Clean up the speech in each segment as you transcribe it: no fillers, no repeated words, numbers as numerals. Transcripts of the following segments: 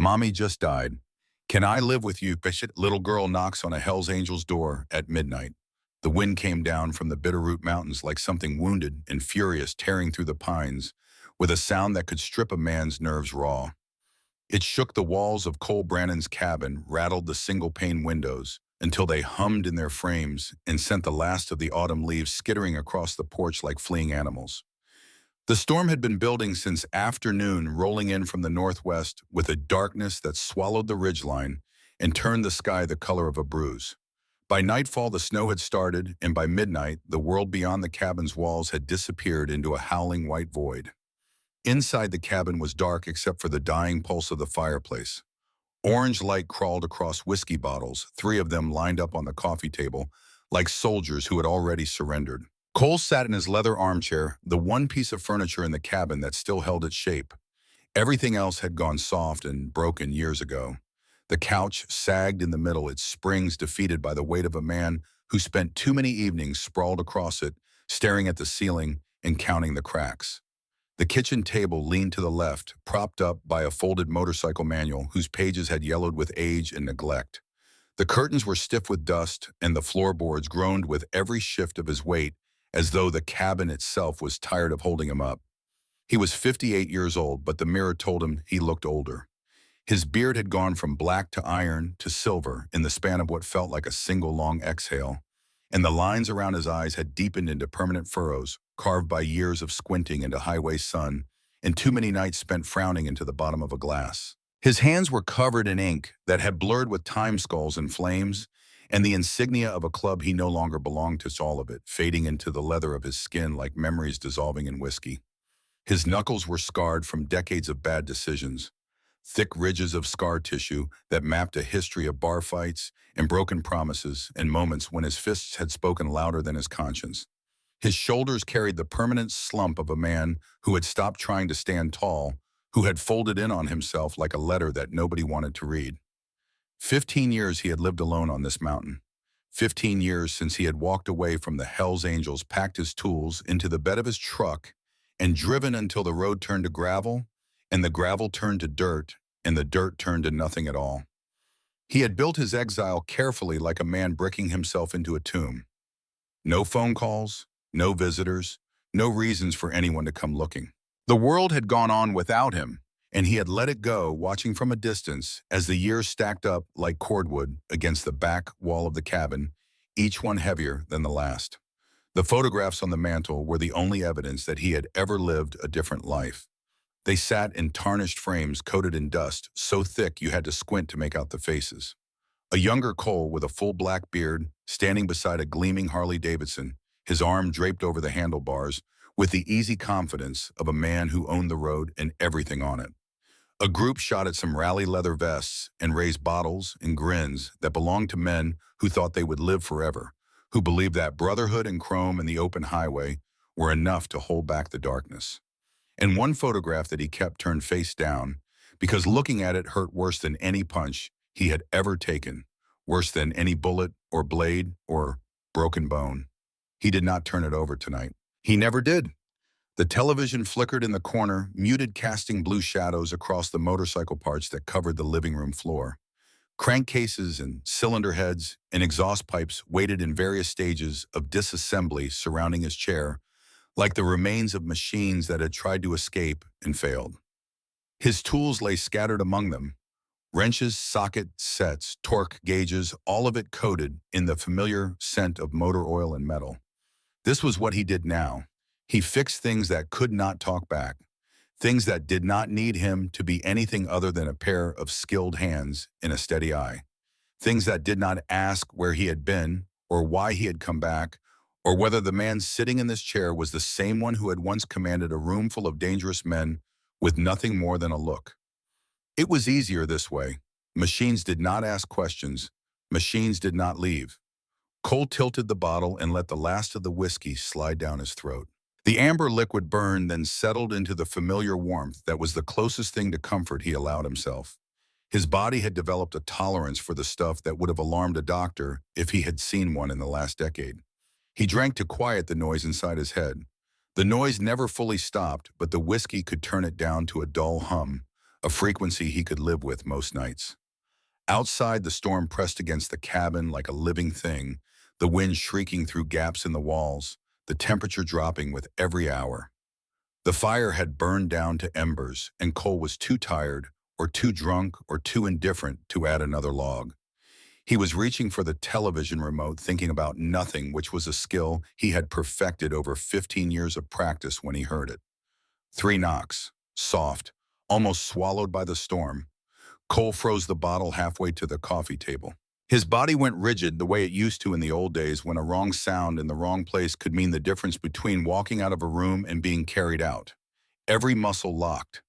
Mommy just died. Can I live with you? Bishop? Little girl knocks on a Hell's Angel's door at midnight. The wind came down from the Bitterroot Mountains like something wounded and furious tearing through the pines with a sound that could strip a man's nerves raw. It shook the walls of Cole Brannon's cabin, rattled the single-pane windows until they hummed in their frames and sent the last of the autumn leaves skittering across the porch like fleeing animals. The storm had been building since afternoon, rolling in from the northwest with a darkness that swallowed the ridgeline and turned the sky the color of a bruise. By nightfall, the snow had started, and by midnight, the world beyond the cabin's walls had disappeared into a howling white void. Inside the cabin was dark except for the dying pulse of the fireplace. Orange light crawled across whiskey bottles, 3 of them lined up on the coffee table, like soldiers who had already surrendered. Cole sat in his leather armchair, the one piece of furniture in the cabin that still held its shape. Everything else had gone soft and broken years ago. The couch sagged in the middle, its springs defeated by the weight of a man who spent too many evenings sprawled across it, staring at the ceiling and counting the cracks. The kitchen table leaned to the left, propped up by a folded motorcycle manual whose pages had yellowed with age and neglect. The curtains were stiff with dust, and the floorboards groaned with every shift of his weight, as though the cabin itself was tired of holding him up. He was 58 years old, but the mirror told him he looked older. His beard had gone from black to iron to silver in the span of what felt like a single long exhale, and the lines around his eyes had deepened into permanent furrows, carved by years of squinting into highway sun and too many nights spent frowning into the bottom of a glass. His hands were covered in ink that had blurred with time skulls and flames, and the insignia of a club he no longer belonged to, all of it, fading into the leather of his skin like memories dissolving in whiskey. His knuckles were scarred from decades of bad decisions, thick ridges of scar tissue that mapped a history of bar fights and broken promises and moments when his fists had spoken louder than his conscience. His shoulders carried the permanent slump of a man who had stopped trying to stand tall, who had folded in on himself like a letter that nobody wanted to read. 15 years he had lived alone on this mountain. 15 years since he had walked away from the Hells Angels, packed his tools into the bed of his truck, and driven until the road turned to gravel, and the gravel turned to dirt, and the dirt turned to nothing at all. He had built his exile carefully like a man bricking himself into a tomb. No phone calls, no visitors, no reasons for anyone to come looking. The world had gone on without him, and he had let it go, watching from a distance as the years stacked up like cordwood against the back wall of the cabin, each one heavier than the last. The photographs on the mantel were the only evidence that he had ever lived a different life. They sat in tarnished frames coated in dust, so thick you had to squint to make out the faces. A younger Cole with a full black beard, standing beside a gleaming Harley-Davidson, his arm draped over the handlebars, with the easy confidence of a man who owned the road and everything on it. A group shot at some rally leather vests and raised bottles and grins that belonged to men who thought they would live forever, who believed that brotherhood and chrome and the open highway were enough to hold back the darkness. And one photograph that he kept turned face down, because looking at it hurt worse than any punch he had ever taken, worse than any bullet or blade or broken bone. He did not turn it over tonight. He never did. The television flickered in the corner, muted, casting blue shadows across the motorcycle parts that covered the living room floor. Crankcases and cylinder heads and exhaust pipes waited in various stages of disassembly surrounding his chair, like the remains of machines that had tried to escape and failed. His tools lay scattered among them. Wrenches, socket sets, torque gauges, all of it coated in the familiar scent of motor oil and metal. This was what he did now. He fixed things that could not talk back, things that did not need him to be anything other than a pair of skilled hands and a steady eye, things that did not ask where he had been or why he had come back, or whether the man sitting in this chair was the same one who had once commanded a room full of dangerous men with nothing more than a look. It was easier this way. Machines did not ask questions. Machines did not leave. Cole tilted the bottle and let the last of the whiskey slide down his throat. The amber liquid burned, then settled into the familiar warmth that was the closest thing to comfort he allowed himself. His body had developed a tolerance for the stuff that would have alarmed a doctor if he had seen one in the last decade. He drank to quiet the noise inside his head. The noise never fully stopped, but the whiskey could turn it down to a dull hum, a frequency he could live with most nights. Outside, the storm pressed against the cabin like a living thing, the wind shrieking through gaps in the walls, the temperature dropping with every hour. The fire had burned down to embers, and Cole was too tired, or too drunk, or too indifferent to add another log. He was reaching for the television remote, thinking about nothing, which was a skill he had perfected over 15 years of practice when he heard it. Three knocks, soft, almost swallowed by the storm. Cole froze the bottle halfway to the coffee table. His body went rigid the way it used to in the old days when a wrong sound in the wrong place could mean the difference between walking out of a room and being carried out. Every muscle locked,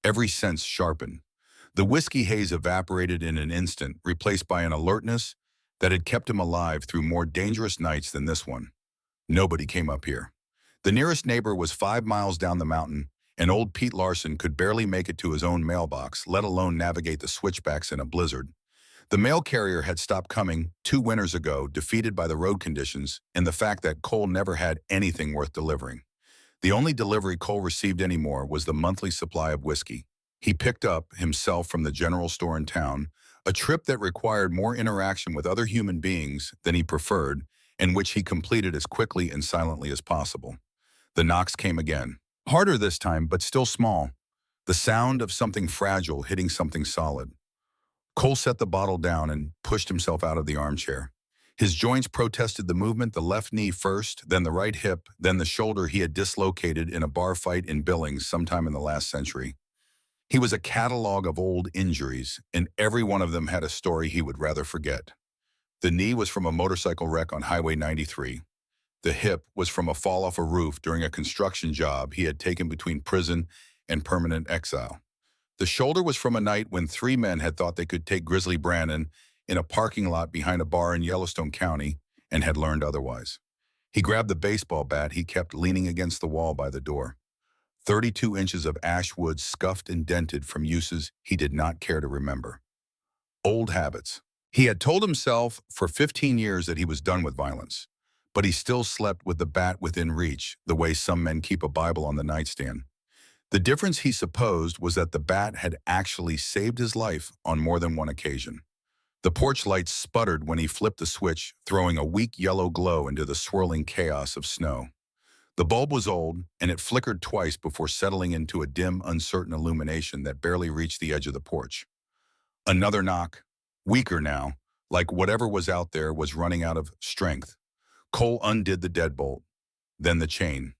every sense sharpened. The whiskey haze evaporated in an instant, replaced by an alertness that had kept him alive through more dangerous nights than this one. Nobody came up here. The nearest neighbor was 5 miles down the mountain, and old Pete Larson could barely make it to his own mailbox, let alone navigate the switchbacks in a blizzard. The mail carrier had stopped coming 2 winters ago, defeated by the road conditions and the fact that Cole never had anything worth delivering. The only delivery Cole received anymore was the monthly supply of whiskey he picked up himself from the general store in town, a trip that required more interaction with other human beings than he preferred, and which he completed as quickly and silently as possible. The knocks came again. Harder this time, but still small. The sound of something fragile hitting something solid. Cole set the bottle down and pushed himself out of the armchair. His joints protested the movement, the left knee first, then the right hip, then the shoulder he had dislocated in a bar fight in Billings sometime in the last century. He was a catalog of old injuries, and every one of them had a story he would rather forget. The knee was from a motorcycle wreck on Highway 93. The hip was from a fall off a roof during a construction job he had taken between prison and permanent exile. The shoulder was from a night when three men had thought they could take Grizzly Brannon in a parking lot behind a bar in Yellowstone County and had learned otherwise. He grabbed the baseball bat he kept leaning against the wall by the door. 32 inches of ash wood scuffed and dented from uses he did not care to remember. Old habits. He had told himself for 15 years that he was done with violence, but he still slept with the bat within reach, the way some men keep a Bible on the nightstand. The difference, he supposed, was that the bat had actually saved his life on more than one occasion. The porch light sputtered when he flipped the switch, throwing a weak yellow glow into the swirling chaos of snow. The bulb was old, and it flickered twice before settling into a dim, uncertain illumination that barely reached the edge of the porch. Another knock, weaker now, like whatever was out there was running out of strength. Cole undid the deadbolt, then the chain.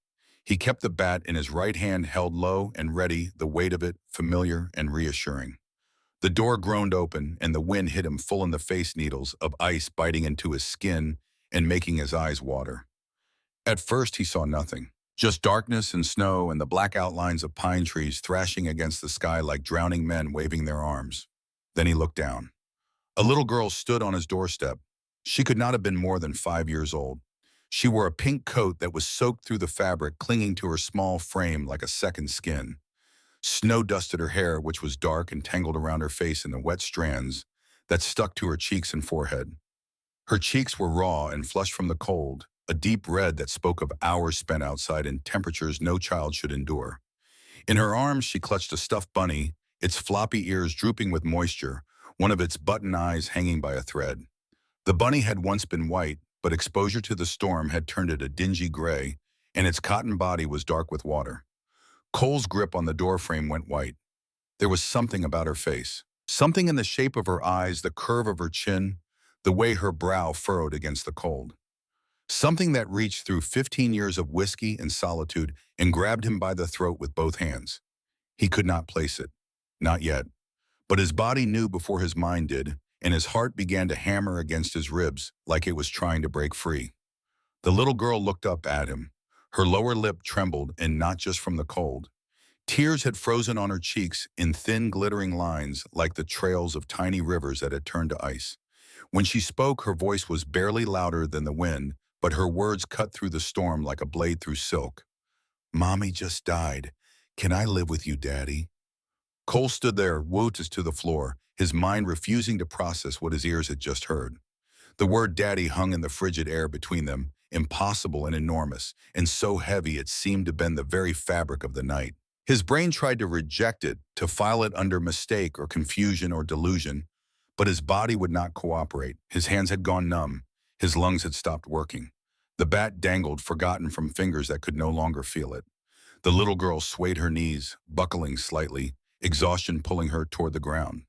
He kept the bat in his right hand held low and ready, the weight of it familiar and reassuring. The door groaned open, and the wind hit him full in the face, needles of ice biting into his skin and making his eyes water. At first he saw nothing, just darkness and snow and the black outlines of pine trees thrashing against the sky like drowning men waving their arms. Then he looked down. A little girl stood on his doorstep. She could not have been more than 5 years old. She wore a pink coat that was soaked through the fabric, clinging to her small frame like a second skin. Snow dusted her hair, which was dark and tangled around her face in the wet strands that stuck to her cheeks and forehead. Her cheeks were raw and flushed from the cold, a deep red that spoke of hours spent outside in temperatures no child should endure. In her arms, she clutched a stuffed bunny, its floppy ears drooping with moisture, one of its button eyes hanging by a thread. The bunny had once been white, but exposure to the storm had turned it a dingy gray, and its cotton body was dark with water. Cole's grip on the doorframe went white. There was something about her face, something in the shape of her eyes, the curve of her chin, the way her brow furrowed against the cold. Something that reached through 15 years of whiskey and solitude and grabbed him by the throat with both hands. He could not place it. Not yet. But his body knew before his mind did, and his heart began to hammer against his ribs like it was trying to break free. The little girl looked up at him. Her lower lip trembled, and not just from the cold. Tears had frozen on her cheeks in thin, glittering lines like the trails of tiny rivers that had turned to ice. When she spoke, her voice was barely louder than the wind, but her words cut through the storm like a blade through silk. "Mommy just died. Can I live with you, Daddy?" Cole stood there, rooted to the floor, his mind refusing to process what his ears had just heard. The word Daddy hung in the frigid air between them, impossible and enormous, and so heavy it seemed to bend the very fabric of the night. His brain tried to reject it, to file it under mistake or confusion or delusion, but his body would not cooperate. His hands had gone numb. His lungs had stopped working. The bat dangled, forgotten from fingers that could no longer feel it. The little girl swayed her knees, buckling slightly, exhaustion pulling her toward the ground.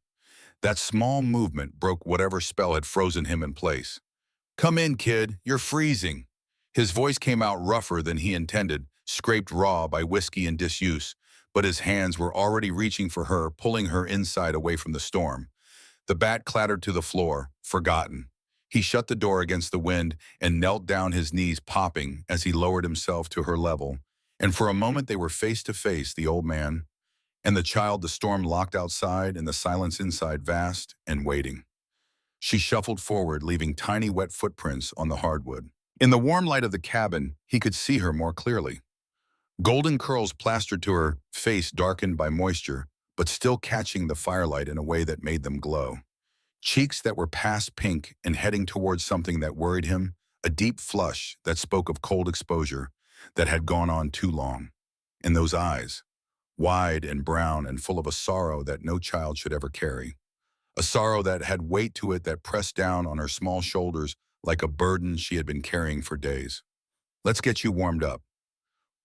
That small movement broke whatever spell had frozen him in place. "Come in, kid, you're freezing." His voice came out rougher than he intended, scraped raw by whiskey and disuse, but his hands were already reaching for her, pulling her inside away from the storm. The bat clattered to the floor, forgotten. He shut the door against the wind and knelt down, his knees popping as he lowered himself to her level. And for a moment they were face to face, the old man and the child, the storm locked outside and the silence inside vast and waiting. She shuffled forward, leaving tiny wet footprints on the hardwood. In the warm light of the cabin, he could see her more clearly. Golden curls plastered to her face, darkened by moisture, but still catching the firelight in a way that made them glow. Cheeks that were past pink and heading towards something that worried him, a deep flush that spoke of cold exposure that had gone on too long. And those eyes, wide and brown and full of a sorrow that no child should ever carry. A sorrow that had weight to it that pressed down on her small shoulders like a burden she had been carrying for days. "Let's get you warmed up."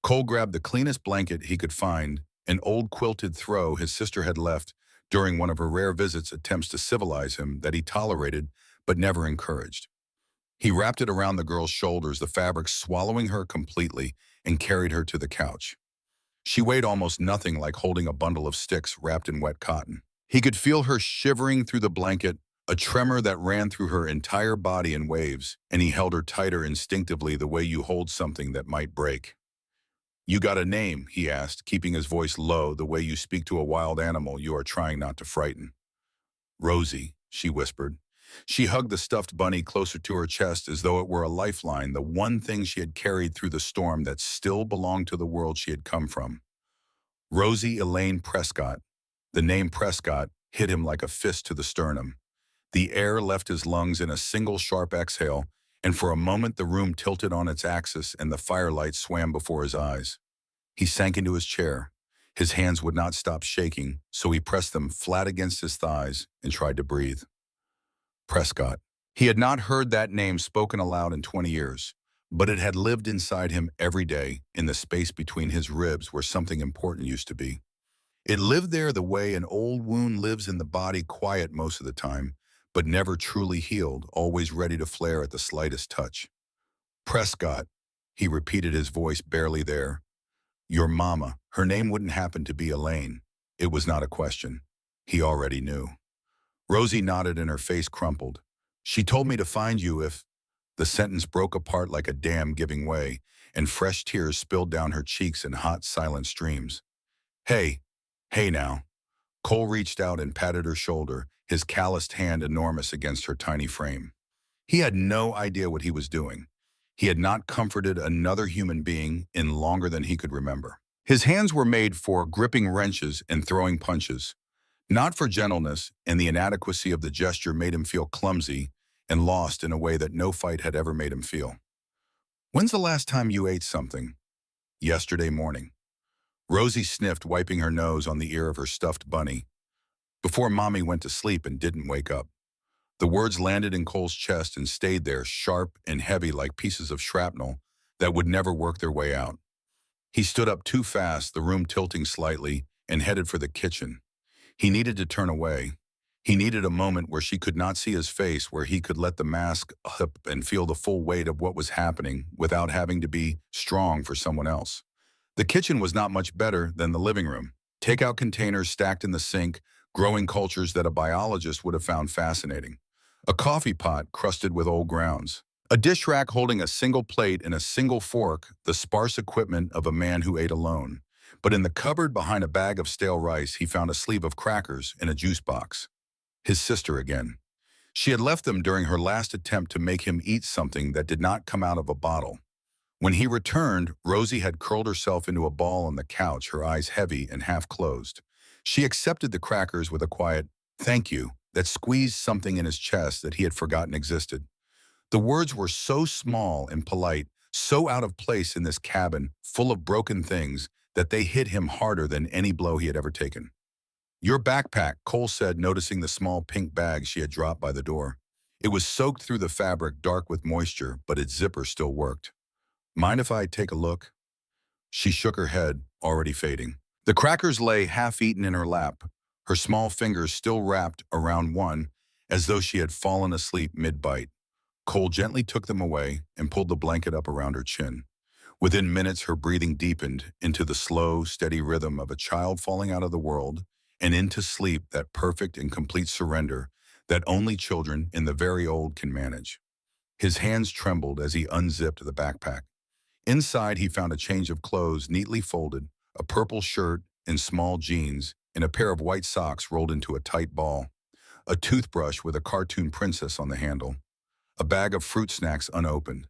Cole grabbed the cleanest blanket he could find, an old quilted throw his sister had left during one of her rare visits, attempts to civilize him that he tolerated but never encouraged. He wrapped it around the girl's shoulders, the fabric swallowing her completely, and carried her to the couch. She weighed almost nothing, like holding a bundle of sticks wrapped in wet cotton. He could feel her shivering through the blanket, a tremor that ran through her entire body in waves, and he held her tighter instinctively, the way you hold something that might break. "You got a name?" he asked, keeping his voice low, the way you speak to a wild animal you are trying not to frighten. "Rosie," she whispered. She hugged the stuffed bunny closer to her chest as though it were a lifeline, the one thing she had carried through the storm that still belonged to the world she had come from. Rosie Elaine Prescott. The name Prescott hit him like a fist to the sternum. The air left his lungs in a single sharp exhale, and for a moment the room tilted on its axis and the firelight swam before his eyes. He sank into his chair. His hands would not stop shaking, so he pressed them flat against his thighs and tried to breathe. Prescott. He had not heard that name spoken aloud in 20 years, but it had lived inside him every day, in the space between his ribs where something important used to be. It lived there the way an old wound lives in the body, quiet most of the time, but never truly healed, always ready to flare at the slightest touch. "Prescott," he repeated, his voice barely there. "Your mama, her name wouldn't happen to be Elaine." It was not a question. He already knew. Rosie nodded and her face crumpled. "She told me to find you if—" The sentence broke apart like a dam giving way, and fresh tears spilled down her cheeks in hot, silent streams. "Hey, hey now." Cole reached out and patted her shoulder, his calloused hand enormous against her tiny frame. He had no idea what he was doing. He had not comforted another human being in longer than he could remember. His hands were made for gripping wrenches and throwing punches, not for gentleness, and the inadequacy of the gesture made him feel clumsy and lost in a way that no fight had ever made him feel. "When's the last time you ate something?" "Yesterday morning." Rosie sniffed, wiping her nose on the ear of her stuffed bunny. "Before Mommy went to sleep and didn't wake up." The words landed in Cole's chest and stayed there, sharp and heavy like pieces of shrapnel that would never work their way out. He stood up too fast, the room tilting slightly, and headed for the kitchen. He needed to turn away. He needed a moment where she could not see his face, where he could let the mask up and feel the full weight of what was happening without having to be strong for someone else. The kitchen was not much better than the living room. Takeout containers stacked in the sink, growing cultures that a biologist would have found fascinating. A coffee pot crusted with old grounds. A dish rack holding a single plate and a single fork, the sparse equipment of a man who ate alone. But in the cupboard behind a bag of stale rice, he found a sleeve of crackers in a juice box. His sister again. She had left them during her last attempt to make him eat something that did not come out of a bottle. When he returned, Rosie had curled herself into a ball on the couch, her eyes heavy and half closed. She accepted the crackers with a quiet, "Thank you," that squeezed something in his chest that he had forgotten existed. The words were so small and polite, so out of place in this cabin, full of broken things, that they hit him harder than any blow he had ever taken. "Your backpack," Cole said, noticing the small pink bag she had dropped by the door. It was soaked through the fabric, dark with moisture, but its zipper still worked. "Mind if I take a look?" She shook her head, already fading. The crackers lay half-eaten in her lap, her small fingers still wrapped around one, as though she had fallen asleep mid-bite. Cole gently took them away and pulled the blanket up around her chin. Within minutes, her breathing deepened into the slow, steady rhythm of a child falling out of the world and into sleep, that perfect and complete surrender that only children in the very old can manage. His hands trembled as he unzipped the backpack. Inside, he found a change of clothes neatly folded, a purple shirt and small jeans, and a pair of white socks rolled into a tight ball, a toothbrush with a cartoon princess on the handle, a bag of fruit snacks unopened,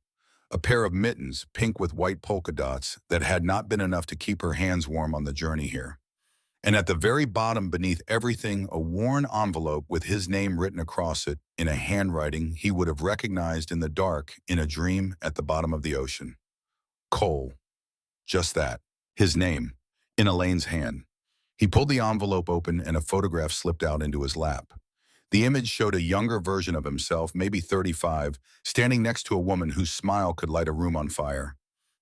a pair of mittens, pink with white polka dots, that had not been enough to keep her hands warm on the journey here. And at the very bottom, beneath everything, a worn envelope with his name written across it in a handwriting he would have recognized in the dark in a dream at the bottom of the ocean. Cole. Just that. His name. In Elaine's hand. He pulled the envelope open and a photograph slipped out into his lap. The image showed a younger version of himself, maybe 35, standing next to a woman whose smile could light a room on fire.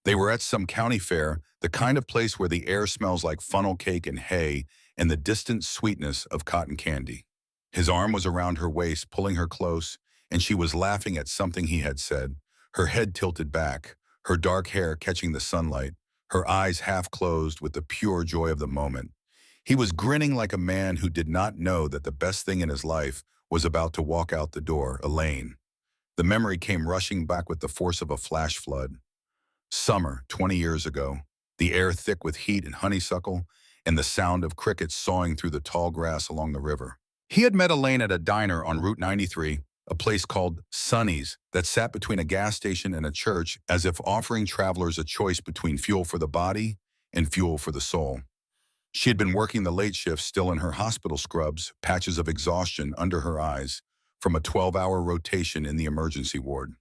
They were at some county fair, the kind of place where the air smells like funnel cake and hay and the distant sweetness of cotton candy. His arm was around her waist, pulling her close, and she was laughing at something he had said, her head tilted back, her dark hair catching the sunlight, her eyes half closed with the pure joy of the moment. He was grinning like a man who did not know that the best thing in his life was about to walk out the door, Elaine. The memory came rushing back with the force of a flash flood. Summer, 20 years ago, the air thick with heat and honeysuckle, and the sound of crickets sawing through the tall grass along the river. He had met Elaine at a diner on Route 93, a place called Sonny's that sat between a gas station and a church, as if offering travelers a choice between fuel for the body and fuel for the soul. She had been working the late shift, still in her hospital scrubs, patches of exhaustion under her eyes, from a 12-hour rotation in the emergency ward.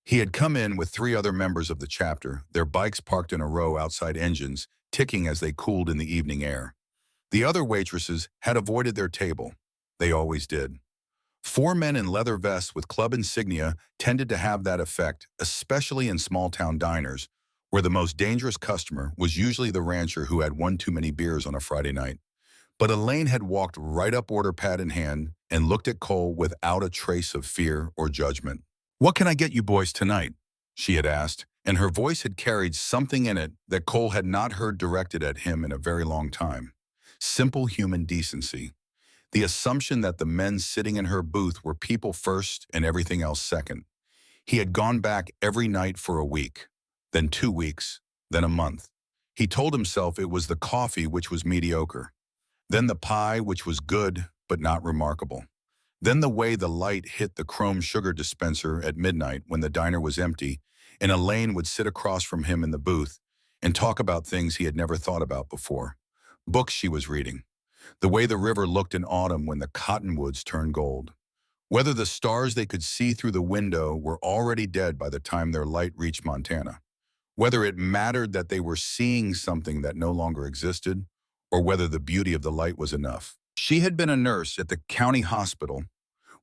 He had come in with 3 other members of the chapter, their bikes parked in a row outside, engines ticking as they cooled in the evening air. The other waitresses had avoided their table. They always did. 4 men in leather vests with club insignia tended to have that effect, especially in small-town diners, where the most dangerous customer was usually the rancher who had one too many beers on a Friday night. But Elaine had walked right up, order pad in hand, and looked at Cole without a trace of fear or judgment. "What can I get you boys tonight?" she had asked, and her voice had carried something in it that Cole had not heard directed at him in a very long time. Simple human decency. The assumption that the men sitting in her booth were people first and everything else second. He had gone back every night for a week, then 2 weeks, then a month. He told himself it was the coffee which was mediocre, then the pie which was good but not remarkable. Then the way the light hit the chrome sugar dispenser at midnight when the diner was empty, and Elaine would sit across from him in the booth and talk about things he had never thought about before. Books she was reading. The way the river looked in autumn when the cottonwoods turned gold. Whether the stars they could see through the window were already dead by the time their light reached Montana. Whether it mattered that they were seeing something that no longer existed, or whether the beauty of the light was enough. She had been a nurse at the county hospital,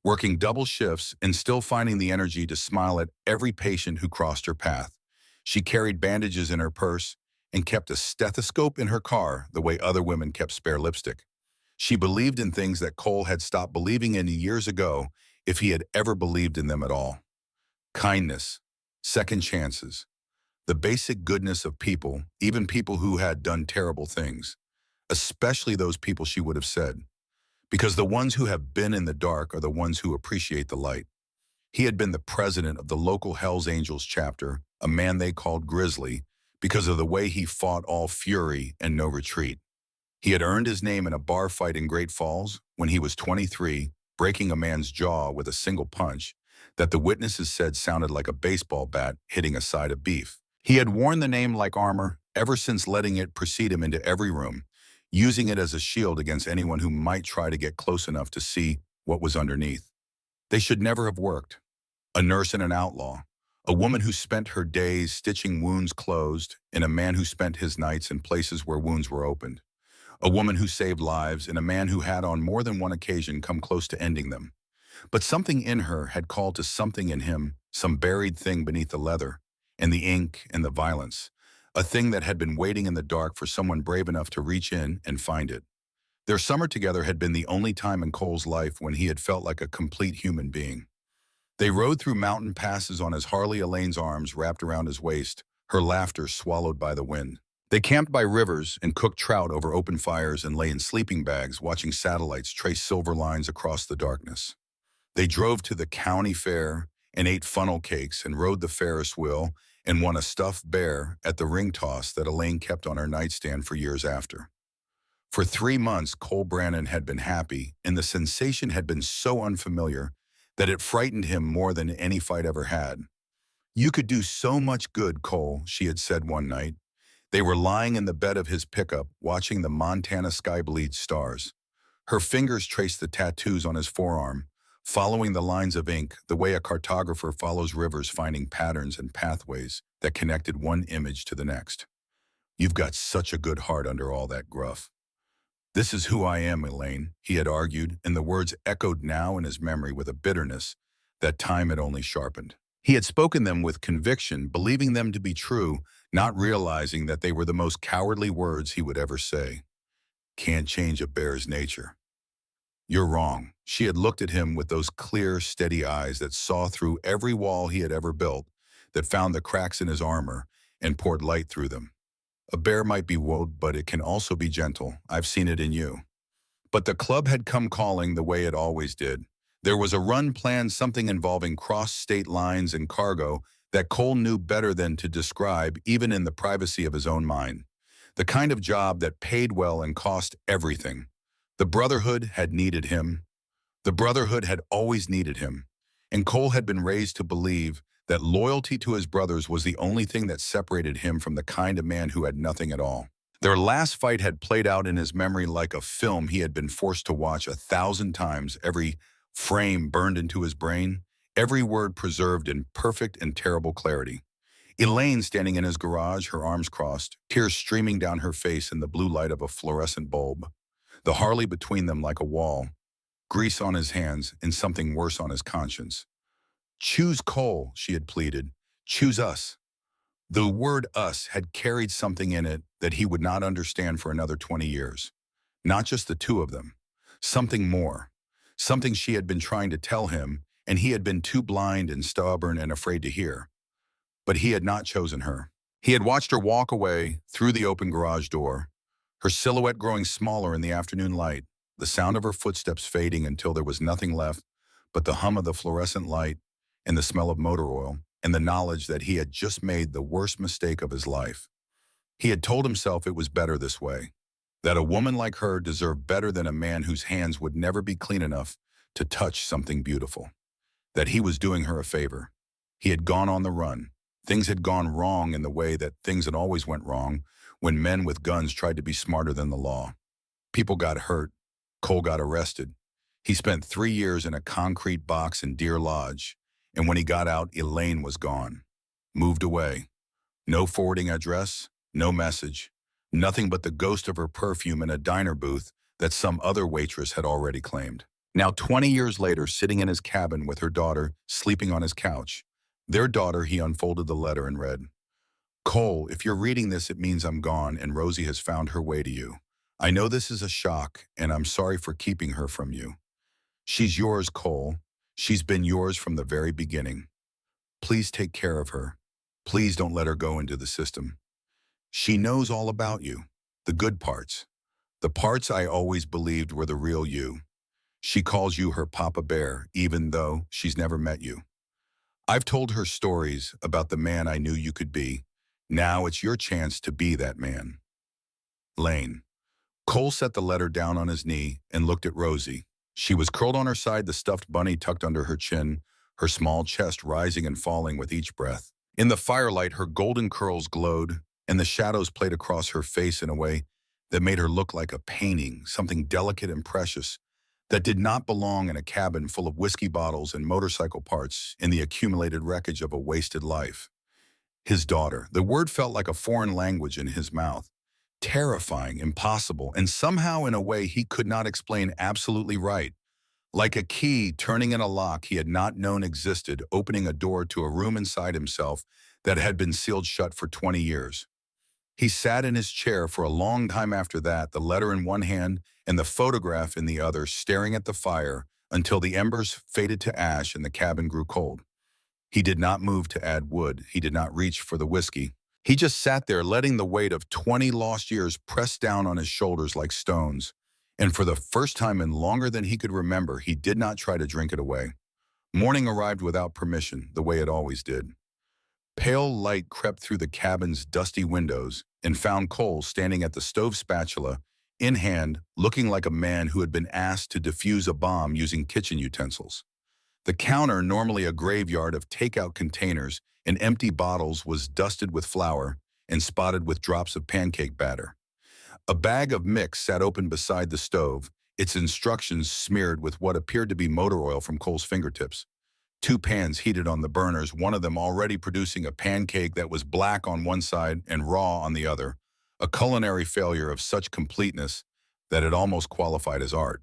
working double shifts and still finding the energy to smile at every patient who crossed her path. She carried bandages in her purse and kept a stethoscope in her car the way other women kept spare lipstick. She believed in things that Cole had stopped believing in years ago, if he had ever believed in them at all. Kindness, second chances, the basic goodness of people, even people who had done terrible things, especially those people she would have said, because the ones who have been in the dark are the ones who appreciate the light. He had been the president of the local Hells Angels chapter, a man they called Grizzly, because of the way he fought all fury and no retreat. He had earned his name in a bar fight in Great Falls when he was 23, breaking a man's jaw with a single punch that the witnesses said sounded like a baseball bat hitting a side of beef. He had worn the name like armor ever since, letting it precede him into every room, using it as a shield against anyone who might try to get close enough to see what was underneath. They should never have worked. A nurse and an outlaw, A woman who spent her days stitching wounds closed, and a man who spent his nights in places where wounds were opened. A woman who saved lives, and a man who had on more than one occasion come close to ending them. But something in her had called to something in him, some buried thing beneath the leather, and the ink and the violence, a thing that had been waiting in the dark for someone brave enough to reach in and find it. Their summer together had been the only time in Cole's life when he had felt like a complete human being. They rode through mountain passes on his Harley, Elaine's arms wrapped around his waist, her laughter swallowed by the wind. They camped by rivers and cooked trout over open fires and lay in sleeping bags watching satellites trace silver lines across the darkness. They drove to the county fair and ate funnel cakes and rode the Ferris wheel and won a stuffed bear at the ring toss that Elaine kept on her nightstand for years after. For 3 months, Cole Brannon had been happy, and the sensation had been so unfamiliar that it frightened him more than any fight ever had. "You could do so much good, Cole," she had said one night. They were lying in the bed of his pickup, watching the Montana sky bleed stars. Her fingers traced the tattoos on his forearm, following the lines of ink the way a cartographer follows rivers, finding patterns and pathways that connected one image to the next. "You've got such a good heart under all that gruff." "This is who I am, Elaine," he had argued, and the words echoed now in his memory with a bitterness that time had only sharpened. He had spoken them with conviction, believing them to be true, not realizing that they were the most cowardly words he would ever say. "Can't change a bear's nature." "You're wrong." She had looked at him with those clear, steady eyes that saw through every wall he had ever built, that found the cracks in his armor and poured light through them. "A bear might be bold, but it can also be gentle. I've seen it in you." But the club had come calling the way it always did. There was a run planned, something involving cross-state lines and cargo that Cole knew better than to describe, even in the privacy of his own mind. The kind of job that paid well and cost everything. The Brotherhood had needed him. The Brotherhood had always needed him. And Cole had been raised to believe that loyalty to his brothers was the only thing that separated him from the kind of man who had nothing at all. Their last fight had played out in his memory like a film he had been forced to watch 1,000 times, every frame burned into his brain, every word preserved in perfect and terrible clarity. Elaine standing in his garage, her arms crossed, tears streaming down her face in the blue light of a fluorescent bulb. The Harley between them like a wall, grease on his hands and something worse on his conscience. "Choose Cole," she had pleaded. "Choose us." The word us had carried something in it that he would not understand for another 20 years. Not just the two of them. Something more. Something she had been trying to tell him, and he had been too blind and stubborn and afraid to hear. But he had not chosen her. He had watched her walk away through the open garage door, her silhouette growing smaller in the afternoon light, the sound of her footsteps fading until there was nothing left but the hum of the fluorescent light and the smell of motor oil, and the knowledge that he had just made the worst mistake of his life. He had told himself it was better this way, that a woman like her deserved better than a man whose hands would never be clean enough to touch something beautiful, that he was doing her a favor. He had gone on the run. Things had gone wrong in the way that things had always went wrong when men with guns tried to be smarter than the law. People got hurt. Cole got arrested. He spent 3 years in a concrete box in Deer Lodge, and when he got out, Elaine was gone. Moved away. No forwarding address, no message, nothing but the ghost of her perfume in a diner booth that some other waitress had already claimed. Now 20 years later, sitting in his cabin with her daughter, sleeping on his couch. Their daughter, he unfolded the letter and read, "Cole, if you're reading this, it means I'm gone and Rosie has found her way to you. I know this is a shock, and I'm sorry for keeping her from you. She's yours, Cole. She's been yours from the very beginning. Please take care of her. Please don't let her go into the system. She knows all about you, the good parts, the parts I always believed were the real you. She calls you her Papa Bear, even though she's never met you. I've told her stories about the man I knew you could be. Now it's your chance to be that man. Lane." Cole set the letter down on his knee and looked at Rosie. She was curled on her side, the stuffed bunny tucked under her chin, her small chest rising and falling with each breath. In the firelight, her golden curls glowed, and the shadows played across her face in a way that made her look like a painting, something delicate and precious that did not belong in a cabin full of whiskey bottles and motorcycle parts in the accumulated wreckage of a wasted life. His daughter. The word felt like a foreign language in his mouth. Terrifying, impossible, and somehow in a way he could not explain absolutely right. Like a key turning in a lock he had not known existed, opening a door to a room inside himself that had been sealed shut for 20 years. He sat in his chair for a long time after that, the letter in one hand and the photograph in the other, staring at the fire until the embers faded to ash and the cabin grew cold. He did not move to add wood. He did not reach for the whiskey. He just sat there, letting the weight of 20 lost years press down on his shoulders like stones. And for the first time in longer than he could remember, he did not try to drink it away. Morning arrived without permission, the way it always did. Pale light crept through the cabin's dusty windows and found Cole standing at the stove, spatula in hand, looking like a man who had been asked to defuse a bomb using kitchen utensils. The counter, normally a graveyard of takeout containers and empty bottles, was dusted with flour and spotted with drops of pancake batter. A bag of mix sat open beside the stove, its instructions smeared with what appeared to be motor oil from Cole's fingertips. Two pans heated on the burners, one of them already producing a pancake that was black on one side and raw on the other, a culinary failure of such completeness that it almost qualified as art.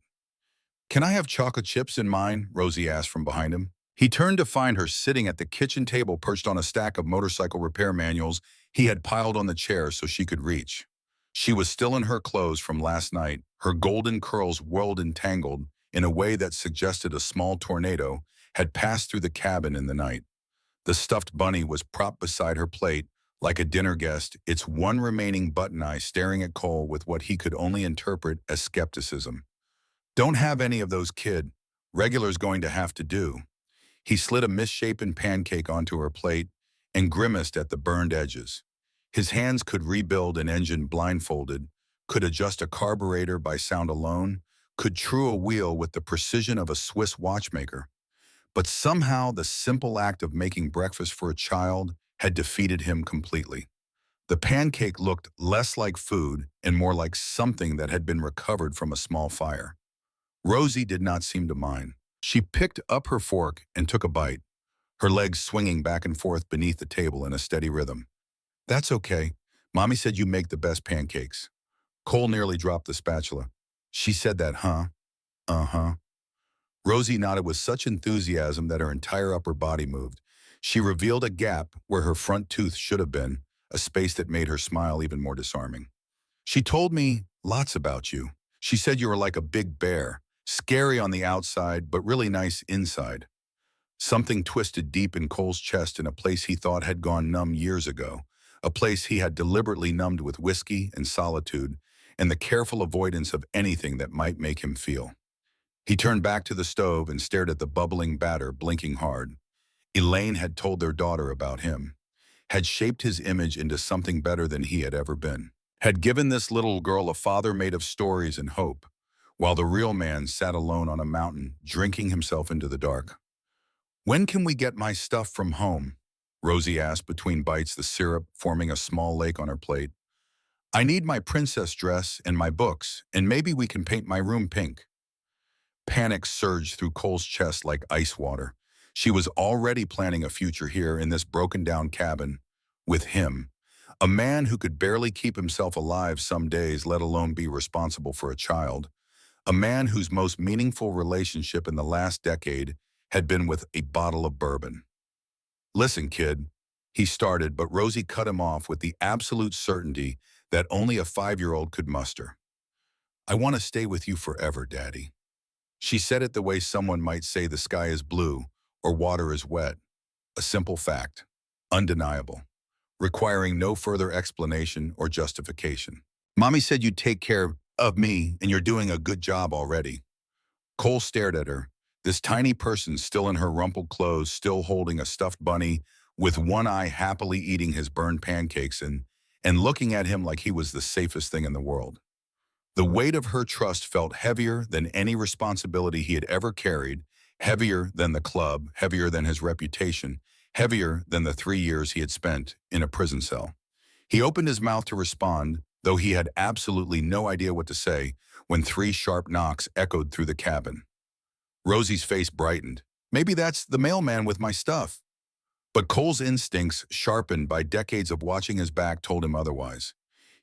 "Can I have chocolate chips in mine?" Rosie asked from behind him. He turned to find her sitting at the kitchen table, perched on a stack of motorcycle repair manuals he had piled on the chair so she could reach. She was still in her clothes from last night, her golden curls whirled and tangled in a way that suggested a small tornado had passed through the cabin in the night. The stuffed bunny was propped beside her plate like a dinner guest, its one remaining button eye staring at Cole with what he could only interpret as skepticism. "Don't have any of those, kid. Regular's going to have to do." He slid a misshapen pancake onto her plate and grimaced at the burned edges. His hands could rebuild an engine blindfolded, could adjust a carburetor by sound alone, could true a wheel with the precision of a Swiss watchmaker. But somehow the simple act of making breakfast for a child had defeated him completely. The pancake looked less like food and more like something that had been recovered from a small fire. Rosie did not seem to mind. She picked up her fork and took a bite, her legs swinging back and forth beneath the table in a steady rhythm. "That's okay. Mommy said you make the best pancakes." Cole nearly dropped the spatula. "She said that, huh?" "Uh-huh." Rosie nodded with such enthusiasm that her entire upper body moved. She revealed a gap where her front tooth should have been, a space that made her smile even more disarming. "She told me lots about you. She said you were like a big bear, scary on the outside, but really nice inside." Something twisted deep in Cole's chest in a place he thought had gone numb years ago, a place he had deliberately numbed with whiskey and solitude and the careful avoidance of anything that might make him feel. He turned back to the stove and stared at the bubbling batter, blinking hard. Elaine had told their daughter about him, had shaped his image into something better than he had ever been, had given this little girl a father made of stories and hope, while the real man sat alone on a mountain, drinking himself into the dark. "When can we get my stuff from home?" Rosie asked between bites, the syrup forming a small lake on her plate. "I need my princess dress and my books, and maybe we can paint my room pink." Panic surged through Cole's chest like ice water. She was already planning a future here in this broken-down cabin with him, a man who could barely keep himself alive some days, let alone be responsible for a child, a man whose most meaningful relationship in the last decade had been with a bottle of bourbon. "Listen, kid," he started, but Rosie cut him off with the absolute certainty that only a 5-year-old could muster. "I want to stay with you forever, Daddy." She said it the way someone might say the sky is blue or water is wet, a simple fact, undeniable, requiring no further explanation or justification. "Mommy said you'd take care of me, and you're doing a good job already." Cole stared at her, this tiny person still in her rumpled clothes, still holding a stuffed bunny, with one eye happily eating his burned pancakes and looking at him like he was the safest thing in the world. The weight of her trust felt heavier than any responsibility he had ever carried, heavier than the club, heavier than his reputation, heavier than the 3 years he had spent in a prison cell. He opened his mouth to respond, though he had absolutely no idea what to say, when 3 sharp knocks echoed through the cabin. Rosie's face brightened. Maybe that's the mailman with my stuff. But Cole's instincts, sharpened by decades of watching his back, told him otherwise.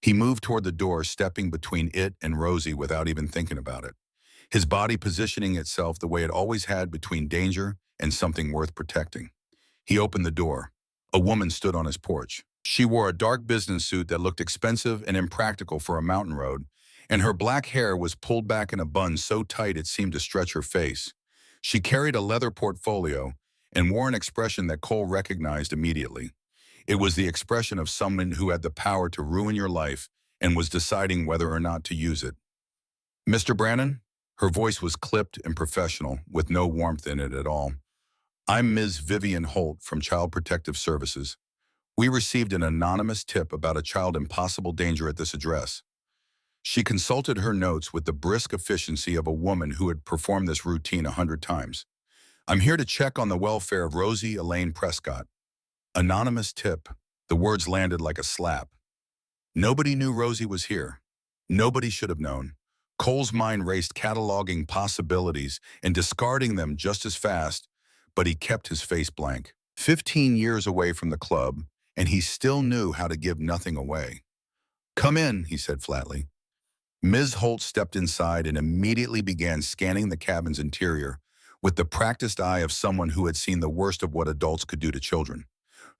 He moved toward the door, stepping between it and Rosie without even thinking about it, his body positioning itself the way it always had between danger and something worth protecting. He opened the door. A woman stood on his porch. She wore a dark business suit that looked expensive and impractical for a mountain road, and her black hair was pulled back in a bun so tight it seemed to stretch her face. She carried a leather portfolio and wore an expression that Cole recognized immediately. It was the expression of someone who had the power to ruin your life and was deciding whether or not to use it. "Mr. Brannon?" Her voice was clipped and professional, with no warmth in it at all. "I'm Ms. Vivian Holt from Child Protective Services. We received an anonymous tip about a child in possible danger at this address." She consulted her notes with the brisk efficiency of a woman who had performed this routine 100 times. "I'm here to check on the welfare of Rosie Elaine Prescott." Anonymous tip. The words landed like a slap. Nobody knew Rosie was here. Nobody should have known. Cole's mind raced, cataloging possibilities and discarding them just as fast, but he kept his face blank. 15 years away from the club, and he still knew how to give nothing away. "Come in," he said flatly. Ms. Holt stepped inside and immediately began scanning the cabin's interior with the practiced eye of someone who had seen the worst of what adults could do to children.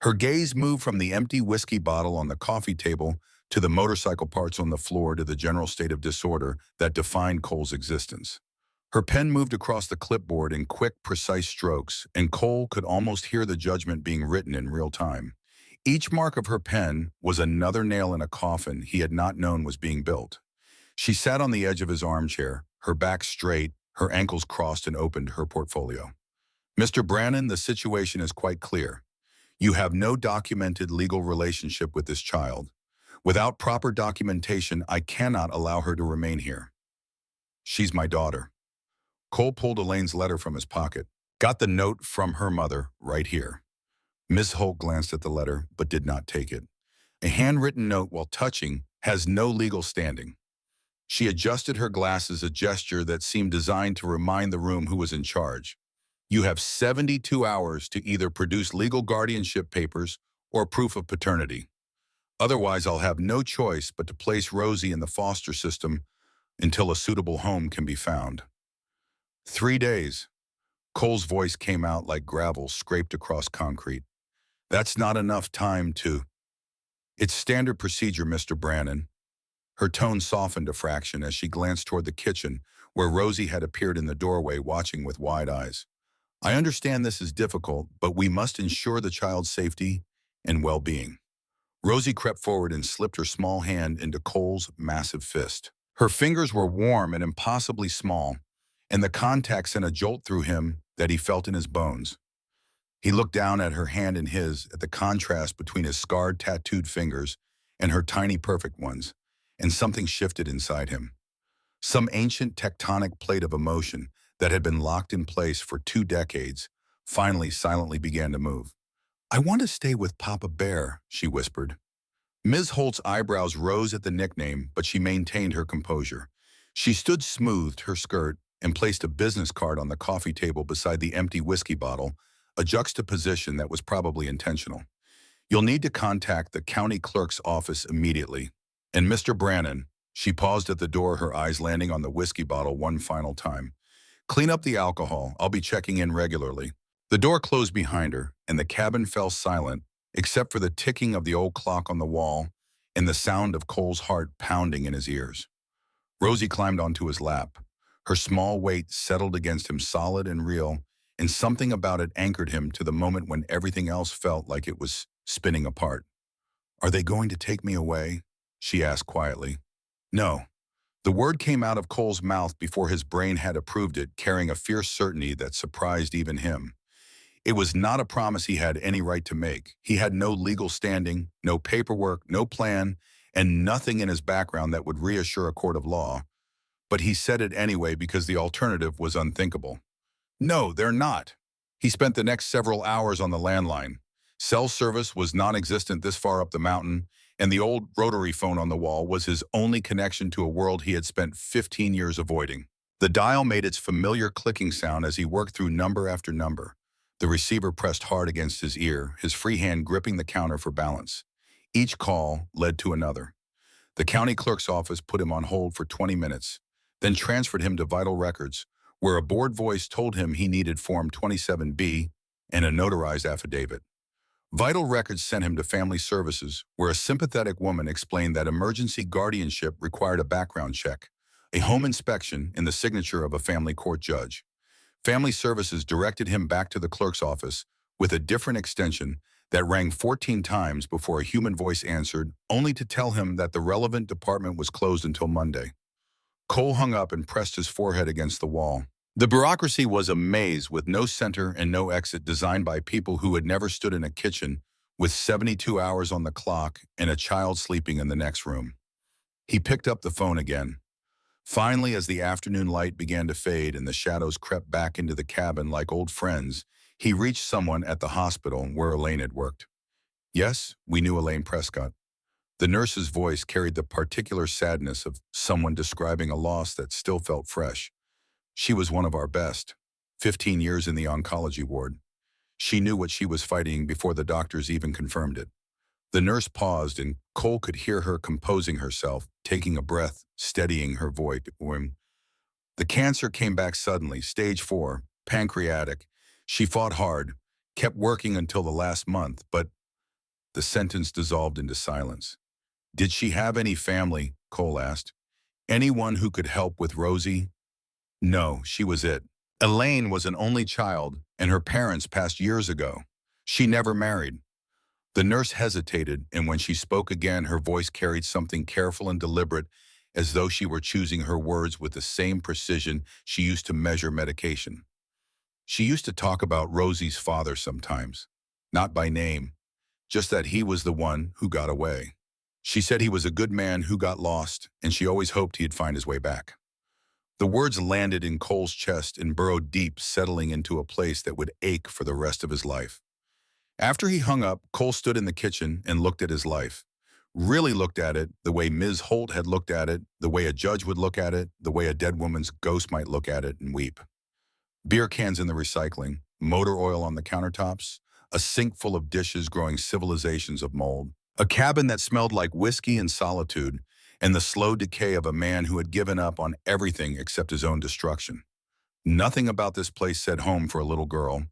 Her gaze moved from the empty whiskey bottle on the coffee table to the motorcycle parts on the floor to the general state of disorder that defined Cole's existence. Her pen moved across the clipboard in quick, precise strokes, and Cole could almost hear the judgment being written in real time. Each mark of her pen was another nail in a coffin he had not known was being built. She sat on the edge of his armchair, her back straight, her ankles crossed, and opened her portfolio. "Mr. Brannon, the situation is quite clear. You have no documented legal relationship with this child. Without proper documentation, I cannot allow her to remain here. She's my daughter." Cole pulled Elaine's letter from his pocket. "Got the note from her mother right here." Ms. Holt glanced at the letter, but did not take it. A handwritten note, while touching, has no legal standing. She adjusted her glasses, a gesture that seemed designed to remind the room who was in charge. "You have 72 hours to either produce legal guardianship papers or proof of paternity. Otherwise, I'll have no choice but to place Rosie in the foster system until a suitable home can be found." 3 days. Cole's voice came out like gravel scraped across concrete. "That's not enough time to—" "It's standard procedure, Mr. Brannon." Her tone softened a fraction as she glanced toward the kitchen, where Rosie had appeared in the doorway, watching with wide eyes. "I understand this is difficult, but we must ensure the child's safety and well-being." Rosie crept forward and slipped her small hand into Cole's massive fist. Her fingers were warm and impossibly small, and the contact sent a jolt through him that he felt in his bones. He looked down at her hand in his, at the contrast between his scarred, tattooed fingers and her tiny, perfect ones, and something shifted inside him. Some ancient tectonic plate of emotion that had been locked in place for 2 decades finally silently began to move. "I want to stay with Papa Bear," she whispered. Ms. Holt's eyebrows rose at the nickname, but she maintained her composure. She stood, smoothed her skirt, and placed a business card on the coffee table beside the empty whiskey bottle, a juxtaposition that was probably intentional. "You'll need to contact the county clerk's office immediately. And Mr. Brannon," she paused at the door, her eyes landing on the whiskey bottle one final time, "clean up the alcohol. I'll be checking in regularly." The door closed behind her, and the cabin fell silent, except for the ticking of the old clock on the wall and the sound of Cole's heart pounding in his ears. Rosie climbed onto his lap. Her small weight settled against him, solid and real, and something about it anchored him to the moment when everything else felt like it was spinning apart. "Are they going to take me away?" she asked quietly. "No." The word came out of Cole's mouth before his brain had approved it, carrying a fierce certainty that surprised even him. It was not a promise he had any right to make. He had no legal standing, no paperwork, no plan, and nothing in his background that would reassure a court of law. But he said it anyway because the alternative was unthinkable. "No, they're not." He spent the next several hours on the landline. Cell service was non-existent this far up the mountain, and the old rotary phone on the wall was his only connection to a world he had spent 15 years avoiding. The dial made its familiar clicking sound as he worked through number after number. The receiver pressed hard against his ear, his free hand gripping the counter for balance. Each call led to another. The county clerk's office put him on hold for 20 minutes, then transferred him to Vital Records, where a bored voice told him he needed Form 27B and a notarized affidavit. Vital Records sent him to Family Services, where a sympathetic woman explained that emergency guardianship required a background check, a home inspection, and the signature of a family court judge. Family Services directed him back to the clerk's office with a different extension that rang 14 times before a human voice answered, only to tell him that the relevant department was closed until Monday. Cole hung up and pressed his forehead against the wall. The bureaucracy was a maze with no center and no exit, designed by people who had never stood in a kitchen with 72 hours on the clock and a child sleeping in the next room. He picked up the phone again. Finally, as the afternoon light began to fade and the shadows crept back into the cabin like old friends, he reached someone at the hospital where Elaine had worked. Yes, we knew Elaine Prescott. The nurse's voice carried the particular sadness of someone describing a loss that still felt fresh. She was one of our best, 15 years in the oncology ward. She knew what she was fighting before the doctors even confirmed it. The nurse paused, and Cole could hear her composing herself, taking a breath, steadying her voice. The cancer came back suddenly, stage 4, pancreatic. She fought hard, kept working until the last month, but the sentence dissolved into silence. Did she have any family? Cole asked. Anyone who could help with Rosie? No, she was it. Elaine was an only child, and her parents passed years ago. She never married. The nurse hesitated, and when she spoke again, her voice carried something careful and deliberate, as though she were choosing her words with the same precision she used to measure medication. She used to talk about Rosie's father sometimes, not by name, just that he was the one who got away. She said he was a good man who got lost, and she always hoped he'd find his way back. The words landed in Cole's chest and burrowed deep, settling into a place that would ache for the rest of his life. After he hung up, Cole stood in the kitchen and looked at his life. Really looked at it the way Ms. Holt had looked at it, the way a judge would look at it, the way a dead woman's ghost might look at it and weep. Beer cans in the recycling, motor oil on the countertops, a sink full of dishes growing civilizations of mold, a cabin that smelled like whiskey and solitude, and the slow decay of a man who had given up on everything except his own destruction. Nothing about this place said home for a little girl.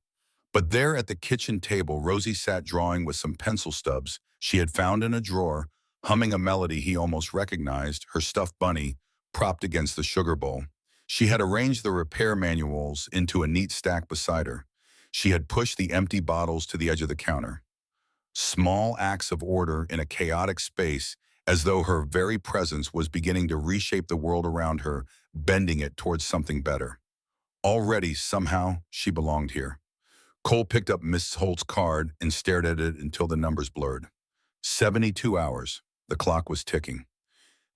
But there at the kitchen table, Rosie sat drawing with some pencil stubs she had found in a drawer, humming a melody he almost recognized, her stuffed bunny propped against the sugar bowl. She had arranged the repair manuals into a neat stack beside her. She had pushed the empty bottles to the edge of the counter. Small acts of order in a chaotic space, as though her very presence was beginning to reshape the world around her, bending it towards something better. Already, somehow, she belonged here. Cole picked up Miss Holt's card and stared at it until the numbers blurred. 72 hours. The clock was ticking.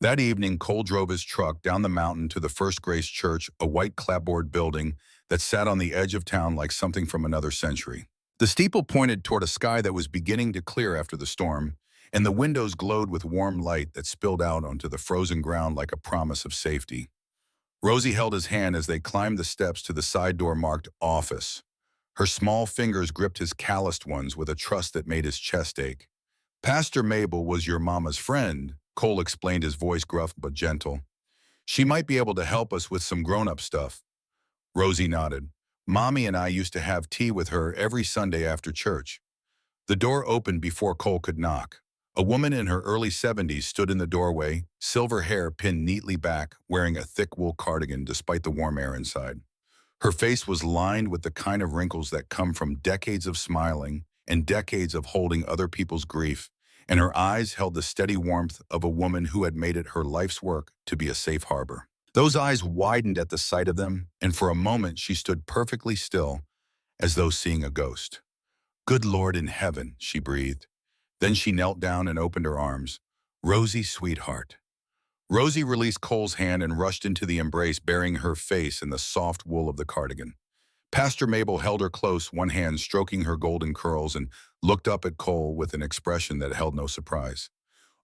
That evening, Cole drove his truck down the mountain to the First Grace Church, a white clapboard building that sat on the edge of town like something from another century. The steeple pointed toward a sky that was beginning to clear after the storm, and the windows glowed with warm light that spilled out onto the frozen ground like a promise of safety. Rosie held his hand as they climbed the steps to the side door marked Office. Her small fingers gripped his calloused ones with a trust that made his chest ache. Pastor Mabel was your mama's friend, Cole explained, his voice gruff but gentle. She might be able to help us with some grown-up stuff. Rosie nodded. Mommy and I used to have tea with her every Sunday after church. The door opened before Cole could knock. A woman in her early 70s stood in the doorway, silver hair pinned neatly back, wearing a thick wool cardigan despite the warm air inside. Her face was lined with the kind of wrinkles that come from decades of smiling and decades of holding other people's grief, and her eyes held the steady warmth of a woman who had made it her life's work to be a safe harbor. Those eyes widened at the sight of them, and for a moment she stood perfectly still, as though seeing a ghost. Good Lord in heaven, she breathed. Then she knelt down and opened her arms. Rosie, sweetheart. Rosie released Cole's hand and rushed into the embrace, burying her face in the soft wool of the cardigan. Pastor Mabel held her close, one hand stroking her golden curls, and looked up at Cole with an expression that held no surprise.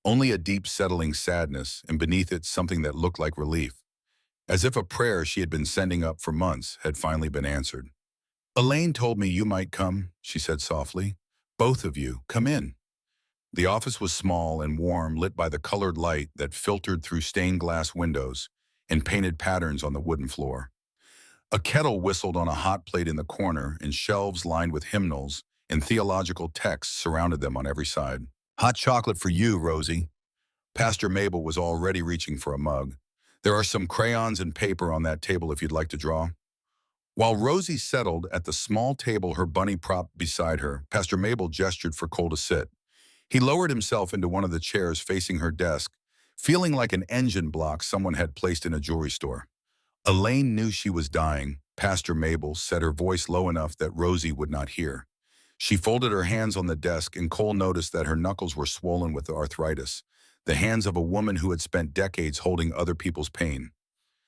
only a deep settling sadness, and beneath it something that looked like relief, as if a prayer she had been sending up for months had finally been answered. "Elaine told me you might come," she said softly. "Both of you, come in." The office was small and warm, lit by the colored light that filtered through stained glass windows and painted patterns on the wooden floor. A kettle whistled on a hot plate in the corner, and shelves lined with hymnals and theological texts surrounded them on every side. "Hot chocolate for you, Rosie." Pastor Mabel was already reaching for a mug. "There are some crayons and paper on that table if you'd like to draw." While Rosie settled at the small table her bunny propped beside her, Pastor Mabel gestured for Cole to sit. He lowered himself into one of the chairs facing her desk, feeling like an engine block someone had placed in a jewelry store. Elaine knew she was dying. Pastor Mabel said, her voice low enough that Rosie would not hear. She folded her hands on the desk, and Cole noticed that her knuckles were swollen with arthritis, the hands of a woman who had spent decades holding other people's pain.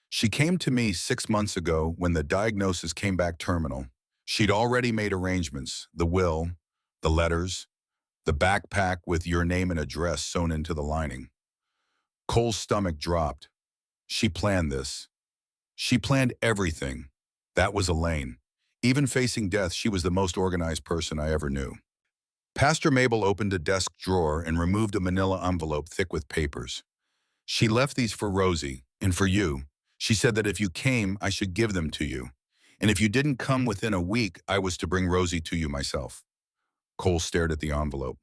"She came to me 6 months ago when the diagnosis came back terminal. She'd already made arrangements, the will, the letters, the backpack with your name and address sewn into the lining." Cole's stomach dropped. She planned this. She planned everything. That was Elaine. Even facing death, she was the most organized person I ever knew. Pastor Mabel opened a desk drawer and removed a manila envelope thick with papers. "She left these for Rosie, and for you. She said that if you came, I should give them to you. And if you didn't come within a week, I was to bring Rosie to you myself." Cole stared at the envelope.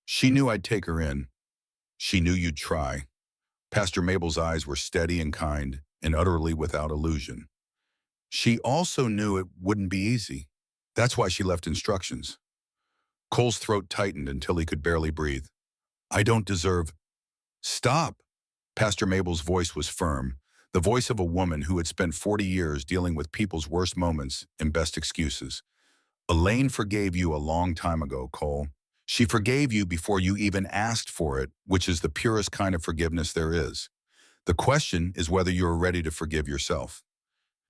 "She knew I'd take her in. She knew you'd try." Pastor Mabel's eyes were steady and kind, and utterly without illusion. "She also knew it wouldn't be easy. That's why she left instructions." Cole's throat tightened until he could barely breathe. "I don't deserve—" "Stop!" Pastor Mabel's voice was firm, the voice of a woman who had spent 40 years dealing with people's worst moments and best excuses. "Elaine forgave you a long time ago, Cole. She forgave you before you even asked for it, which is the purest kind of forgiveness there is. The question is whether you are ready to forgive yourself."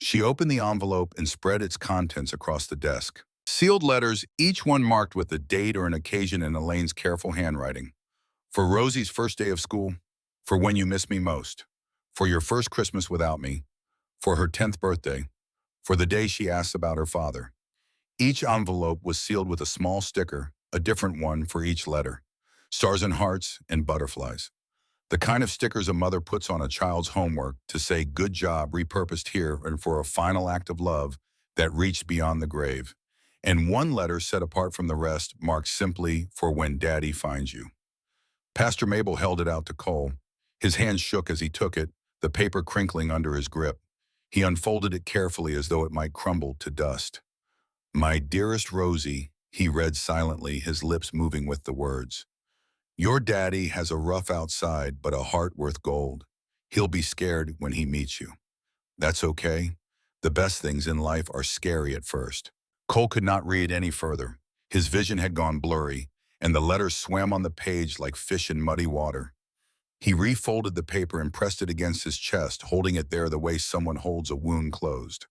She opened the envelope and spread its contents across the desk. Sealed letters, each one marked with a date or an occasion in Elaine's careful handwriting. "For Rosie's first day of school, for when you miss me most, for your first Christmas without me, for her 10th birthday, for the day she asks about her father." Each envelope was sealed with a small sticker, a different one for each letter. Stars and hearts and butterflies. The kind of stickers a mother puts on a child's homework to say "good job, repurposed here," and for a final act of love that reached beyond the grave. And one letter set apart from the rest, marked simply "for when Daddy finds you." Pastor Mabel held it out to Cole. His hand shook as he took it, the paper crinkling under his grip. He unfolded it carefully as though it might crumble to dust. "My dearest Rosie," he read silently, his lips moving with the words. "Your daddy has a rough outside, but a heart worth gold. He'll be scared when he meets you. That's okay. The best things in life are scary at first." Cole could not read any further. His vision had gone blurry, and the letters swam on the page like fish in muddy water. He refolded the paper and pressed it against his chest, holding it there the way someone holds a wound closed.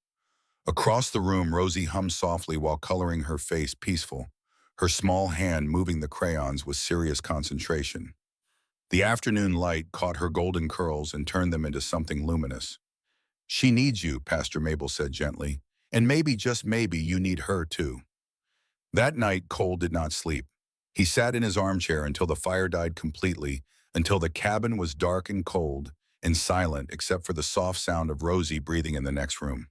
Across the room, Rosie hummed softly while coloring, her face peaceful, her small hand moving the crayons with serious concentration. The afternoon light caught her golden curls and turned them into something luminous. "She needs you," Pastor Mabel said gently, "and maybe, just maybe, you need her too." That night, Cole did not sleep. He sat in his armchair until the fire died completely, until the cabin was dark and cold and silent except for the soft sound of Rosie breathing in the next room.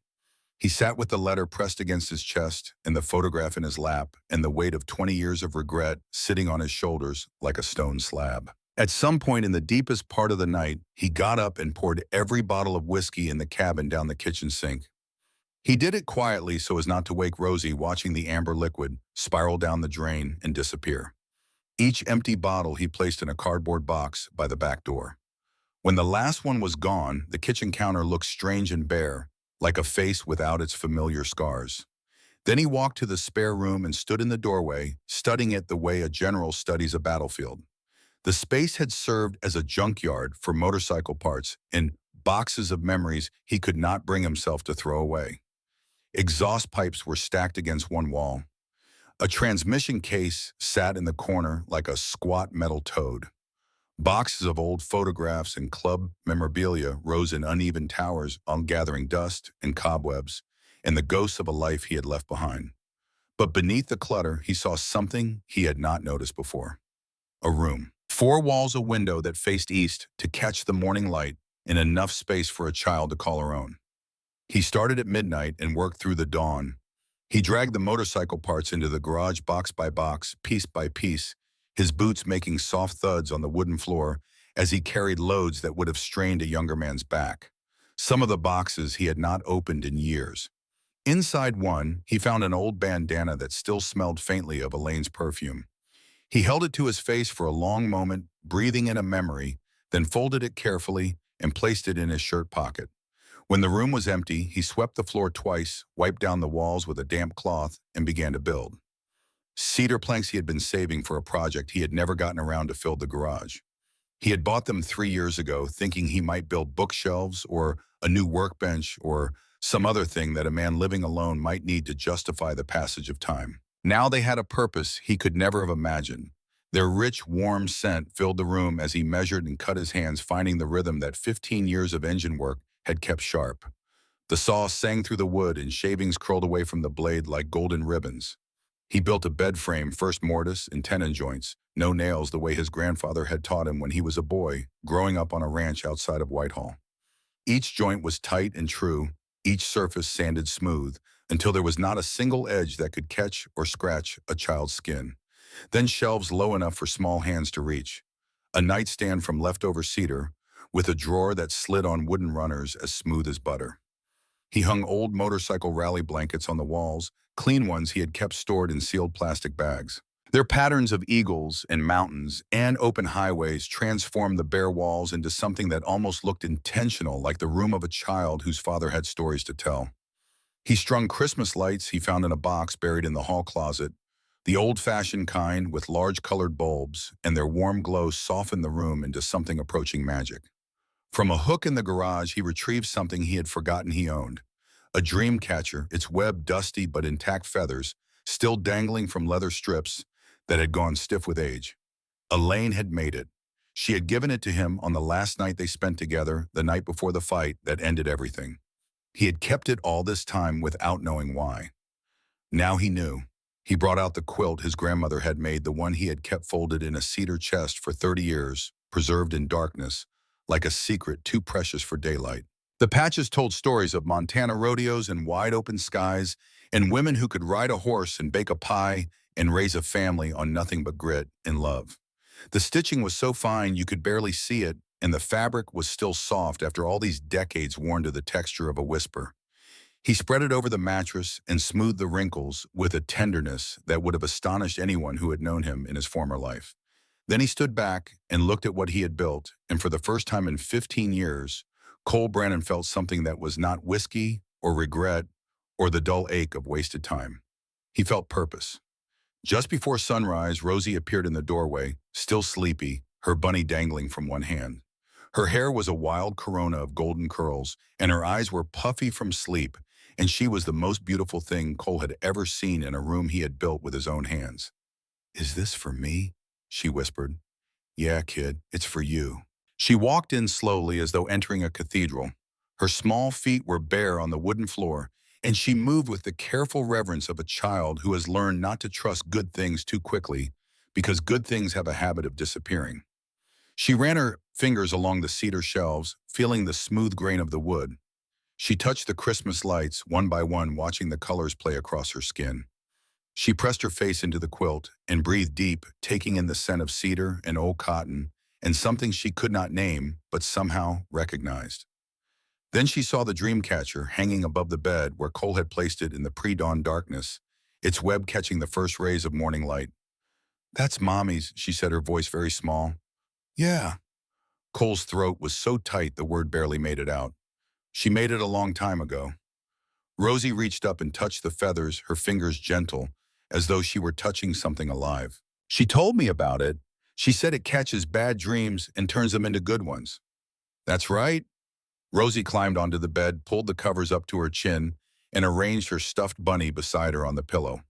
He sat with the letter pressed against his chest and the photograph in his lap and the weight of 20 years of regret sitting on his shoulders like a stone slab. At some point in the deepest part of the night, he got up and poured every bottle of whiskey in the cabin down the kitchen sink. He did it quietly so as not to wake Rosie, watching the amber liquid spiral down the drain and disappear. Each empty bottle he placed in a cardboard box by the back door. When the last one was gone, the kitchen counter looked strange and bare, like a face without its familiar scars. Then he walked to the spare room and stood in the doorway, studying it the way a general studies a battlefield. The space had served as a junkyard for motorcycle parts and boxes of memories he could not bring himself to throw away. Exhaust pipes were stacked against one wall. A transmission case sat in the corner like a squat metal toad. Boxes of old photographs and club memorabilia rose in uneven towers, all gathering dust and cobwebs, and the ghosts of a life he had left behind. But beneath the clutter, he saw something he had not noticed before. A room. Four walls, a window that faced east to catch the morning light, and enough space for a child to call her own. He started at midnight and worked through the dawn. He dragged the motorcycle parts into the garage box by box, piece by piece, his boots making soft thuds on the wooden floor as he carried loads that would have strained a younger man's back. Some of the boxes he had not opened in years. Inside one, he found an old bandana that still smelled faintly of Elaine's perfume. He held it to his face for a long moment, breathing in a memory, then folded it carefully and placed it in his shirt pocket. When the room was empty, he swept the floor twice, wiped down the walls with a damp cloth, and began to build. Cedar planks he had been saving for a project he had never gotten around to fill the garage. He had bought them 3 years ago, thinking he might build bookshelves or a new workbench or some other thing that a man living alone might need to justify the passage of time. Now they had a purpose he could never have imagined. Their rich, warm scent filled the room as he measured and cut his hands, finding the rhythm that 15 years of engine work had kept sharp. The saw sang through the wood and shavings curled away from the blade like golden ribbons. He built a bed frame, first mortise and tenon joints, no nails, the way his grandfather had taught him when he was a boy, growing up on a ranch outside of Whitehall. Each joint was tight and true, each surface sanded smooth, until there was not a single edge that could catch or scratch a child's skin. Then shelves low enough for small hands to reach. A nightstand from leftover cedar, with a drawer that slid on wooden runners as smooth as butter. He hung old motorcycle rally blankets on the walls, clean ones he had kept stored in sealed plastic bags. Their patterns of eagles and mountains and open highways transformed the bare walls into something that almost looked intentional, like the room of a child whose father had stories to tell. He strung Christmas lights he found in a box buried in the hall closet, the old-fashioned kind with large colored bulbs, and their warm glow softened the room into something approaching magic. From a hook in the garage, he retrieved something he had forgotten he owned. A dream catcher, its web dusty but intact feathers, still dangling from leather strips that had gone stiff with age. Elaine had made it. She had given it to him on the last night they spent together, the night before the fight that ended everything. He had kept it all this time without knowing why. Now he knew. He brought out the quilt his grandmother had made, the one he had kept folded in a cedar chest for 30 years, preserved in darkness, like a secret too precious for daylight. The patches told stories of Montana rodeos and wide-open skies, and women who could ride a horse and bake a pie and raise a family on nothing but grit and love. The stitching was so fine you could barely see it, and the fabric was still soft after all these decades worn to the texture of a whisper. He spread it over the mattress and smoothed the wrinkles with a tenderness that would have astonished anyone who had known him in his former life. Then he stood back and looked at what he had built, and for the first time in 15 years, Cole Brannon felt something that was not whiskey or regret or the dull ache of wasted time. He felt purpose. Just before sunrise, Rosie appeared in the doorway, still sleepy, her bunny dangling from one hand. Her hair was a wild corona of golden curls, and her eyes were puffy from sleep, and she was the most beautiful thing Cole had ever seen in a room he had built with his own hands. "Is this for me?" she whispered. "Yeah, kid, it's for you." She walked in slowly as though entering a cathedral. Her small feet were bare on the wooden floor, and she moved with the careful reverence of a child who has learned not to trust good things too quickly because good things have a habit of disappearing. She ran her fingers along the cedar shelves, feeling the smooth grain of the wood. She touched the Christmas lights one by one, watching the colors play across her skin. She pressed her face into the quilt and breathed deep, taking in the scent of cedar and old cotton and something she could not name but somehow recognized. Then she saw the dream catcher hanging above the bed where Cole had placed it in the pre-dawn darkness, its web catching the first rays of morning light. "That's Mommy's," she said, her voice very small. "Yeah." Cole's throat was so tight the word barely made it out. "She made it a long time ago." Rosie reached up and touched the feathers, her fingers gentle, as though she were touching something alive. "She told me about it. She said it catches bad dreams and turns them into good ones." "That's right." Rosie climbed onto the bed, pulled the covers up to her chin, and arranged her stuffed bunny beside her on the pillow.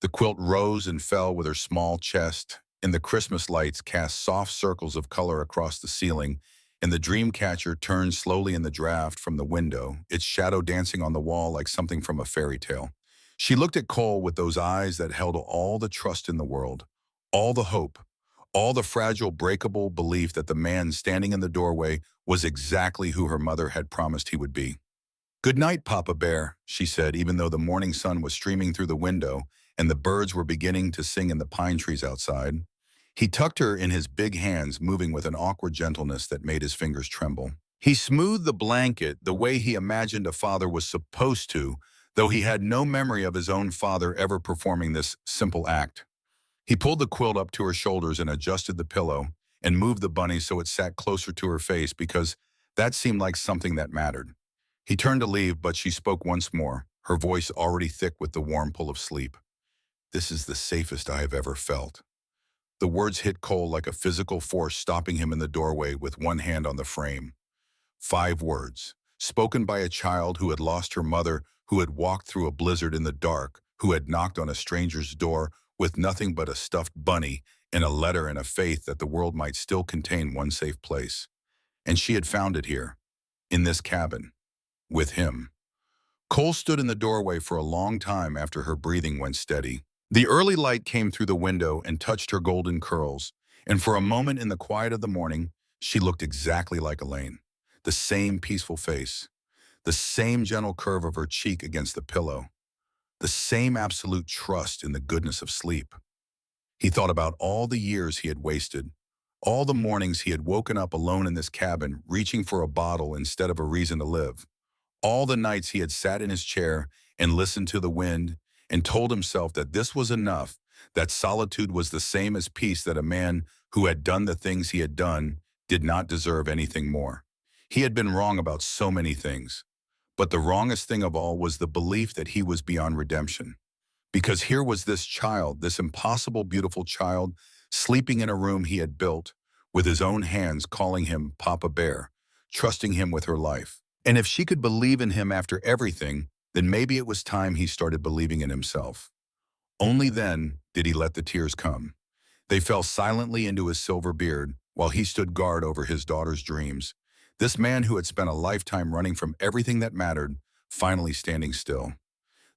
The quilt rose and fell with her small chest, and the Christmas lights cast soft circles of color across the ceiling, and the dream catcher turned slowly in the draft from the window, its shadow dancing on the wall like something from a fairy tale. She looked at Cole with those eyes that held all the trust in the world, all the hope, all the fragile, breakable belief that the man standing in the doorway was exactly who her mother had promised he would be. "Good night, Papa Bear," she said, even though the morning sun was streaming through the window and the birds were beginning to sing in the pine trees outside. He tucked her in his big hands, moving with an awkward gentleness that made his fingers tremble. He smoothed the blanket the way he imagined a father was supposed to, though he had no memory of his own father ever performing this simple act. He pulled the quilt up to her shoulders and adjusted the pillow and moved the bunny so it sat closer to her face because that seemed like something that mattered. He turned to leave, but she spoke once more, her voice already thick with the warm pull of sleep. "This is the safest I have ever felt." The words hit Cole like a physical force, stopping him in the doorway with one hand on the frame. 5 words, spoken by a child who had lost her mother, who had walked through a blizzard in the dark, who had knocked on a stranger's door with nothing but a stuffed bunny and a letter and a faith that the world might still contain one safe place. And she had found it here, in this cabin, with him. Cole stood in the doorway for a long time after her breathing went steady. The early light came through the window and touched her golden curls, and for a moment in the quiet of the morning, she looked exactly like Elaine. The same peaceful face, the same gentle curve of her cheek against the pillow, the same absolute trust in the goodness of sleep. He thought about all the years he had wasted, all the mornings he had woken up alone in this cabin, reaching for a bottle instead of a reason to live. All the nights he had sat in his chair and listened to the wind and told himself that this was enough, that solitude was the same as peace, that a man who had done the things he had done did not deserve anything more. He had been wrong about so many things, but the wrongest thing of all was the belief that he was beyond redemption. Because here was this child, this impossible, beautiful child, sleeping in a room he had built, with his own hands, calling him Papa Bear, trusting him with her life. And if she could believe in him after everything, then maybe it was time he started believing in himself. Only then did he let the tears come. They fell silently into his silver beard while he stood guard over his daughter's dreams. This man who had spent a lifetime running from everything that mattered, finally standing still.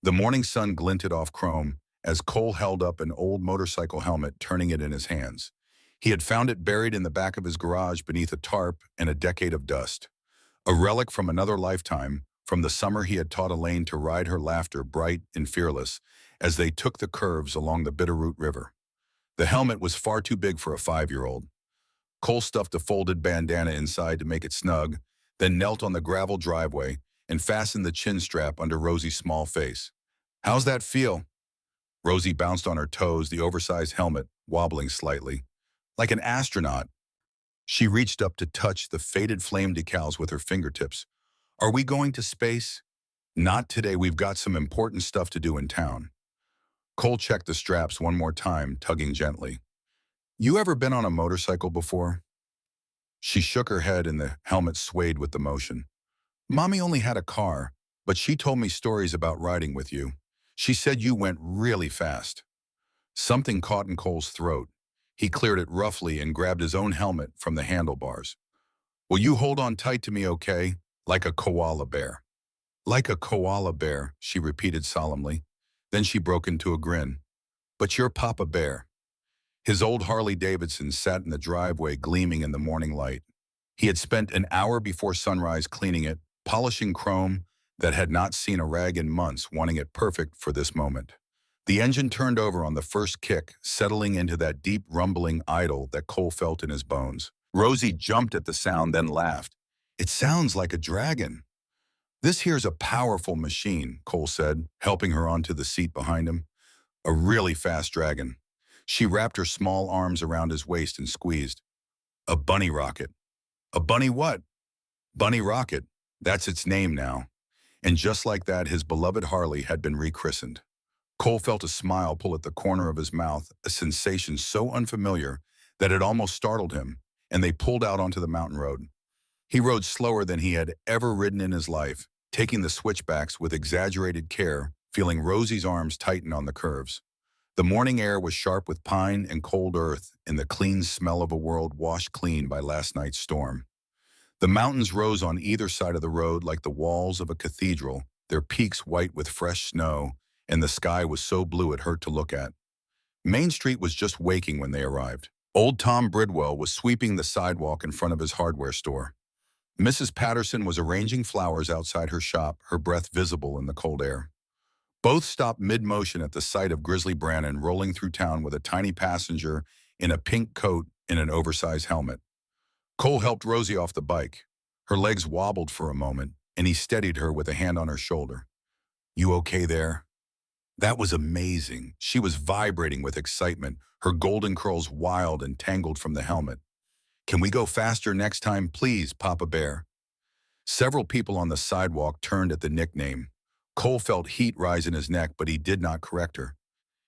The morning sun glinted off chrome as Cole held up an old motorcycle helmet, turning it in his hands. He had found it buried in the back of his garage beneath a tarp and a decade of dust. A relic from another lifetime, from the summer he had taught Elaine to ride her laughter bright and fearless as they took the curves along the Bitterroot River. The helmet was far too big for a 5-year-old. Cole stuffed a folded bandana inside to make it snug, then knelt on the gravel driveway and fastened the chin strap under Rosie's small face. "How's that feel?" Rosie bounced on her toes, the oversized helmet wobbling slightly. Like an astronaut. She reached up to touch the faded flame decals with her fingertips. "Are we going to space?" "Not today, we've got some important stuff to do in town." Cole checked the straps one more time, tugging gently. "You ever been on a motorcycle before?" She shook her head and the helmet swayed with the motion. "Mommy only had a car, but she told me stories about riding with you. She said you went really fast." Something caught in Cole's throat. He cleared it roughly and grabbed his own helmet from the handlebars. "Will you hold on tight to me, okay? Like a koala bear." "Like a koala bear," she repeated solemnly. Then she broke into a grin. "But you're Papa Bear." His old Harley-Davidson sat in the driveway, gleaming in the morning light. He had spent an hour before sunrise cleaning it, polishing chrome that had not seen a rag in months, wanting it perfect for this moment. The engine turned over on the first kick, settling into that deep rumbling idle that Cole felt in his bones. Rosie jumped at the sound, then laughed. "It sounds like a dragon." "This here's a powerful machine," Cole said, helping her onto the seat behind him. "A really fast dragon." She wrapped her small arms around his waist and squeezed. "A bunny rocket." "A bunny what?" "Bunny rocket. That's its name now." And just like that, his beloved Harley had been rechristened. Cole felt a smile pull at the corner of his mouth, a sensation so unfamiliar that it almost startled him, and they pulled out onto the mountain road. He rode slower than he had ever ridden in his life, taking the switchbacks with exaggerated care, feeling Rosie's arms tighten on the curves. The morning air was sharp with pine and cold earth and the clean smell of a world washed clean by last night's storm. The mountains rose on either side of the road like the walls of a cathedral, their peaks white with fresh snow, and the sky was so blue it hurt to look at. Main Street was just waking when they arrived. Old Tom Bridwell was sweeping the sidewalk in front of his hardware store. Mrs. Patterson was arranging flowers outside her shop, her breath visible in the cold air. Both stopped mid-motion at the sight of Grizzly Brannon rolling through town with a tiny passenger in a pink coat and an oversized helmet. Cole helped Rosie off the bike. Her legs wobbled for a moment, and he steadied her with a hand on her shoulder. "You okay there?" That was amazing. She was vibrating with excitement, her golden curls wild and tangled from the helmet. "Can we go faster next time, please, Papa Bear?" Several people on the sidewalk turned at the nickname. Cole felt heat rise in his neck, but he did not correct her.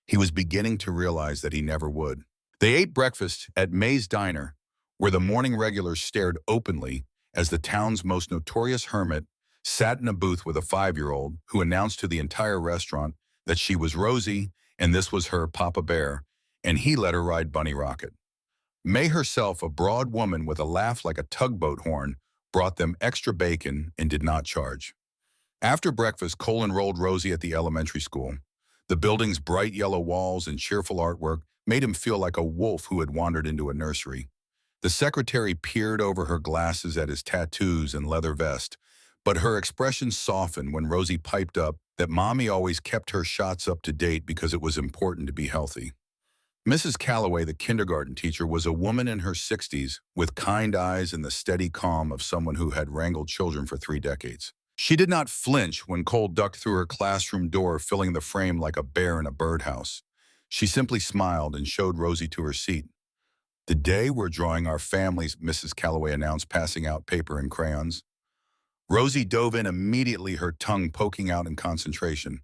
He was beginning to realize that he never would. They ate breakfast at May's Diner, where the morning regulars stared openly as the town's most notorious hermit sat in a booth with a 5-year-old who announced to the entire restaurant that she was Rosie and this was her Papa Bear, and he let her ride Bunny Rocket. May herself, a broad woman with a laugh like a tugboat horn, brought them extra bacon and did not charge. After breakfast, Cole enrolled Rosie at the elementary school. The building's bright yellow walls and cheerful artwork made him feel like a wolf who had wandered into a nursery. The secretary peered over her glasses at his tattoos and leather vest, but her expression softened when Rosie piped up that Mommy always kept her shots up to date because it was important to be healthy. Mrs. Calloway, the kindergarten teacher, was a woman in her 60s with kind eyes and the steady calm of someone who had wrangled children for 3 decades. She did not flinch when Cole ducked through her classroom door, filling the frame like a bear in a birdhouse. She simply smiled and showed Rosie to her seat. "Today we're drawing our families," Mrs. Calloway announced, passing out paper and crayons. Rosie dove in immediately, her tongue poking out in concentration.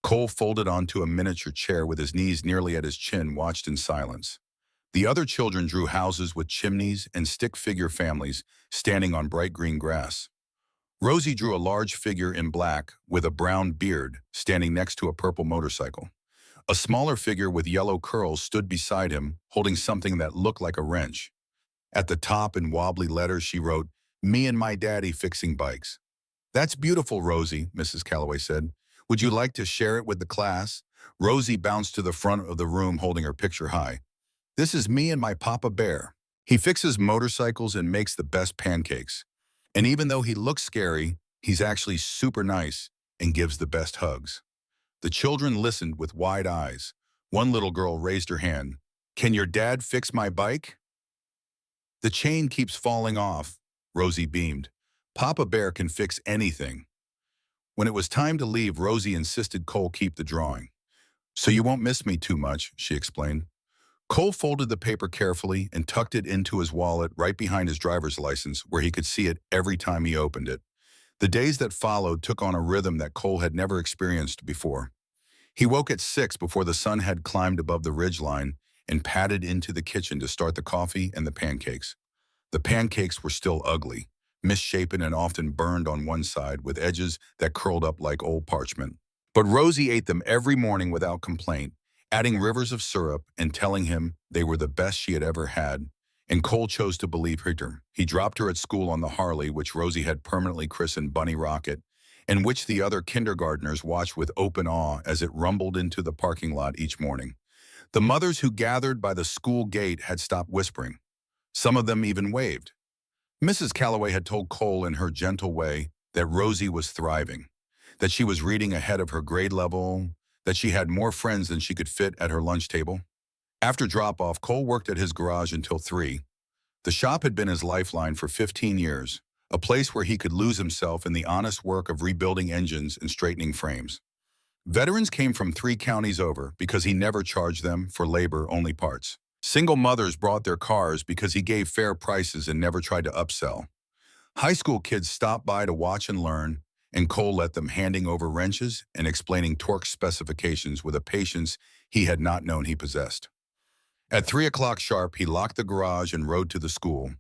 Cole folded onto a miniature chair with his knees nearly at his chin, watched in silence. The other children drew houses with chimneys and stick figure families standing on bright green grass. Rosie drew a large figure in black with a brown beard standing next to a purple motorcycle. A smaller figure with yellow curls stood beside him, holding something that looked like a wrench. At the top, in wobbly letters, she wrote, "Me and my daddy fixing bikes." "That's beautiful, Rosie," Mrs. Calloway said. "Would you like to share it with the class?" Rosie bounced to the front of the room holding her picture high. "This is me and my Papa Bear. He fixes motorcycles and makes the best pancakes. And even though he looks scary, he's actually super nice and gives the best hugs." The children listened with wide eyes. One little girl raised her hand. "Can your dad fix my bike?" "The chain keeps falling off," Rosie beamed. "Papa Bear can fix anything." When it was time to leave, Rosie insisted Cole keep the drawing. "So you won't miss me too much," she explained. Cole folded the paper carefully and tucked it into his wallet right behind his driver's license, where he could see it every time he opened it. The days that followed took on a rhythm that Cole had never experienced before. He woke at 6 before the sun had climbed above the ridgeline and padded into the kitchen to start the coffee and the pancakes. The pancakes were still ugly, misshapen and often burned on one side with edges that curled up like old parchment. But Rosie ate them every morning without complaint, adding rivers of syrup and telling him they were the best she had ever had, and Cole chose to believe her. He dropped her at school on the Harley, which Rosie had permanently christened Bunny Rocket, and which the other kindergartners watched with open awe as it rumbled into the parking lot each morning. The mothers who gathered by the school gate had stopped whispering. Some of them even waved. Mrs. Calloway had told Cole in her gentle way that Rosie was thriving, that she was reading ahead of her grade level, that she had more friends than she could fit at her lunch table. After drop-off, Cole worked at his garage until 3. The shop had been his lifeline for 15 years, a place where he could lose himself in the honest work of rebuilding engines and straightening frames. Veterans came from 3 counties over because he never charged them for labor, only parts. Single mothers brought their cars because he gave fair prices and never tried to upsell. High school kids stopped by to watch and learn, and Cole let them, handing over wrenches and explaining torque specifications with a patience he had not known he possessed. At 3 o'clock sharp, he locked the garage and rode to the school.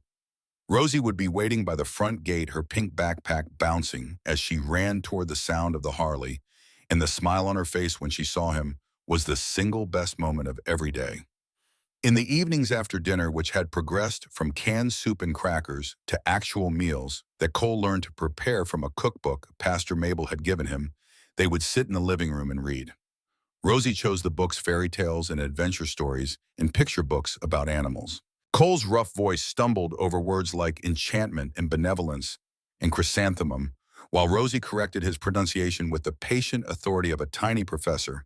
Rosie would be waiting by the front gate, her pink backpack bouncing as she ran toward the sound of the Harley, and the smile on her face when she saw him was the single best moment of every day. In the evenings after dinner, which had progressed from canned soup and crackers to actual meals that Cole learned to prepare from a cookbook Pastor Mabel had given him, they would sit in the living room and read. Rosie chose the book's fairy tales and adventure stories and picture books about animals. Cole's rough voice stumbled over words like enchantment and benevolence and chrysanthemum, while Rosie corrected his pronunciation with the patient authority of a tiny professor.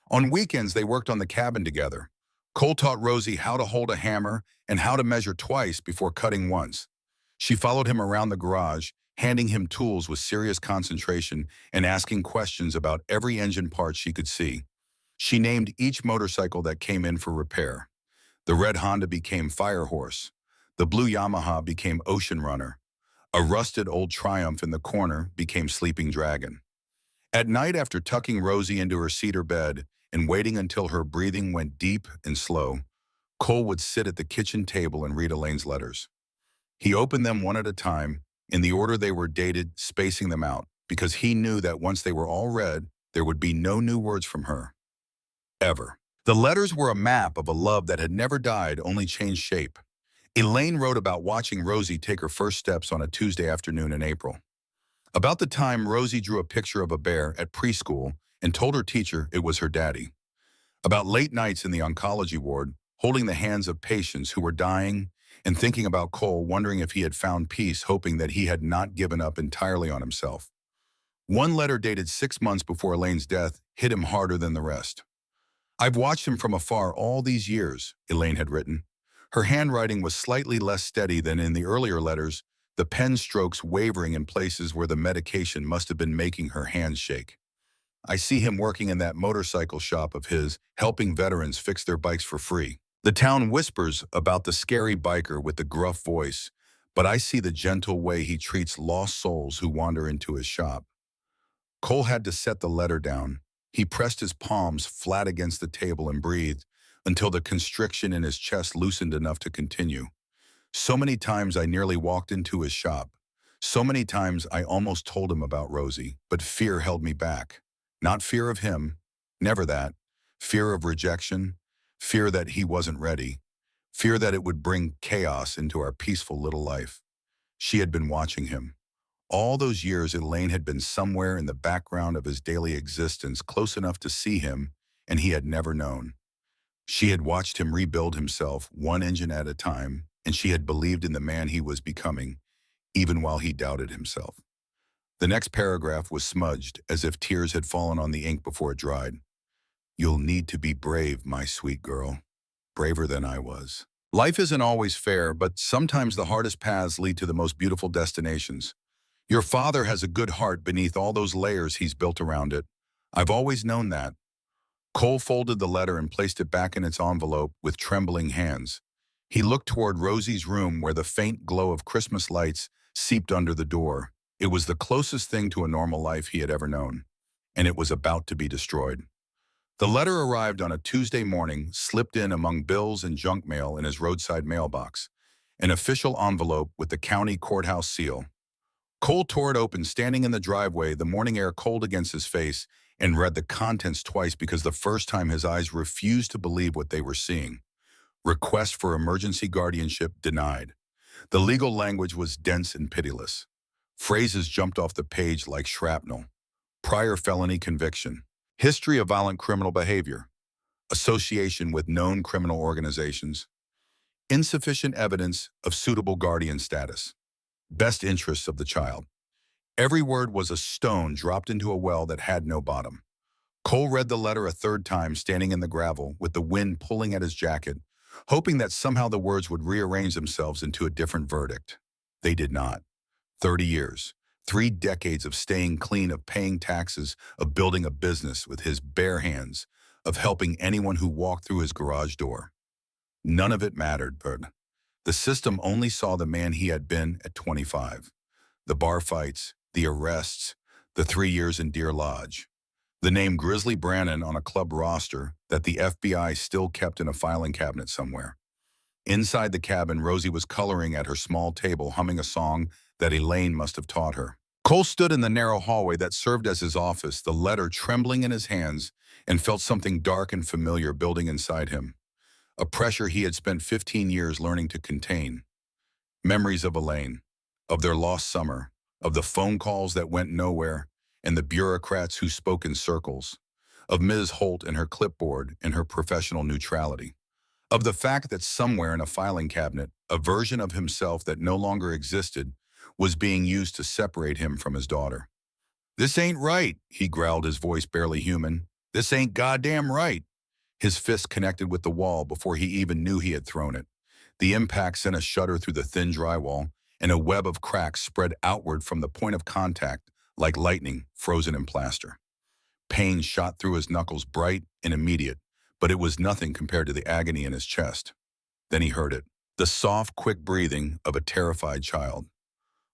On weekends, they worked on the cabin together. Cole taught Rosie how to hold a hammer and how to measure twice before cutting once. She followed him around the garage, handing him tools with serious concentration and asking questions about every engine part she could see. She named each motorcycle that came in for repair. The red Honda became Fire Horse. The blue Yamaha became Ocean Runner. A rusted old Triumph in the corner became Sleeping Dragon. At night, after tucking Rosie into her cedar bed and waiting until her breathing went deep and slow, Cole would sit at the kitchen table and read Elaine's letters. He opened them one at a time, in the order they were dated, spacing them out, because he knew that once they were all read, there would be no new words from her. Ever. The letters were a map of a love that had never died, only changed shape. Elaine wrote about watching Rosie take her first steps on a Tuesday afternoon in April. About the time Rosie drew a picture of a bear at preschool and told her teacher it was her daddy. About late nights in the oncology ward, holding the hands of patients who were dying and thinking about Cole, wondering if he had found peace, hoping that he had not given up entirely on himself. One letter dated 6 months before Elaine's death hit him harder than the rest. "I've watched him from afar all these years," Elaine had written. Her handwriting was slightly less steady than in the earlier letters, the pen strokes wavering in places where the medication must have been making her hands shake. "I see him working in that motorcycle shop of his, helping veterans fix their bikes for free. The town whispers about the scary biker with the gruff voice, but I see the gentle way he treats lost souls who wander into his shop." Cole had to set the letter down. He pressed his palms flat against the table and breathed until the constriction in his chest loosened enough to continue. "So many times I nearly walked into his shop. So many times I almost told him about Rosie, but fear held me back. Not fear of him, never that. Fear of rejection, fear that he wasn't ready, fear that it would bring chaos into our peaceful little life." She had been watching him. All those years, Elaine had been somewhere in the background of his daily existence, close enough to see him, and he had never known. She had watched him rebuild himself, one engine at a time, and she had believed in the man he was becoming, even while he doubted himself. The next paragraph was smudged, as if tears had fallen on the ink before it dried. "You'll need to be brave, my sweet girl. Braver than I was. Life isn't always fair, but sometimes the hardest paths lead to the most beautiful destinations. Your father has a good heart beneath all those layers he's built around it. I've always known that." Cole folded the letter and placed it back in its envelope with trembling hands. He looked toward Rosie's room where the faint glow of Christmas lights seeped under the door. It was the closest thing to a normal life he had ever known, and it was about to be destroyed. The letter arrived on a Tuesday morning, slipped in among bills and junk mail in his roadside mailbox, an official envelope with the county courthouse seal. Cole tore it open, standing in the driveway, the morning air cold against his face, and read the contents twice because the first time his eyes refused to believe what they were seeing. Request for emergency guardianship denied. The legal language was dense and pitiless. Phrases jumped off the page like shrapnel. Prior felony conviction. History of violent criminal behavior. Association with known criminal organizations. Insufficient evidence of suitable guardian status. Best interests of the child. Every word was a stone dropped into a well that had no bottom. Cole read the letter a third time, standing in the gravel, with the wind pulling at his jacket, hoping that somehow the words would rearrange themselves into a different verdict. They did not. 30 years. 3 decades of staying clean, of paying taxes, of building a business with his bare hands, of helping anyone who walked through his garage door. None of it mattered, but the system only saw the man he had been at 25. The bar fights, the arrests, the 3 years in Deer Lodge. The name Grizzly Brannon on a club roster that the FBI still kept in a filing cabinet somewhere. Inside the cabin, Rosie was coloring at her small table, humming a song that Elaine must have taught her. Cole stood in the narrow hallway that served as his office, the letter trembling in his hands, and felt something dark and familiar building inside him, a pressure he had spent 15 years learning to contain. Memories of Elaine, of their lost summer, of the phone calls that went nowhere, and the bureaucrats who spoke in circles, of Ms. Holt and her clipboard and her professional neutrality, of the fact that somewhere in a filing cabinet, a version of himself that no longer existed was being used to separate him from his daughter. "This ain't right," he growled, his voice barely human. "This ain't goddamn right." His fist connected with the wall before he even knew he had thrown it. The impact sent a shudder through the thin drywall, and a web of cracks spread outward from the point of contact like lightning frozen in plaster. Pain shot through his knuckles, bright and immediate, but it was nothing compared to the agony in his chest. Then he heard it, the soft, quick breathing of a terrified child.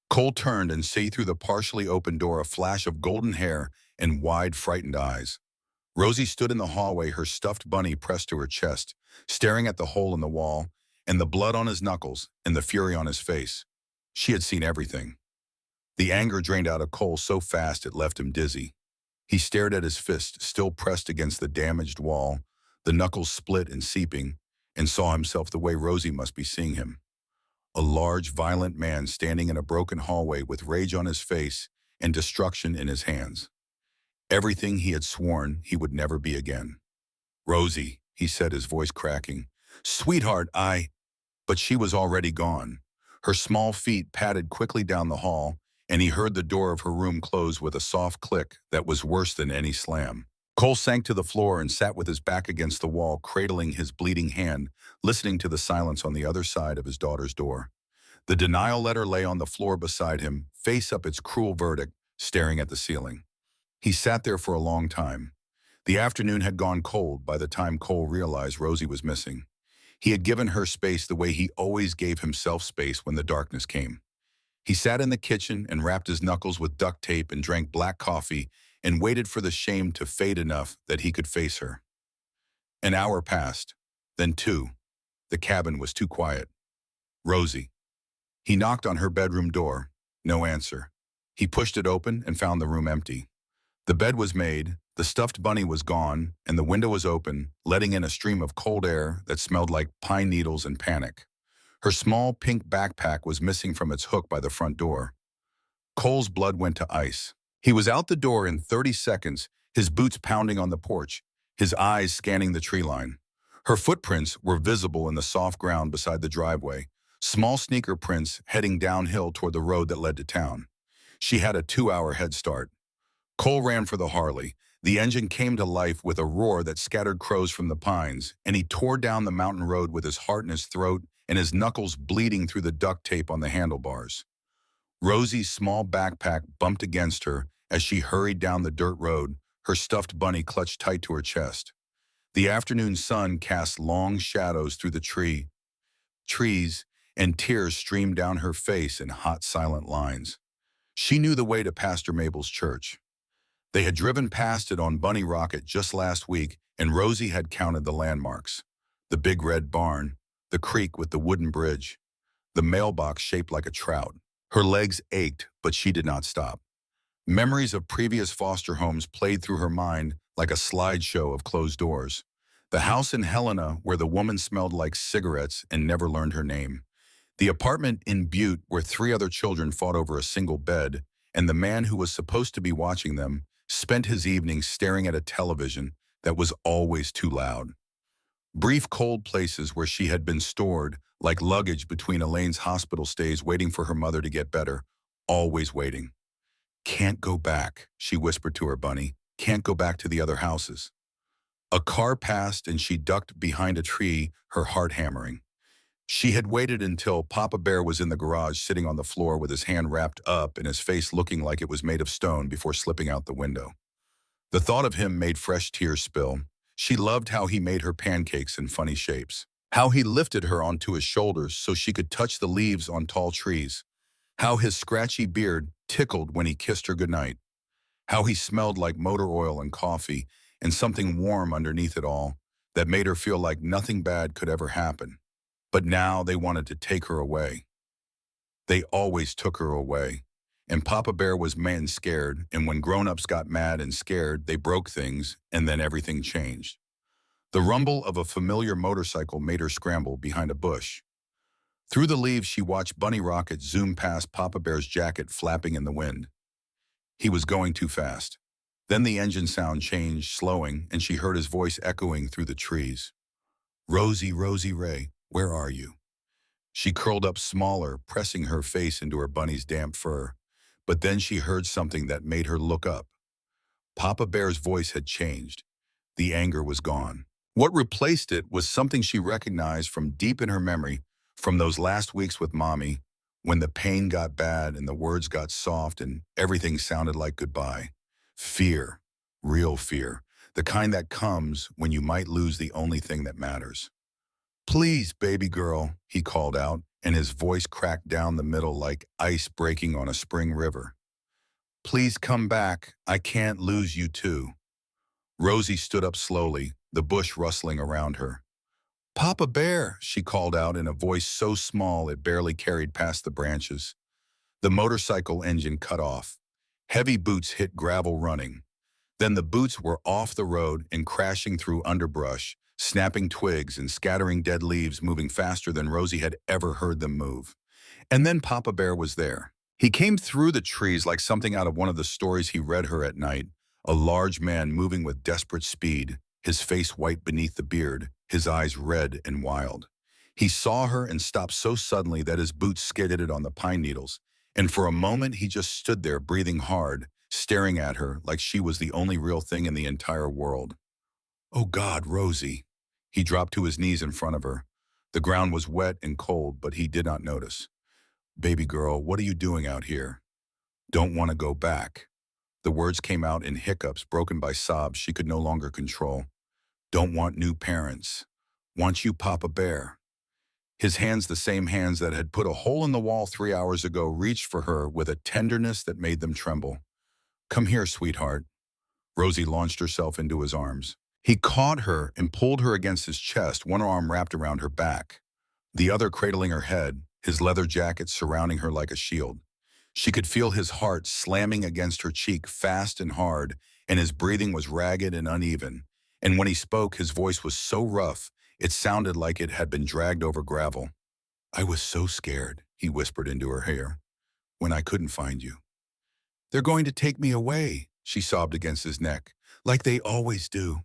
Cole turned and saw through the partially open door a flash of golden hair and wide, frightened eyes. Rosie stood in the hallway, her stuffed bunny pressed to her chest, staring at the hole in the wall, and the blood on his knuckles and the fury on his face. She had seen everything. The anger drained out of Cole so fast it left him dizzy. He stared at his fist, still pressed against the damaged wall, the knuckles split and seeping, and saw himself the way Rosie must be seeing him. A large, violent man standing in a broken hallway with rage on his face and destruction in his hands. Everything he had sworn he would never be again. "Rosie," he said, his voice cracking. "Sweetheart, But she was already gone. Her small feet padded quickly down the hall, and he heard the door of her room close with a soft click that was worse than any slam. Cole sank to the floor and sat with his back against the wall, cradling his bleeding hand, listening to the silence on the other side of his daughter's door. The denial letter lay on the floor beside him, face up, its cruel verdict, staring at the ceiling. He sat there for a long time. The afternoon had gone cold by the time Cole realized Rosie was missing. He had given her space the way he always gave himself space when the darkness came. He sat in the kitchen and wrapped his knuckles with duct tape and drank black coffee and waited for the shame to fade enough that he could face her. An hour passed, then two. The cabin was too quiet. Rosie. He knocked on her bedroom door. No answer. He pushed it open and found the room empty. The bed was made, the stuffed bunny was gone, and the window was open, letting in a stream of cold air that smelled like pine needles and panic. Her small pink backpack was missing from its hook by the front door. Cole's blood went to ice. He was out the door in 30 seconds, his boots pounding on the porch, his eyes scanning the tree line. Her footprints were visible in the soft ground beside the driveway, small sneaker prints heading downhill toward the road that led to town. She had a 2-hour head start. Cole ran for the Harley. The engine came to life with a roar that scattered crows from the pines, and he tore down the mountain road with his heart in his throat and his knuckles bleeding through the duct tape on the handlebars. Rosie's small backpack bumped against her as she hurried down the dirt road, her stuffed bunny clutched tight to her chest. The afternoon sun cast long shadows through the trees, and tears streamed down her face in hot, silent lines. She knew the way to Pastor Mabel's church. They had driven past it on Bunny Rocket just last week, and Rosie had counted the landmarks. The big red barn, the creek with the wooden bridge, the mailbox shaped like a trout. Her legs ached, but she did not stop. Memories of previous foster homes played through her mind like a slideshow of closed doors. The house in Helena where the woman smelled like cigarettes and never learned her name. The apartment in Butte where 3 other children fought over a single bed, and the man who was supposed to be watching them spent his evenings staring at a television that was always too loud. Brief cold places where she had been stored, like luggage between Elaine's hospital stays waiting for her mother to get better, always waiting. "Can't go back," she whispered to her bunny. "Can't go back to the other houses." A car passed and she ducked behind a tree, her heart hammering. She had waited until Papa Bear was in the garage sitting on the floor with his hand wrapped up and his face looking like it was made of stone before slipping out the window. The thought of him made fresh tears spill. She loved how he made her pancakes in funny shapes, how he lifted her onto his shoulders so she could touch the leaves on tall trees, how his scratchy beard tickled when he kissed her goodnight, how he smelled like motor oil and coffee and something warm underneath it all that made her feel like nothing bad could ever happen. But now they wanted to take her away. They always took her away. And Papa Bear was mad and scared, and when grown-ups got mad and scared, they broke things, and then everything changed. The rumble of a familiar motorcycle made her scramble behind a bush. Through the leaves, she watched Bunny Rocket zoom past Papa Bear's jacket flapping in the wind. He was going too fast. Then the engine sound changed, slowing, and she heard his voice echoing through the trees. Rosie, Rosie Ray, where are you? She curled up smaller, pressing her face into her bunny's damp fur. But then she heard something that made her look up. Papa Bear's voice had changed. The anger was gone. What replaced it was something she recognized from deep in her memory, from those last weeks with Mommy, when the pain got bad and the words got soft and everything sounded like goodbye. Fear, real fear, the kind that comes when you might lose the only thing that matters. Please, baby girl, he called out, and his voice cracked down the middle like ice breaking on a spring river. Please come back, I can't lose you too. Rosie stood up slowly, the bush rustling around her. Papa Bear, she called out in a voice so small it barely carried past the branches. The motorcycle engine cut off. Heavy boots hit gravel running. Then the boots were off the road and crashing through underbrush, snapping twigs and scattering dead leaves, moving faster than Rosie had ever heard them move. And then Papa Bear was there. He came through the trees like something out of one of the stories he read her at night, a large man moving with desperate speed, his face white beneath the beard, his eyes red and wild. He saw her and stopped so suddenly that his boots skidded on the pine needles, and for a moment he just stood there breathing hard, staring at her like she was the only real thing in the entire world. Oh God, Rosie. He dropped to his knees in front of her. The ground was wet and cold, but he did not notice. Baby girl, what are you doing out here? Don't want to go back. The words came out in hiccups broken by sobs she could no longer control. Don't want new parents. Want you, Papa Bear. His hands, the same hands that had put a hole in the wall 3 hours ago, reached for her with a tenderness that made them tremble. Come here, sweetheart. Rosie launched herself into his arms. He caught her and pulled her against his chest, one arm wrapped around her back, the other cradling her head, his leather jacket surrounding her like a shield. She could feel his heart slamming against her cheek fast and hard, and his breathing was ragged and uneven. And when he spoke, his voice was so rough, it sounded like it had been dragged over gravel. I was so scared, he whispered into her hair, when I couldn't find you. They're going to take me away, she sobbed against his neck, like they always do.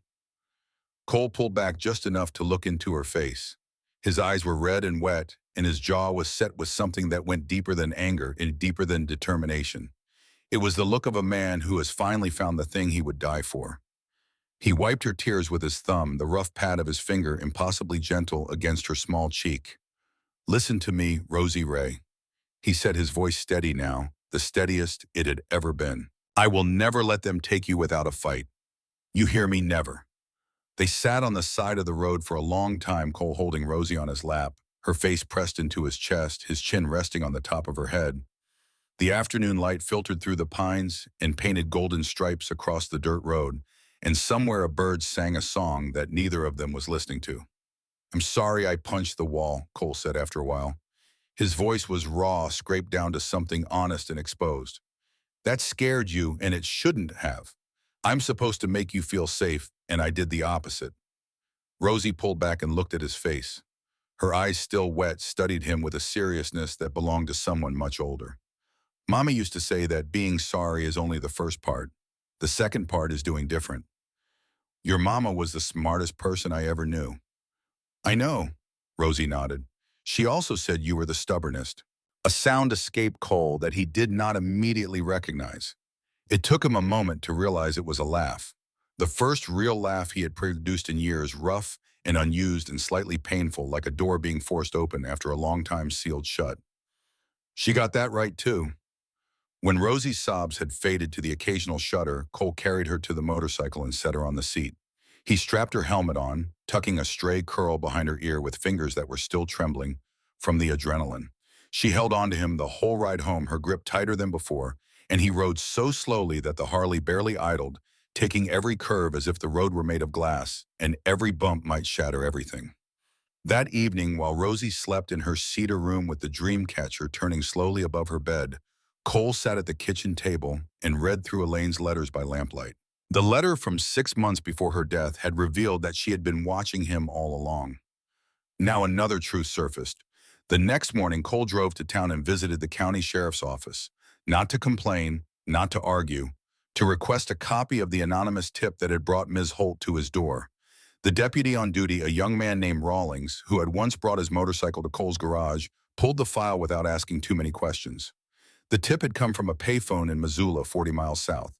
Cole pulled back just enough to look into her face. His eyes were red and wet, and his jaw was set with something that went deeper than anger and deeper than determination. It was the look of a man who has finally found the thing he would die for. He wiped her tears with his thumb, the rough pad of his finger impossibly gentle against her small cheek. Listen to me, Rosie Ray. He said, his voice steady now, the steadiest it had ever been. I will never let them take you without a fight. You hear me, never. They sat on the side of the road for a long time, Cole holding Rosie on his lap, her face pressed into his chest, his chin resting on the top of her head. The afternoon light filtered through the pines and painted golden stripes across the dirt road, and somewhere a bird sang a song that neither of them was listening to. I'm sorry I punched the wall, Cole said after a while. His voice was raw, scraped down to something honest and exposed. That scared you, and it shouldn't have. I'm supposed to make you feel safe, and I did the opposite. Rosie pulled back and looked at his face. Her eyes still wet studied him with a seriousness that belonged to someone much older. Mommy used to say that being sorry is only the first part. The second part is doing different. Your mama was the smartest person I ever knew. I know, Rosie nodded. She also said you were the stubbornest. A sound escaped Cole that he did not immediately recognize. It took him a moment to realize it was a laugh. The first real laugh he had produced in years, rough and unused and slightly painful, like a door being forced open after a long time sealed shut. She got that right too. When Rosie's sobs had faded to the occasional shudder, Cole carried her to the motorcycle and set her on the seat. He strapped her helmet on, tucking a stray curl behind her ear with fingers that were still trembling from the adrenaline. She held on to him the whole ride home, her grip tighter than before, and he rode so slowly that the Harley barely idled, taking every curve as if the road were made of glass, and every bump might shatter everything. That evening, while Rosie slept in her cedar room with the dream catcher turning slowly above her bed, Cole sat at the kitchen table and read through Elaine's letters by lamplight. The letter from 6 months before her death had revealed that she had been watching him all along. Now another truth surfaced. The next morning, Cole drove to town and visited the county sheriff's office, not to complain, not to argue, to request a copy of the anonymous tip that had brought Ms. Holt to his door. The deputy on duty, a young man named Rawlings, who had once brought his motorcycle to Cole's garage, pulled the file without asking too many questions. The tip had come from a payphone in Missoula, 40 miles south.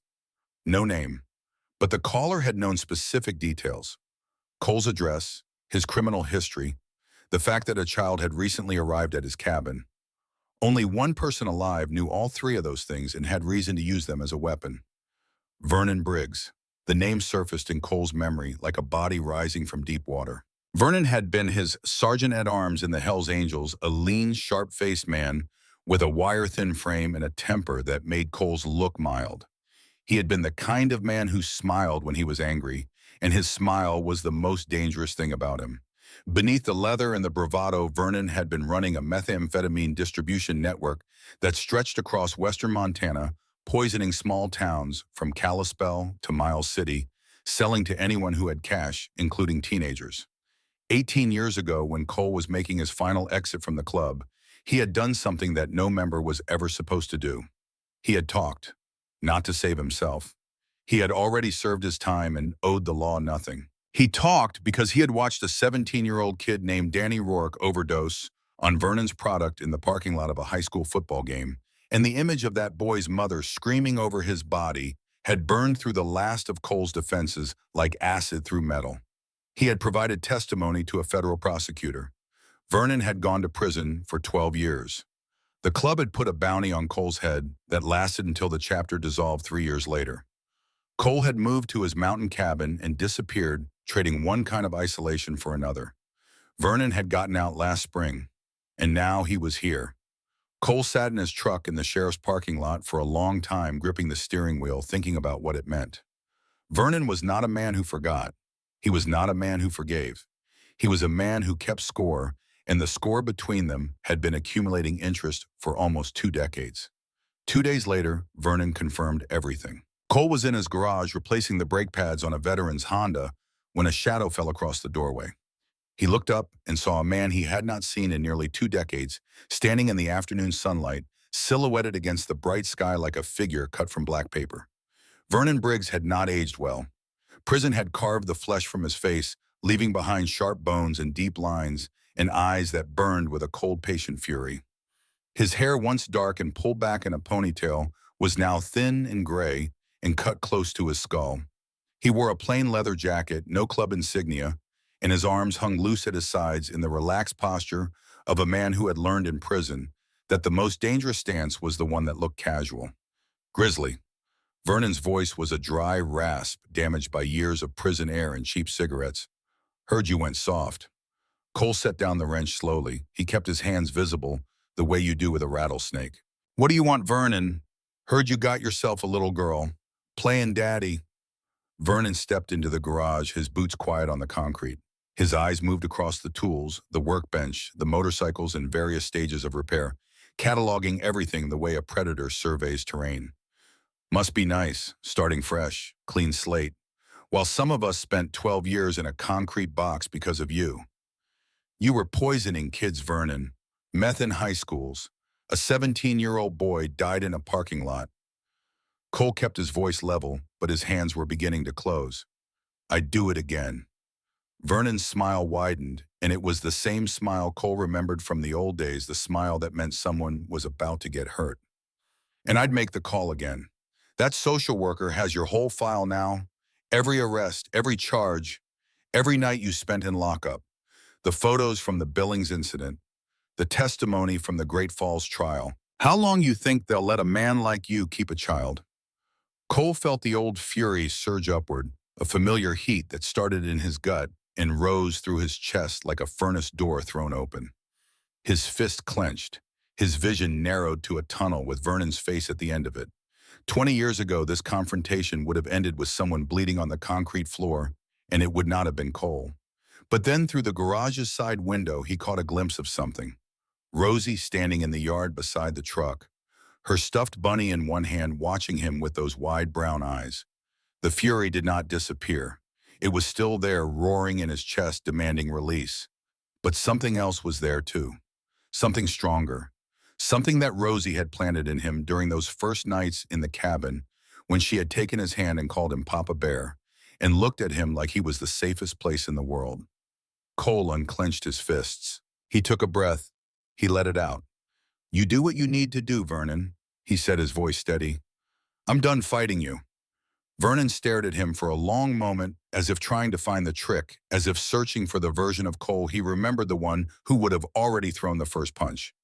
No name, but the caller had known specific details: Cole's address, his criminal history, the fact that a child had recently arrived at his cabin. Only one person alive knew all three of those things and had reason to use them as a weapon: Vernon Briggs. The name surfaced in Cole's memory like a body rising from deep water. Vernon had been his sergeant-at-arms in the Hells Angels, a lean, sharp-faced man with a wire-thin frame and a temper that made Cole's look mild. He had been the kind of man who smiled when he was angry, and his smile was the most dangerous thing about him. Beneath the leather and the bravado, Vernon had been running a methamphetamine distribution network that stretched across western Montana, poisoning small towns from Kalispell to Miles City, selling to anyone who had cash, including teenagers. 18 years ago, when Cole was making his final exit from the club, he had done something that no member was ever supposed to do. He had talked, not to save himself. He had already served his time and owed the law nothing. He talked because he had watched a 17-year-old kid named Danny Rourke overdose on Vernon's product in the parking lot of a high school football game, and the image of that boy's mother screaming over his body had burned through the last of Cole's defenses like acid through metal. He had provided testimony to a federal prosecutor. Vernon had gone to prison for 12 years. The club had put a bounty on Cole's head that lasted until the chapter dissolved 3 years later. Cole had moved to his mountain cabin and disappeared, trading one kind of isolation for another. Vernon had gotten out last spring, and now he was here. Cole sat in his truck in the sheriff's parking lot for a long time, gripping the steering wheel, thinking about what it meant. Vernon was not a man who forgot. He was not a man who forgave. He was a man who kept score, and the score between them had been accumulating interest for almost 2 decades. 2 days later, Vernon confirmed everything. Cole was in his garage replacing the brake pads on a veteran's Honda when a shadow fell across the doorway. He looked up and saw a man he had not seen in nearly 2 decades, standing in the afternoon sunlight, silhouetted against the bright sky like a figure cut from black paper. Vernon Briggs had not aged well. Prison had carved the flesh from his face, leaving behind sharp bones and deep lines and eyes that burned with a cold, patient fury. His hair, once dark and pulled back in a ponytail, was now thin and gray and cut close to his skull. He wore a plain leather jacket, no club insignia, and his arms hung loose at his sides in the relaxed posture of a man who had learned in prison that the most dangerous stance was the one that looked casual. Grizzly. Vernon's voice was a dry rasp damaged by years of prison air and cheap cigarettes. Heard you went soft. Cole set down the wrench slowly. He kept his hands visible, the way you do with a rattlesnake. What do you want, Vernon? Heard you got yourself a little girl. Playing daddy. Vernon stepped into the garage, his boots quiet on the concrete. His eyes moved across the tools, the workbench, the motorcycles in various stages of repair, cataloging everything the way a predator surveys terrain. Must be nice, starting fresh, clean slate, while some of us spent 12 years in a concrete box because of you. You were poisoning kids, Vernon. Meth in high schools. A 17-year-old boy died in a parking lot. Cole kept his voice level, but his hands were beginning to close. I'd do it again. Vernon's smile widened, and it was the same smile Cole remembered from the old days, the smile that meant someone was about to get hurt. And I'd make the call again. That social worker has your whole file now, every arrest, every charge, every night you spent in lockup, the photos from the Billings incident, the testimony from the Great Falls trial. How long you think they'll let a man like you keep a child? Cole felt the old fury surge upward, a familiar heat that started in his gut and rose through his chest like a furnace door thrown open. His fist clenched, his vision narrowed to a tunnel with Vernon's face at the end of it. 20 years ago, this confrontation would have ended with someone bleeding on the concrete floor, and it would not have been Cole. But then through the garage's side window, he caught a glimpse of something. Rosie standing in the yard beside the truck, her stuffed bunny in one hand watching him with those wide brown eyes. The fury did not disappear. It was still there, roaring in his chest, demanding release. But something else was there too. Something stronger. Something that Rosie had planted in him during those first nights in the cabin when she had taken his hand and called him Papa Bear and looked at him like he was the safest place in the world. Cole unclenched his fists. He took a breath. He let it out. "You do what you need to do, Vernon," he said, his voice steady. "I'm done fighting you." Vernon stared at him for a long moment, as if trying to find the trick, as if searching for the version of Cole he remembered, the one who would have already thrown the first punch.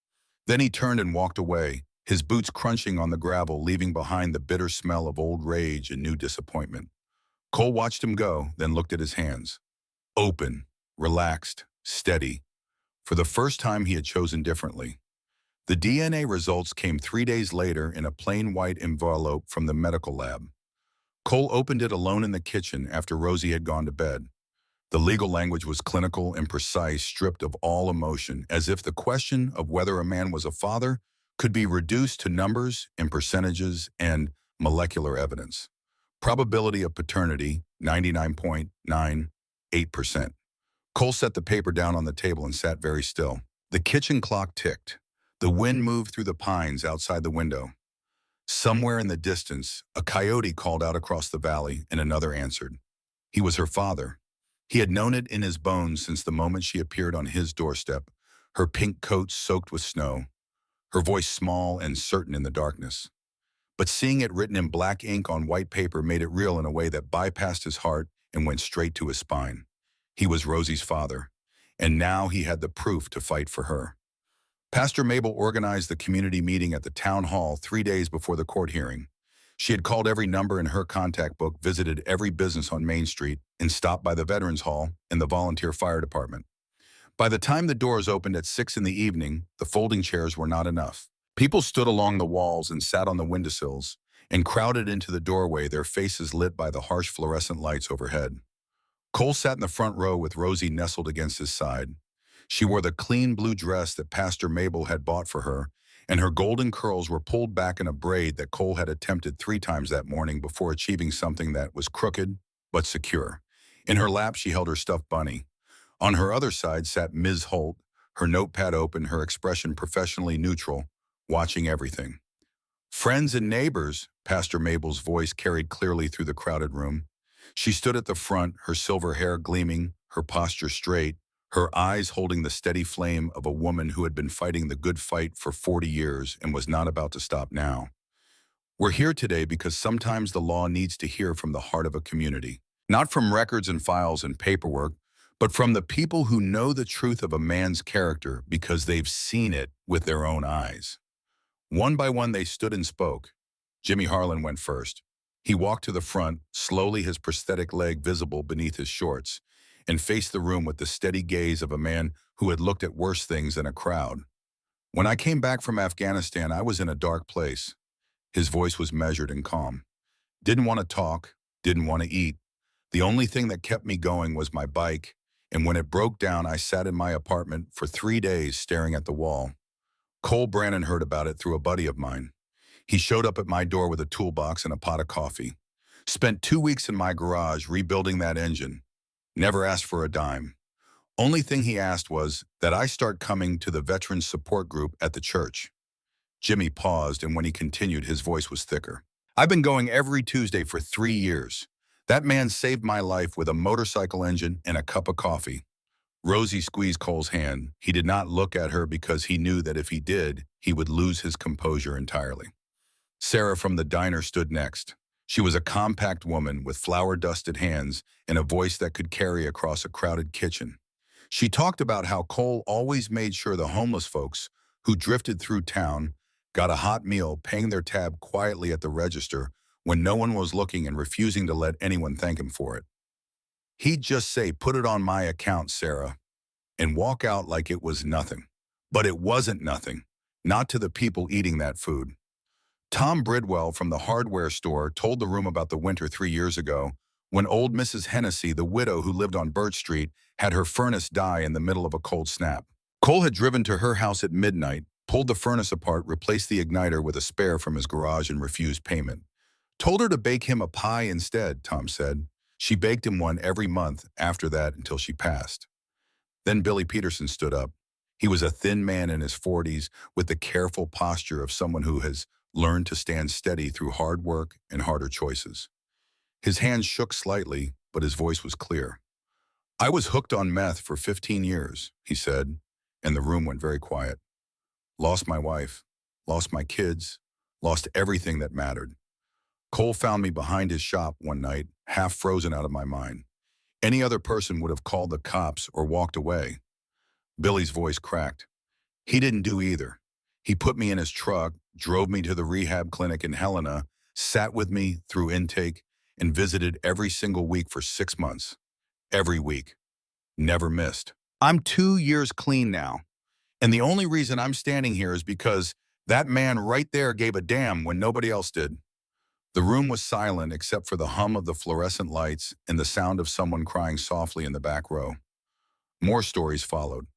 Then he turned and walked away, his boots crunching on the gravel, leaving behind the bitter smell of old rage and new disappointment. Cole watched him go, then looked at his hands. Open, relaxed, steady. For the first time, he had chosen differently. The DNA results came 3 days later in a plain white envelope from the medical lab. Cole opened it alone in the kitchen after Rosie had gone to bed. The legal language was clinical and precise, stripped of all emotion, as if the question of whether a man was a father could be reduced to numbers and percentages and molecular evidence. Probability of paternity, 99.98%. Cole set the paper down on the table and sat very still. The kitchen clock ticked. The wind moved through the pines outside the window. Somewhere in the distance, a coyote called out across the valley, and another answered. He was her father. He had known it in his bones since the moment she appeared on his doorstep, her pink coat soaked with snow, her voice small and certain in the darkness. But seeing it written in black ink on white paper made it real in a way that bypassed his heart and went straight to his spine. He was Rosie's father, and now he had the proof to fight for her. Pastor Mabel organized the community meeting at the town hall 3 days before the court hearing. She had called every number in her contact book, visited every business on Main Street, and stopped by the Veterans Hall and the volunteer fire department. By the time the doors opened at 6 in the evening, the folding chairs were not enough. People stood along the walls and sat on the windowsills and crowded into the doorway, their faces lit by the harsh fluorescent lights overhead. Cole sat in the front row with Rosie nestled against his side. She wore the clean blue dress that Pastor Mabel had bought for her, and her golden curls were pulled back in a braid that Cole had attempted 3 times that morning before achieving something that was crooked but secure. In her lap, she held her stuffed bunny. On her other side sat Ms. Holt, her notepad open, her expression professionally neutral, watching everything. "Friends and neighbors," Pastor Mabel's voice carried clearly through the crowded room. She stood at the front, her silver hair gleaming, her posture straight, her eyes holding the steady flame of a woman who had been fighting the good fight for 40 years and was not about to stop now. "We're here today because sometimes the law needs to hear from the heart of a community. Not from records and files and paperwork, but from the people who know the truth of a man's character because they've seen it with their own eyes." One by one they stood and spoke. Jimmy Harlan went first. He walked to the front, slowly, his prosthetic leg visible beneath his shorts, and faced the room with the steady gaze of a man who had looked at worse things than a crowd. "When I came back from Afghanistan, I was in a dark place." His voice was measured and calm. "Didn't want to talk, didn't want to eat. The only thing that kept me going was my bike, and when it broke down, I sat in my apartment for 3 days staring at the wall. Cole Brannon heard about it through a buddy of mine. He showed up at my door with a toolbox and a pot of coffee. Spent 2 weeks in my garage rebuilding that engine. Never asked for a dime. Only thing he asked was that I start coming to the veterans support group at the church." Jimmy paused, and when he continued, his voice was thicker. "I've been going every Tuesday for 3 years. That man saved my life with a motorcycle engine and a cup of coffee." Rosie squeezed Cole's hand. He did not look at her because he knew that if he did, he would lose his composure entirely. Sarah from the diner stood next. She was a compact woman with flour-dusted hands and a voice that could carry across a crowded kitchen. She talked about how Cole always made sure the homeless folks who drifted through town got a hot meal, paying their tab quietly at the register when no one was looking and refusing to let anyone thank him for it. He'd just say, "Put it on my account, Sarah," and walk out like it was nothing. But it wasn't nothing, not to the people eating that food. Tom Bridwell from the hardware store told the room about the winter 3 years ago when old Mrs. Hennessy, the widow who lived on Birch Street, had her furnace die in the middle of a cold snap. Cole had driven to her house at midnight, pulled the furnace apart, replaced the igniter with a spare from his garage and refused payment. Told her to bake him a pie instead, Tom said. She baked him one every month after that until she passed. Then Billy Peterson stood up. He was a thin man in his 40s with the careful posture of someone who has learned to stand steady through hard work and harder choices. His hands shook slightly, but his voice was clear. I was hooked on meth for 15 years, he said, and the room went very quiet. Lost my wife, lost my kids, lost everything that mattered. Cole found me behind his shop one night, half frozen out of my mind. Any other person would have called the cops or walked away. Billy's voice cracked. He didn't do either. He put me in his truck, drove me to the rehab clinic in Helena, sat with me through intake, and visited every single week for 6 months. Every week. Never missed. I'm 2 years clean now. And the only reason I'm standing here is because that man right there gave a damn when nobody else did. The room was silent except for the hum of the fluorescent lights and the sound of someone crying softly in the back row. More stories followed.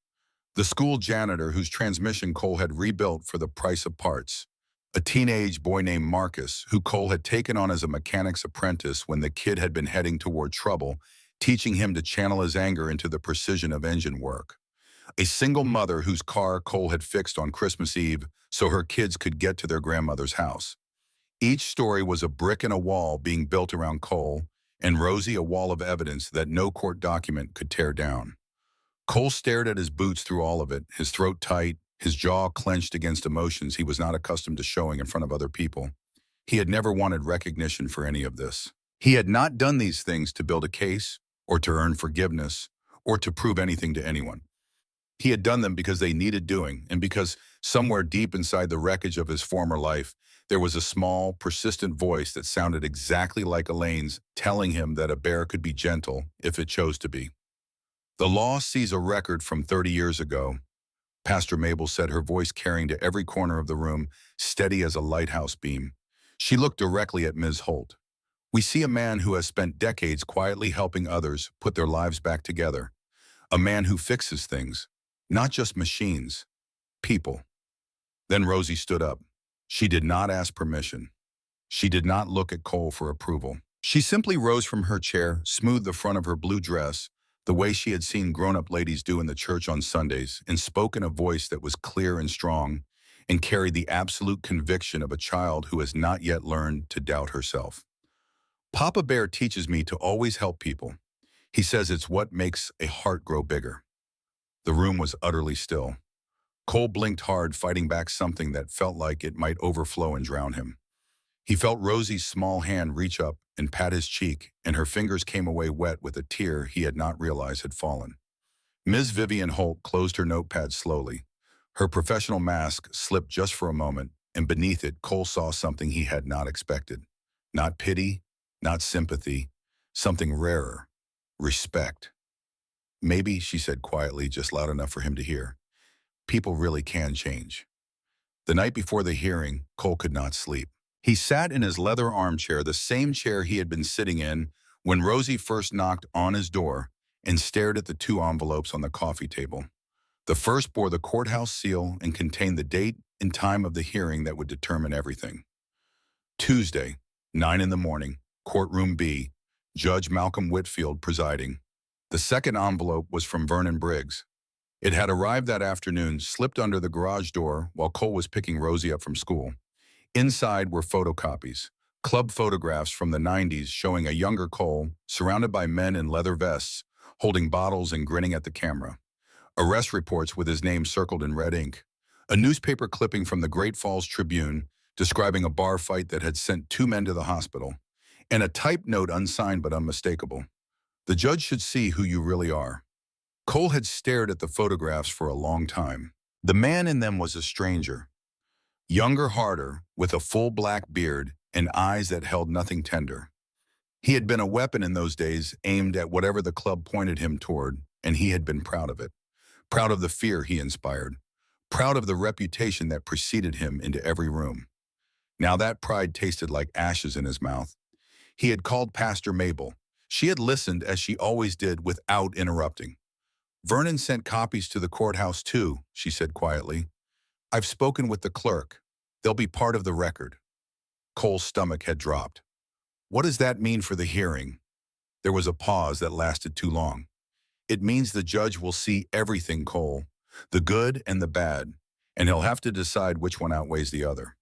The school janitor whose transmission Cole had rebuilt for the price of parts. A teenage boy named Marcus, who Cole had taken on as a mechanic's apprentice when the kid had been heading toward trouble, teaching him to channel his anger into the precision of engine work. A single mother whose car Cole had fixed on Christmas Eve so her kids could get to their grandmother's house. Each story was a brick in a wall being built around Cole, and Rosie a wall of evidence that no court document could tear down. Cole stared at his boots through all of it, his throat tight, his jaw clenched against emotions he was not accustomed to showing in front of other people. He had never wanted recognition for any of this. He had not done these things to build a case, or to earn forgiveness, or to prove anything to anyone. He had done them because they needed doing, and because somewhere deep inside the wreckage of his former life, there was a small, persistent voice that sounded exactly like Elaine's, telling him that a bear could be gentle if it chose to be. The law sees a record from 30 years ago, Pastor Mabel said, her voice carrying to every corner of the room, steady as a lighthouse beam. She looked directly at Ms. Holt. We see a man who has spent decades quietly helping others put their lives back together. A man who fixes things, not just machines, people. Then Rosie stood up. She did not ask permission. She did not look at Cole for approval. She simply rose from her chair, smoothed the front of her blue dress, the way she had seen grown-up ladies do in the church on Sundays, and spoke in a voice that was clear and strong, and carried the absolute conviction of a child who has not yet learned to doubt herself. Papa Bear teaches me to always help people. He says it's what makes a heart grow bigger. The room was utterly still. Cole blinked hard, fighting back something that felt like it might overflow and drown him. He felt Rosie's small hand reach up and pat his cheek, and her fingers came away wet with a tear he had not realized had fallen. Ms. Vivian Holt closed her notepad slowly. Her professional mask slipped just for a moment, and beneath it, Cole saw something he had not expected. Not pity, not sympathy, something rarer. Respect. Maybe, she said quietly, just loud enough for him to hear. People really can change. The night before the hearing, Cole could not sleep. He sat in his leather armchair, the same chair he had been sitting in when Rosie first knocked on his door, and stared at the two envelopes on the coffee table. The first bore the courthouse seal and contained the date and time of the hearing that would determine everything. Tuesday, 9 in the morning, Courtroom B, Judge Malcolm Whitfield presiding. The second envelope was from Vernon Briggs. It had arrived that afternoon, slipped under the garage door while Cole was picking Rosie up from school. Inside were photocopies, club photographs from the 90s showing a younger Cole, surrounded by men in leather vests, holding bottles and grinning at the camera. Arrest reports with his name circled in red ink. A newspaper clipping from the Great Falls Tribune describing a bar fight that had sent 2 men to the hospital. And a typed note unsigned but unmistakable. The judge should see who you really are. Cole had stared at the photographs for a long time. The man in them was a stranger. Younger, harder, with a full black beard and eyes that held nothing tender. He had been a weapon in those days, aimed at whatever the club pointed him toward, and he had been proud of it. Proud of the fear he inspired. Proud of the reputation that preceded him into every room. Now that pride tasted like ashes in his mouth. He had called Pastor Mabel. She had listened as she always did without interrupting. Vernon sent copies to the courthouse too, she said quietly. I've spoken with the clerk. They'll be part of the record. Cole's stomach had dropped. What does that mean for the hearing? There was a pause that lasted too long. It means the judge will see everything, Cole, the good and the bad, and he'll have to decide which one outweighs the other.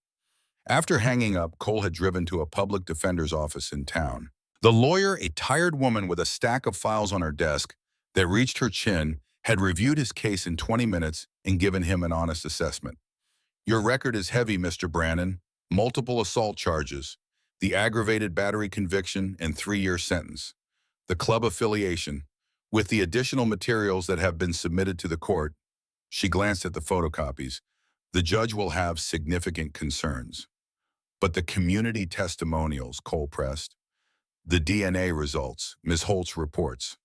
After hanging up, Cole had driven to a public defender's office in town. The lawyer, a tired woman with a stack of files on her desk that reached her chin, had reviewed his case in 20 minutes and given him an honest assessment. Your record is heavy, Mr. Brannon. Multiple assault charges, the aggravated battery conviction, and 3-year sentence. The club affiliation, with the additional materials that have been submitted to the court, she glanced at the photocopies, the judge will have significant concerns. But the community testimonials, Cole pressed, the DNA results, Ms. Holt's reports,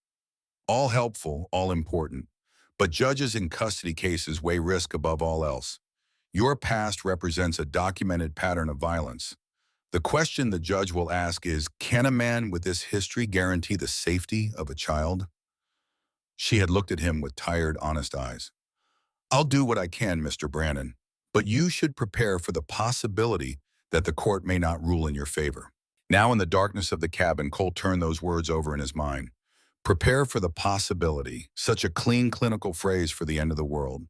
all helpful, all important, but judges in custody cases weigh risk above all else. Your past represents a documented pattern of violence. The question the judge will ask is, can a man with this history guarantee the safety of a child? She had looked at him with tired, honest eyes. I'll do what I can, Mr. Brannon, but you should prepare for the possibility that the court may not rule in your favor. Now in the darkness of the cabin, Cole turned those words over in his mind. Prepare for the possibility, such a clean clinical phrase for the end of the world.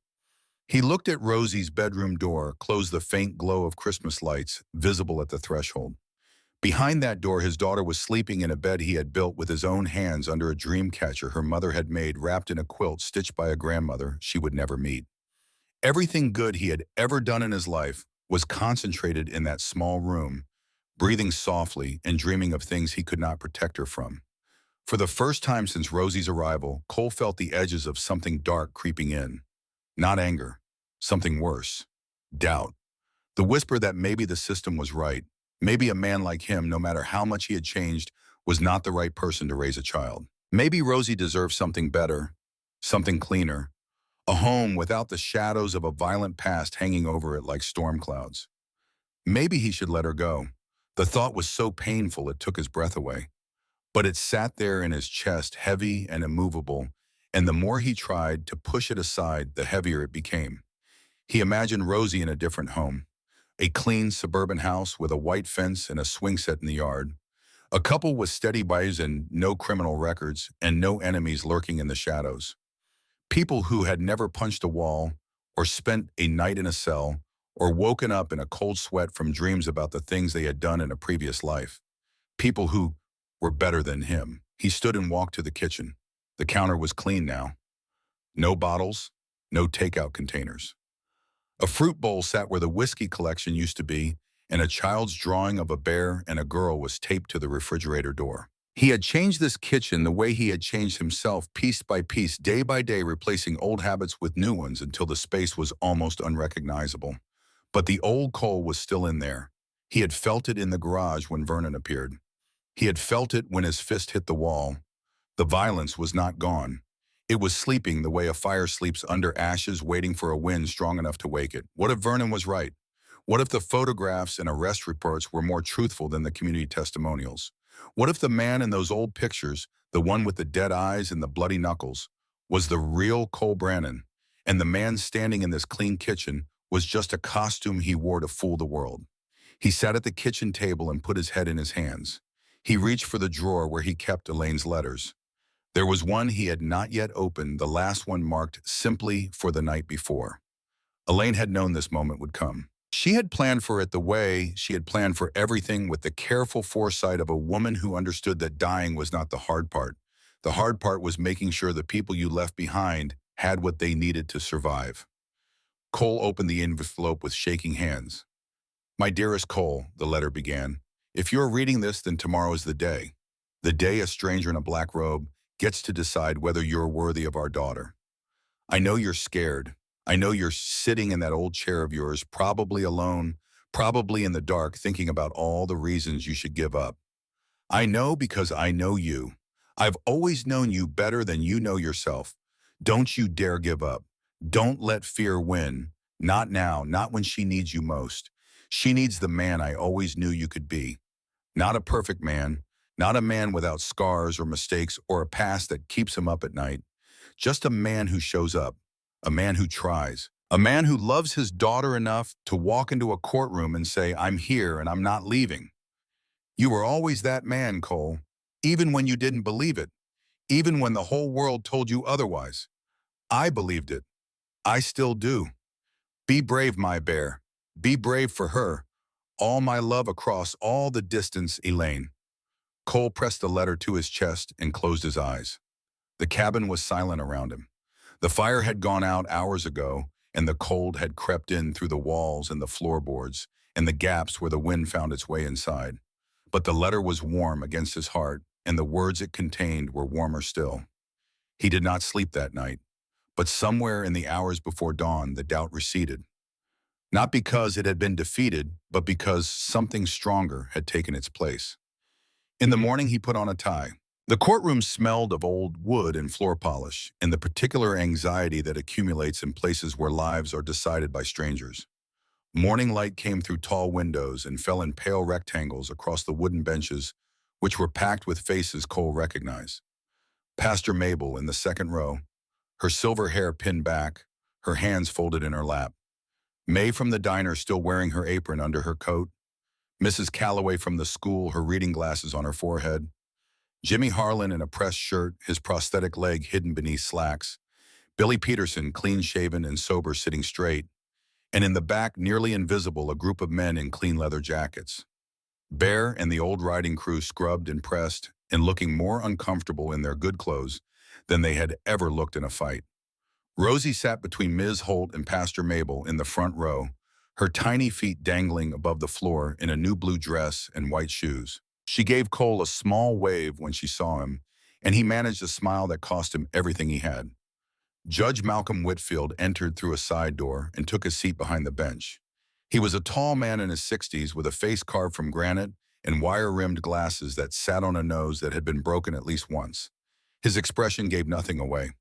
He looked at Rosie's bedroom door, closed the faint glow of Christmas lights visible at the threshold. Behind that door, his daughter was sleeping in a bed he had built with his own hands under a dream catcher her mother had made, wrapped in a quilt stitched by a grandmother she would never meet. Everything good he had ever done in his life was concentrated in that small room, breathing softly and dreaming of things he could not protect her from. For the first time since Rosie's arrival, Cole felt the edges of something dark creeping in. Not anger, something worse. Doubt. The whisper that maybe the system was right, maybe a man like him, no matter how much he had changed, was not the right person to raise a child. Maybe Rosie deserved something better, something cleaner, a home without the shadows of a violent past hanging over it like storm clouds. Maybe he should let her go. The thought was so painful it took his breath away. But it sat there in his chest, heavy and immovable, and the more he tried to push it aside, the heavier it became. He imagined Rosie in a different home, a clean suburban house with a white fence and a swing set in the yard, a couple with steady bodies and no criminal records, and no enemies lurking in the shadows. People who had never punched a wall, or spent a night in a cell, or woken up in a cold sweat from dreams about the things they had done in a previous life. People who were better than him. He stood and walked to the kitchen. The counter was clean now. No bottles, no takeout containers. A fruit bowl sat where the whiskey collection used to be, and a child's drawing of a bear and a girl was taped to the refrigerator door. He had changed this kitchen the way he had changed himself, piece by piece, day by day, replacing old habits with new ones until the space was almost unrecognizable. But the old Cole was still in there. He had felt it in the garage when Vernon appeared. He had felt it when his fist hit the wall. The violence was not gone. It was sleeping the way a fire sleeps under ashes, waiting for a wind strong enough to wake it. What if Vernon was right? What if the photographs and arrest reports were more truthful than the community testimonials? What if the man in those old pictures, the one with the dead eyes and the bloody knuckles, was the real Cole Brannon, and the man standing in this clean kitchen was just a costume he wore to fool the world? He sat at the kitchen table and put his head in his hands. He reached for the drawer where he kept Elaine's letters. There was one he had not yet opened, the last one marked simply for the night before. Elaine had known this moment would come. She had planned for it the way she had planned for everything, with the careful foresight of a woman who understood that dying was not the hard part. The hard part was making sure the people you left behind had what they needed to survive. Cole opened the envelope with shaking hands. My dearest Cole, the letter began, if you're reading this, then tomorrow is the day. The day a stranger in a black robe gets to decide whether you're worthy of our daughter. I know you're scared. I know you're sitting in that old chair of yours, probably alone, probably in the dark, thinking about all the reasons you should give up. I know because I know you. I've always known you better than you know yourself. Don't you dare give up. Don't let fear win. Not now, not when she needs you most. She needs the man I always knew you could be. Not a perfect man, not a man without scars or mistakes or a past that keeps him up at night. Just a man who shows up, a man who tries, A man who loves his daughter enough to walk into a courtroom and say, "I'm here and I'm not leaving." You were always that man, Cole, even when you didn't believe it, even when the whole world told you otherwise. I believed it. I still do. Be brave, my bear. Be brave for her. All my love across all the distance, Elaine. Cole pressed the letter to his chest and closed his eyes. The cabin was silent around him. The fire had gone out hours ago, and the cold had crept in through the walls and the floorboards and the gaps where the wind found its way inside. But the letter was warm against his heart, and the words it contained were warmer still. He did not sleep that night, but somewhere in the hours before dawn, the doubt receded. Not because it had been defeated, but because something stronger had taken its place. In the morning, he put on a tie. The courtroom smelled of old wood and floor polish, and the particular anxiety that accumulates in places where lives are decided by strangers. Morning light came through tall windows and fell in pale rectangles across the wooden benches, which were packed with faces Cole recognized. Pastor Mabel in the second row, her silver hair pinned back, her hands folded in her lap. May from the diner still wearing her apron under her coat. Mrs. Calloway from the school, her reading glasses on her forehead. Jimmy Harlan in a pressed shirt, his prosthetic leg hidden beneath slacks. Billy Peterson, clean-shaven and sober, sitting straight. And in the back, nearly invisible, a group of men in clean leather jackets. Bear and the old riding crew scrubbed and pressed and looking more uncomfortable in their good clothes than they had ever looked in a fight. Rosie sat between Ms. Holt and Pastor Mabel in the front row, her tiny feet dangling above the floor in a new blue dress and white shoes. She gave Cole a small wave when she saw him, and he managed a smile that cost him everything he had. Judge Malcolm Whitfield entered through a side door and took a seat behind the bench. He was a tall man in his 60s with a face carved from granite and wire-rimmed glasses that sat on a nose that had been broken at least once. His expression gave nothing away.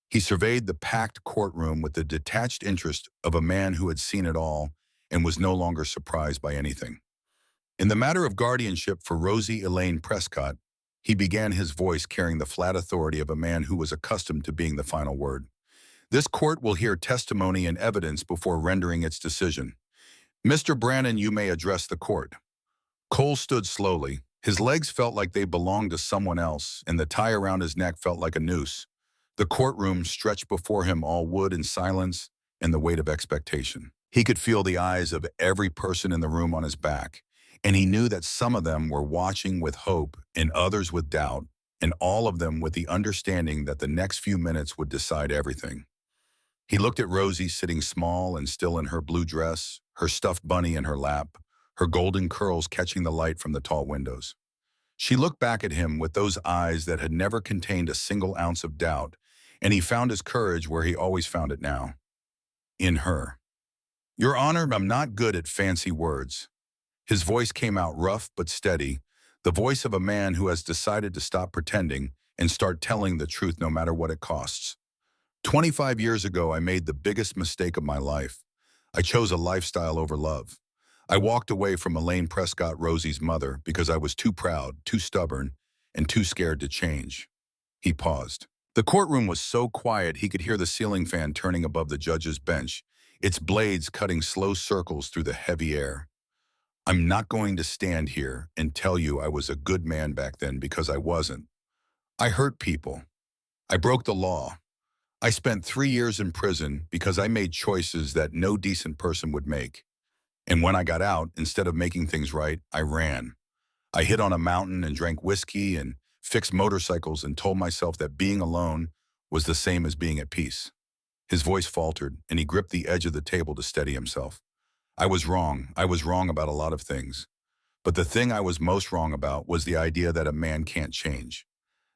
He surveyed the packed courtroom with the detached interest of a man who had seen it all and was no longer surprised by anything. In the matter of guardianship for Rosie Elaine Prescott, he began, his voice carrying the flat authority of a man who was accustomed to being the final word. This court will hear testimony and evidence before rendering its decision. Mr. Brannon, you may address the court. Cole stood slowly. His legs felt like they belonged to someone else, and the tie around his neck felt like a noose. The courtroom stretched before him, all wood and silence and the weight of expectation. He could feel the eyes of every person in the room on his back, and he knew that some of them were watching with hope and others with doubt, and all of them with the understanding that the next few minutes would decide everything. He looked at Rosie sitting small and still in her blue dress, her stuffed bunny in her lap, her golden curls catching the light from the tall windows. She looked back at him with those eyes that had never contained a single ounce of doubt, and he found his courage where he always found it now. In her. Your Honor, I'm not good at fancy words. His voice came out rough but steady, the voice of a man who has decided to stop pretending and start telling the truth no matter what it costs. 25 years ago, I made the biggest mistake of my life. I chose a lifestyle over love. I walked away from Elaine Prescott, Rosie's mother, because I was too proud, too stubborn, and too scared to change. He paused. The courtroom was so quiet he could hear the ceiling fan turning above the judge's bench, its blades cutting slow circles through the heavy air. I'm not going to stand here and tell you I was a good man back then, because I wasn't. I hurt people. I broke the law. I spent 3 years in prison because I made choices that no decent person would make. And when I got out, instead of making things right, I ran. I hid on a mountain and drank whiskey and fixed motorcycles and told myself that being alone was the same as being at peace. His voice faltered, and he gripped the edge of the table to steady himself. I was wrong. I was wrong about a lot of things. But the thing I was most wrong about was the idea that a man can't change.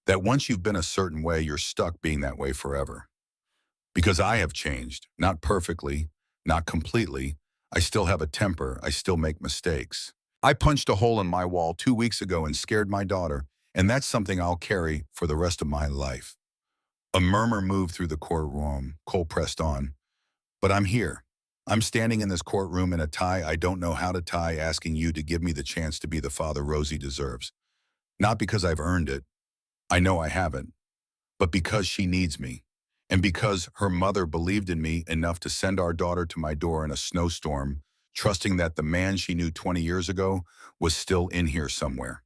That once you've been a certain way, you're stuck being that way forever. Because I have changed, not perfectly, not completely. I still have a temper. I still make mistakes. I punched a hole in my wall 2 weeks ago and scared my daughter, and that's something I'll carry for the rest of my life. A murmur moved through the courtroom. Cole pressed on. But I'm here. I'm standing in this courtroom in a tie I don't know how to tie, asking you to give me the chance to be the father Rosie deserves. Not because I've earned it. I know I haven't. But because she needs me. And because her mother believed in me enough to send our daughter to my door in a snowstorm, trusting that the man she knew 20 years ago was still in here somewhere.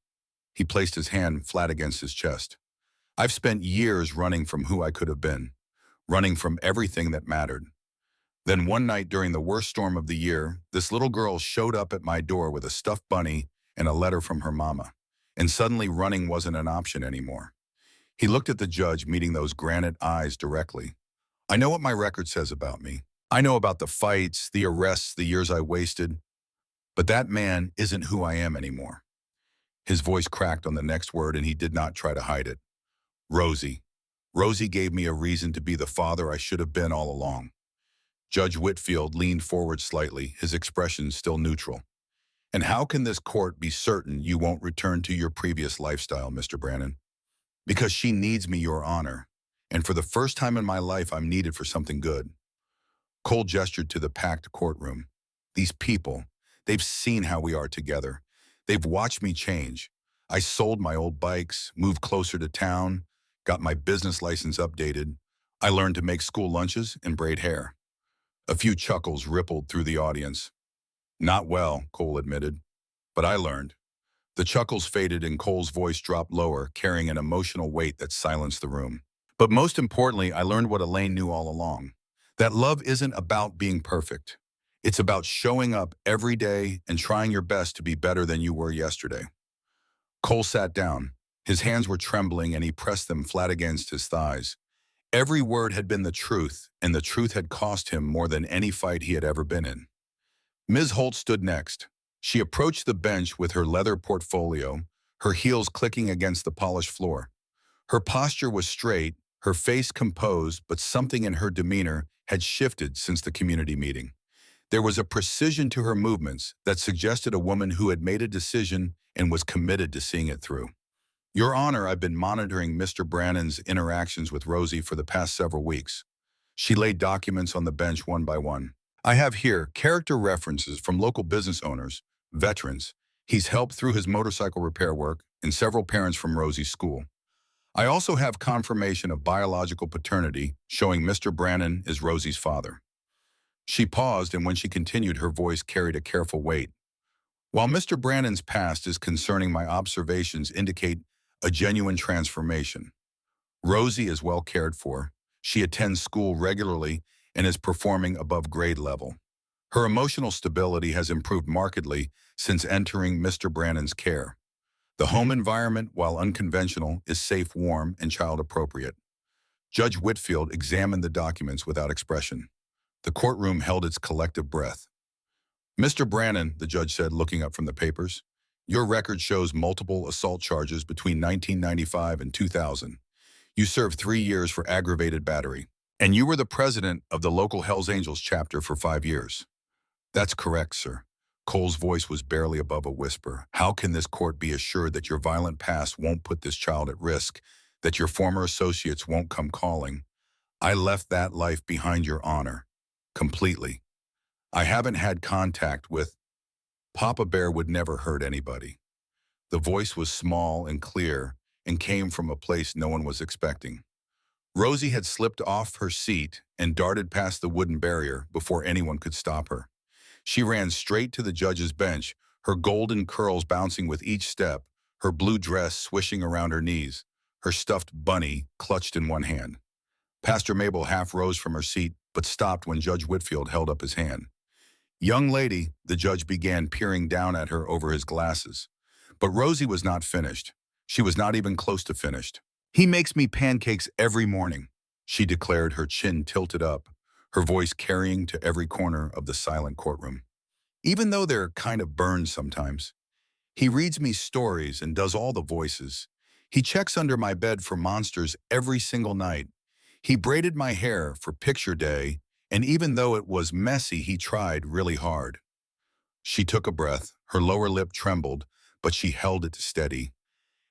He placed his hand flat against his chest. I've spent years running from who I could have been, running from everything that mattered. Then one night during the worst storm of the year, this little girl showed up at my door with a stuffed bunny and a letter from her mama. And suddenly running wasn't an option anymore. He looked at the judge, meeting those granite eyes directly. I know what my record says about me. I know about the fights, the arrests, the years I wasted. But that man isn't who I am anymore. His voice cracked on the next word, and he did not try to hide it. Rosie. Rosie gave me a reason to be the father I should have been all along. Judge Whitfield leaned forward slightly, his expression still neutral. And how can this court be certain you won't return to your previous lifestyle, Mr. Brannon? Because she needs me, Your Honor. And for the first time in my life, I'm needed for something good. Cole gestured to the packed courtroom. These people, they've seen how we are together. They've watched me change. I sold my old bikes, moved closer to town, got my business license updated. I learned to make school lunches and braid hair. A few chuckles rippled through the audience. Not well, Cole admitted, but I learned. The chuckles faded and Cole's voice dropped lower, carrying an emotional weight that silenced the room. But most importantly, I learned what Elaine knew all along. That love isn't about being perfect. It's about showing up every day and trying your best to be better than you were yesterday. Cole sat down. His hands were trembling and he pressed them flat against his thighs. Every word had been the truth, and the truth had cost him more than any fight he had ever been in. Ms. Holt stood next. She approached the bench with her leather portfolio, her heels clicking against the polished floor. Her posture was straight, her face composed, but something in her demeanor had shifted since the community meeting. There was a precision to her movements that suggested a woman who had made a decision and was committed to seeing it through. Your Honor, I've been monitoring Mr. Brannon's interactions with Rosie for the past several weeks. She laid documents on the bench one by one. I have here character references from local business owners, veterans. He's helped through his motorcycle repair work, and several parents from Rosie's school. I also have confirmation of biological paternity showing Mr. Brannon is Rosie's father. She paused, and when she continued, her voice carried a careful weight. While Mr. Brannon's past is concerning, my observations indicate a genuine transformation. Rosie is well cared for. She attends school regularly and is performing above grade level. Her emotional stability has improved markedly since entering Mr. Brannon's care. The home environment, while unconventional, is safe, warm, and child-appropriate. Judge Whitfield examined the documents without expression. The courtroom held its collective breath. Mr. Brannon, the judge said, looking up from the papers, your record shows multiple assault charges between 1995 and 2000. You served 3 years for aggravated battery, and you were the president of the local Hells Angels chapter for 5 years. That's correct, sir. Cole's voice was barely above a whisper. How can this court be assured that your violent past won't put this child at risk, that your former associates won't come calling? I left that life behind, Your Honor, completely. I haven't had contact with. Papa Bear would never hurt anybody. The voice was small and clear and came from a place no one was expecting. Rosie had slipped off her seat and darted past the wooden barrier before anyone could stop her. She ran straight to the judge's bench, her golden curls bouncing with each step, her blue dress swishing around her knees, her stuffed bunny clutched in one hand. Pastor Mabel half rose from her seat, but stopped when Judge Whitfield held up his hand. Young lady, the judge began, peering down at her over his glasses. But Rosie was not finished. She was not even close to finished. He makes me pancakes every morning, she declared, her chin tilted up, her voice carrying to every corner of the silent courtroom. Even though they're kind of burned sometimes. He reads me stories and does all the voices. He checks under my bed for monsters every single night. He braided my hair for picture day, and even though it was messy, he tried really hard. She took a breath, her lower lip trembled, but she held it steady.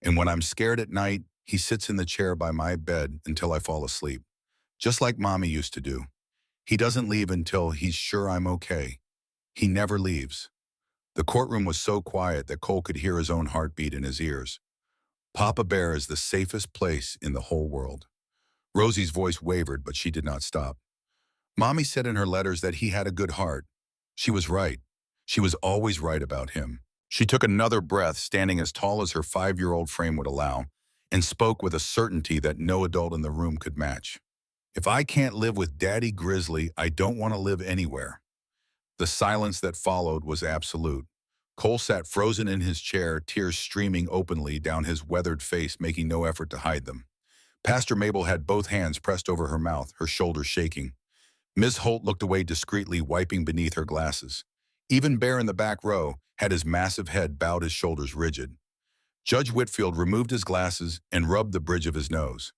And when I'm scared at night, he sits in the chair by my bed until I fall asleep, just like Mommy used to do. He doesn't leave until he's sure I'm okay. He never leaves. The courtroom was so quiet that Cole could hear his own heartbeat in his ears. Papa Bear is the safest place in the whole world. Rosie's voice wavered, but she did not stop. Mommy said in her letters that he had a good heart. She was right. She was always right about him. She took another breath, standing as tall as her 5-year-old frame would allow, and spoke with a certainty that no adult in the room could match. If I can't live with Daddy Grizzly, I don't want to live anywhere. The silence that followed was absolute. Cole sat frozen in his chair, tears streaming openly down his weathered face, making no effort to hide them. Pastor Mabel had both hands pressed over her mouth, her shoulders shaking. Miss Holt looked away discreetly, wiping beneath her glasses. Even Bear in the back row had his massive head bowed, his shoulders rigid. Judge Whitfield removed his glasses and rubbed the bridge of his nose.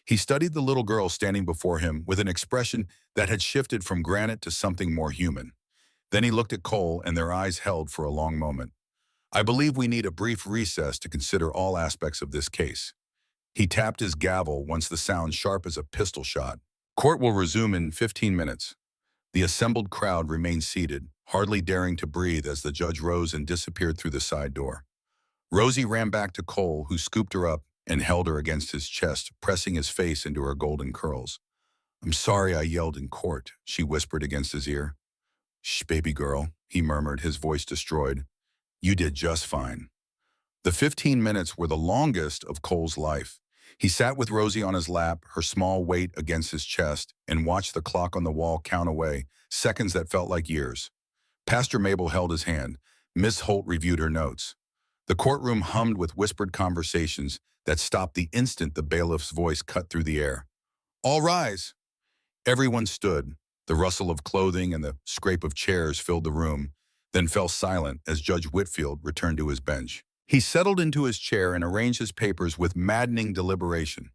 He studied the little girl standing before him with an expression that had shifted from granite to something more human. Then he looked at Cole, and their eyes held for a long moment. I believe we need a brief recess to consider all aspects of this case. He tapped his gavel once the sound sharp as a pistol shot. Court will resume in 15 minutes. The assembled crowd remained seated, hardly daring to breathe as the judge rose and disappeared through the side door. Rosie ran back to Cole, who scooped her up and held her against his chest, pressing his face into her golden curls. I'm sorry I yelled in court, she whispered against his ear. Shh, baby girl, he murmured, his voice destroyed. You did just fine. The 15 minutes were the longest of Cole's life. He sat with Rosie on his lap, her small weight against his chest, and watched the clock on the wall count away, seconds that felt like years. Pastor Mabel held his hand. Miss Holt reviewed her notes. The courtroom hummed with whispered conversations that stopped the instant the bailiff's voice cut through the air. All rise! Everyone stood. The rustle of clothing and the scrape of chairs filled the room, then fell silent as Judge Whitfield returned to his bench. He settled into his chair and arranged his papers with maddening deliberation,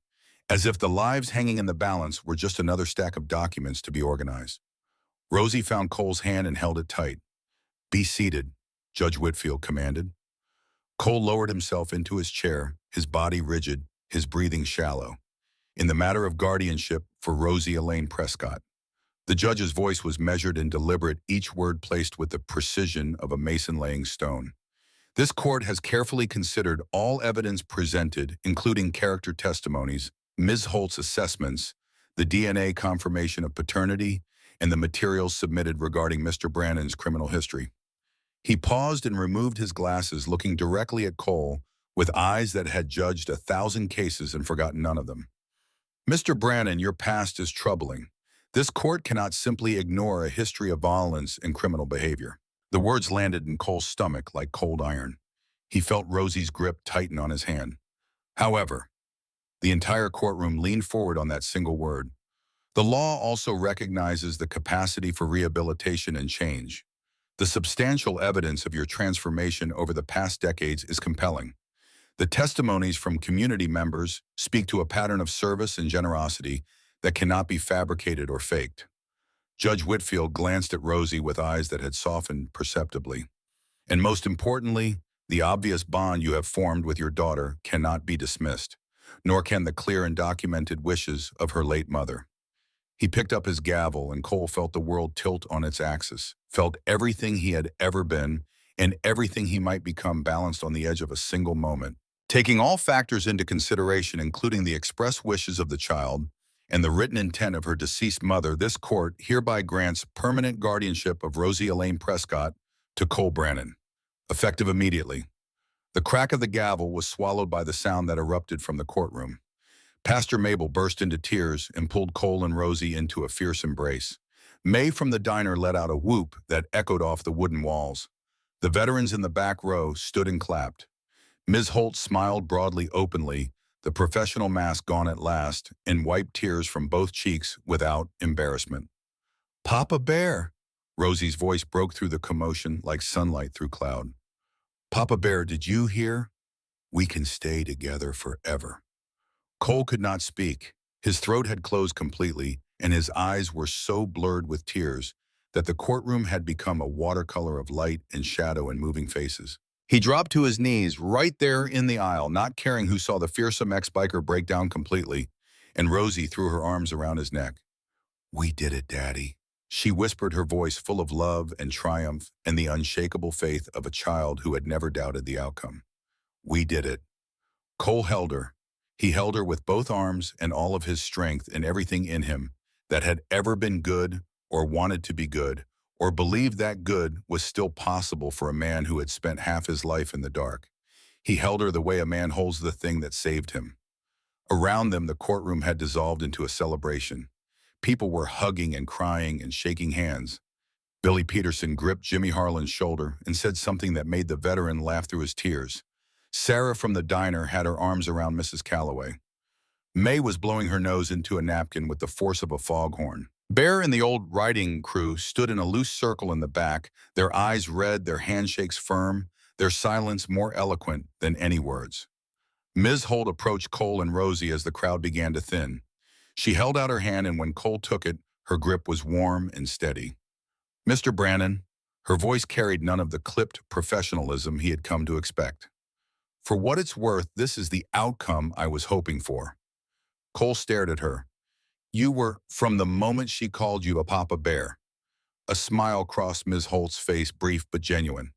as if the lives hanging in the balance were just another stack of documents to be organized. Rosie found Cole's hand and held it tight. Be seated, Judge Whitfield commanded. Cole lowered himself into his chair, his body rigid, his breathing shallow. In the matter of guardianship for Rosie Elaine Prescott. The judge's voice was measured and deliberate, each word placed with the precision of a mason laying stone. This court has carefully considered all evidence presented, including character testimonies, Ms. Holt's assessments, the DNA confirmation of paternity, and the materials submitted regarding Mr. Brannon's criminal history. He paused and removed his glasses, looking directly at Cole with eyes that had judged 1,000 cases and forgotten none of them. Mr. Brannon, your past is troubling. This court cannot simply ignore a history of violence and criminal behavior. The words landed in Cole's stomach like cold iron. He felt Rosie's grip tighten on his hand. However, the entire courtroom leaned forward on that single word. The law also recognizes the capacity for rehabilitation and change. The substantial evidence of your transformation over the past decades is compelling. The testimonies from community members speak to a pattern of service and generosity that cannot be fabricated or faked. Judge Whitfield glanced at Rosie with eyes that had softened perceptibly. And most importantly, the obvious bond you have formed with your daughter cannot be dismissed, nor can the clear and documented wishes of her late mother. He picked up his gavel, and Cole felt the world tilt on its axis, felt everything he had ever been and everything he might become balanced on the edge of a single moment. Taking all factors into consideration, including the express wishes of the child and the written intent of her deceased mother, this court hereby grants permanent guardianship of Rosie Elaine Prescott to Cole Brannon, effective immediately. The crack of the gavel was swallowed by the sound that erupted from the courtroom. Pastor Mabel burst into tears and pulled Cole and Rosie into a fierce embrace. May from the diner let out a whoop that echoed off the wooden walls. The veterans in the back row stood and clapped. Ms. Holt smiled broadly, openly, the professional mask gone at last, and wiped tears from both cheeks without embarrassment. Papa Bear! Rosie's voice broke through the commotion like sunlight through cloud. Papa Bear, did you hear? We can stay together forever. Cole could not speak. His throat had closed completely, and his eyes were so blurred with tears that the courtroom had become a watercolor of light and shadow and moving faces. He dropped to his knees right there in the aisle, not caring who saw the fearsome ex-biker break down completely, and Rosie threw her arms around his neck. We did it, Daddy. She whispered, her voice full of love and triumph and the unshakable faith of a child who had never doubted the outcome. We did it. Cole held her, He held her with both arms and all of his strength and everything in him that had ever been good or wanted to be good or believed that good was still possible for a man who had spent half his life in the dark. He held her the way a man holds the thing that saved him. Around them, the courtroom had dissolved into a celebration. People were hugging and crying and shaking hands. Billy Peterson gripped Jimmy Harlan's shoulder and said something that made the veteran laugh through his tears. Sarah from the diner had her arms around Mrs. Calloway. May was blowing her nose into a napkin with the force of a foghorn. Bear and the old riding crew stood in a loose circle in the back, their eyes red, their handshakes firm, their silence more eloquent than any words. Ms. Holt approached Cole and Rosie as the crowd began to thin. She held out her hand, and when Cole took it, her grip was warm and steady. Mr. Brannon, her voice carried none of the clipped professionalism he had come to expect. For what it's worth, this is the outcome I was hoping for. Cole stared at her. You were, from the moment she called you a Papa Bear. A smile crossed Ms. Holt's face, brief but genuine.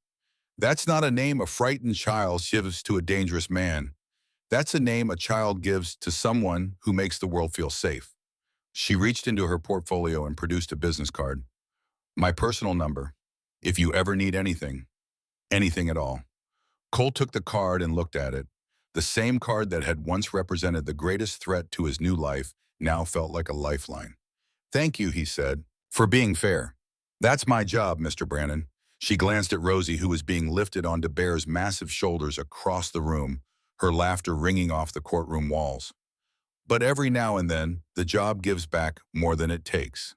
That's not a name a frightened child gives to a dangerous man. That's a name a child gives to someone who makes the world feel safe. She reached into her portfolio and produced a business card. My personal number, if you ever need anything, anything at all. Cole took the card and looked at it. The same card that had once represented the greatest threat to his new life now felt like a lifeline. Thank you, he said, for being fair. That's my job, Mr. Brannon. She glanced at Rosie, who was being lifted onto Bear's massive shoulders across the room, her laughter ringing off the courtroom walls. But every now and then, the job gives back more than it takes.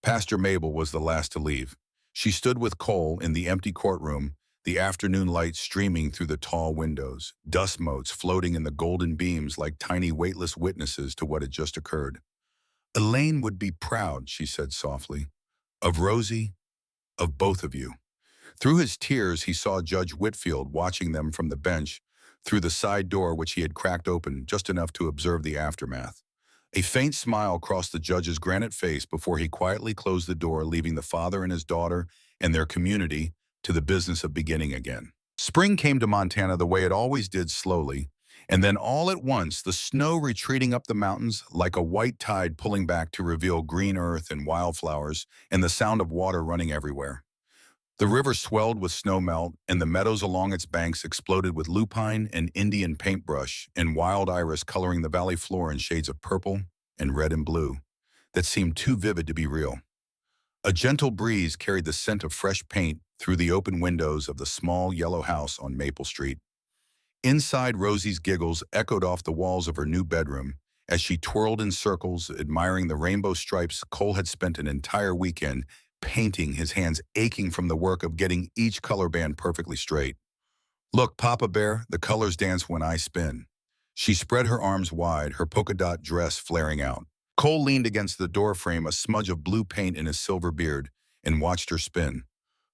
Pastor Mabel was the last to leave. She stood with Cole in the empty courtroom, the afternoon light streaming through the tall windows, dust motes floating in the golden beams like tiny weightless witnesses to what had just occurred. Elaine would be proud, she said softly, of Rosie, of both of you. Through his tears, he saw Judge Whitfield watching them from the bench, through the side door which he had cracked open just enough to observe the aftermath. A faint smile crossed the judge's granite face before he quietly closed the door, leaving the father and his daughter and their community to the business of beginning again. Spring came to Montana the way it always did, slowly, and then all at once the snow retreating up the mountains like a white tide pulling back to reveal green earth and wildflowers and the sound of water running everywhere. The river swelled with snowmelt, and the meadows along its banks exploded with lupine and Indian paintbrush and wild iris coloring the valley floor in shades of purple and red and blue that seemed too vivid to be real. A gentle breeze carried the scent of fresh paint through the open windows of the small yellow house on Maple Street. Inside, Rosie's giggles echoed off the walls of her new bedroom as she twirled in circles, admiring the rainbow stripes Cole had spent an entire weekend painting, his hands aching from the work of getting each color band perfectly straight. Look, Papa Bear, the colors dance when I spin. She spread her arms wide, her polka dot dress flaring out. Cole leaned against the doorframe, a smudge of blue paint in his silver beard, and watched her spin.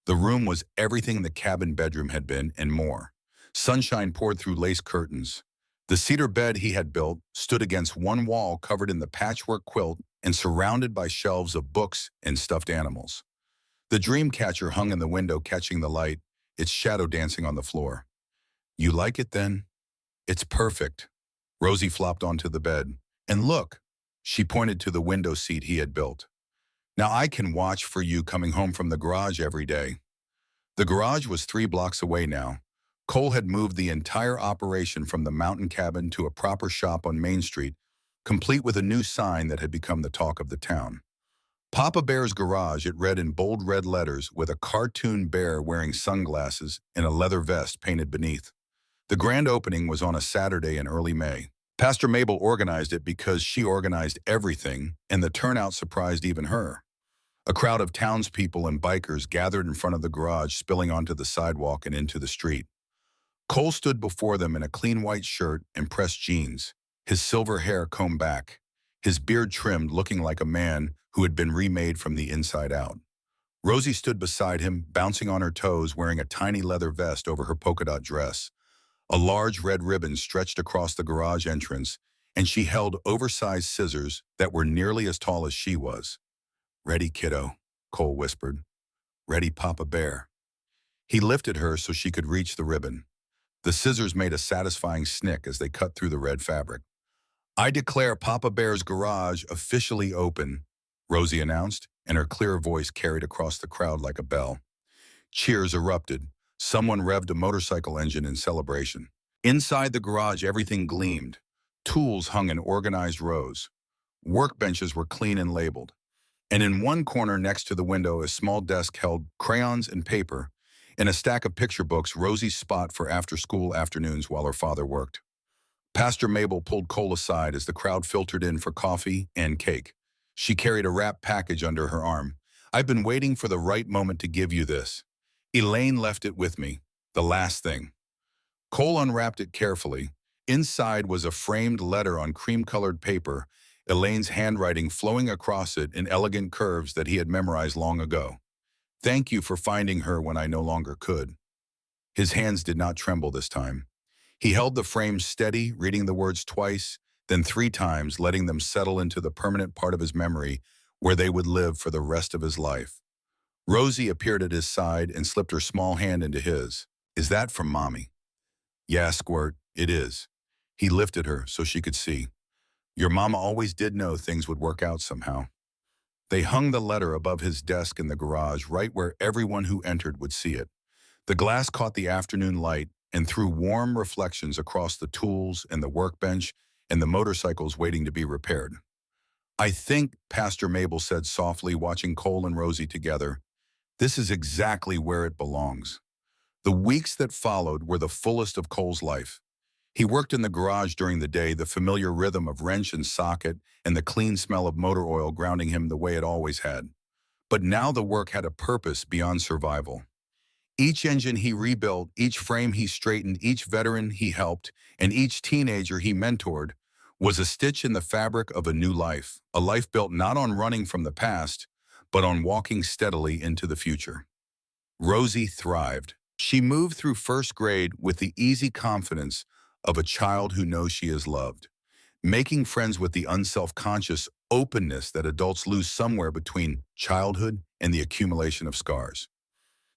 The room was everything the cabin bedroom had been and more. Sunshine poured through lace curtains. The cedar bed he had built stood against one wall covered in the patchwork quilt and surrounded by shelves of books and stuffed animals. The dream catcher hung in the window, catching the light, its shadow dancing on the floor. You like it then? It's perfect. Rosie flopped onto the bed. And look, she pointed to the window seat he had built. Now I can watch for you coming home from the garage every day. The garage was 3 blocks away now. Cole had moved the entire operation from the mountain cabin to a proper shop on Main Street, complete with a new sign that had become the talk of the town. Papa Bear's Garage, it read in bold red letters with a cartoon bear wearing sunglasses and a leather vest painted beneath. The grand opening was on a Saturday in early May. Pastor Mabel organized it because she organized everything, and the turnout surprised even her. A crowd of townspeople and bikers gathered in front of the garage, spilling onto the sidewalk and into the street. Cole stood before them in a clean white shirt and pressed jeans, his silver hair combed back, his beard trimmed, looking like a man who had been remade from the inside out. Rosie stood beside him, bouncing on her toes, wearing a tiny leather vest over her polka dot dress. A large red ribbon stretched across the garage entrance, and she held oversized scissors that were nearly as tall as she was. Ready, kiddo, Cole whispered. Ready, Papa Bear. He lifted her so she could reach the ribbon. The scissors made a satisfying snick as they cut through the red fabric. I declare Papa Bear's garage officially open, Rosie announced, and her clear voice carried across the crowd like a bell. Cheers erupted. Someone revved a motorcycle engine in celebration. Inside the garage, everything gleamed. Tools hung in organized rows. Workbenches were clean and labeled. And in one corner next to the window, a small desk held crayons and paper. In a stack of picture books, Rosie's spot for after-school afternoons while her father worked. Pastor Mabel pulled Cole aside as the crowd filtered in for coffee and cake. She carried a wrapped package under her arm. I've been waiting for the right moment to give you this. Elaine left it with me, the last thing. Cole unwrapped it carefully. Inside was a framed letter on cream-colored paper, Elaine's handwriting flowing across it in elegant curves that he had memorized long ago. Thank you for finding her when I no longer could. His hands did not tremble this time. He held the frame steady, reading the words twice, then three times, letting them settle into the permanent part of his memory where they would live for the rest of his life. Rosie appeared at his side and slipped her small hand into his. Is that from Mommy? Yeah, Squirt, it is. He lifted her so she could see. Your mama always did know things would work out somehow. They hung the letter above his desk in the garage, right where everyone who entered would see it. The glass caught the afternoon light and threw warm reflections across the tools and the workbench and the motorcycles waiting to be repaired. I think, Pastor Mabel said softly, watching Cole and Rosie together, this is exactly where it belongs. The weeks that followed were the fullest of Cole's life. He worked in the garage during the day, the familiar rhythm of wrench and socket and the clean smell of motor oil grounding him the way it always had. But now the work had a purpose beyond survival. Each engine he rebuilt, each frame he straightened, each veteran he helped, and each teenager he mentored was a stitch in the fabric of a life built not on running from the past, but on walking steadily into the future. Rosie thrived. She moved through first grade with the easy confidence of a child who knows she is loved, making friends with the unself-conscious openness that adults lose somewhere between childhood and the accumulation of scars.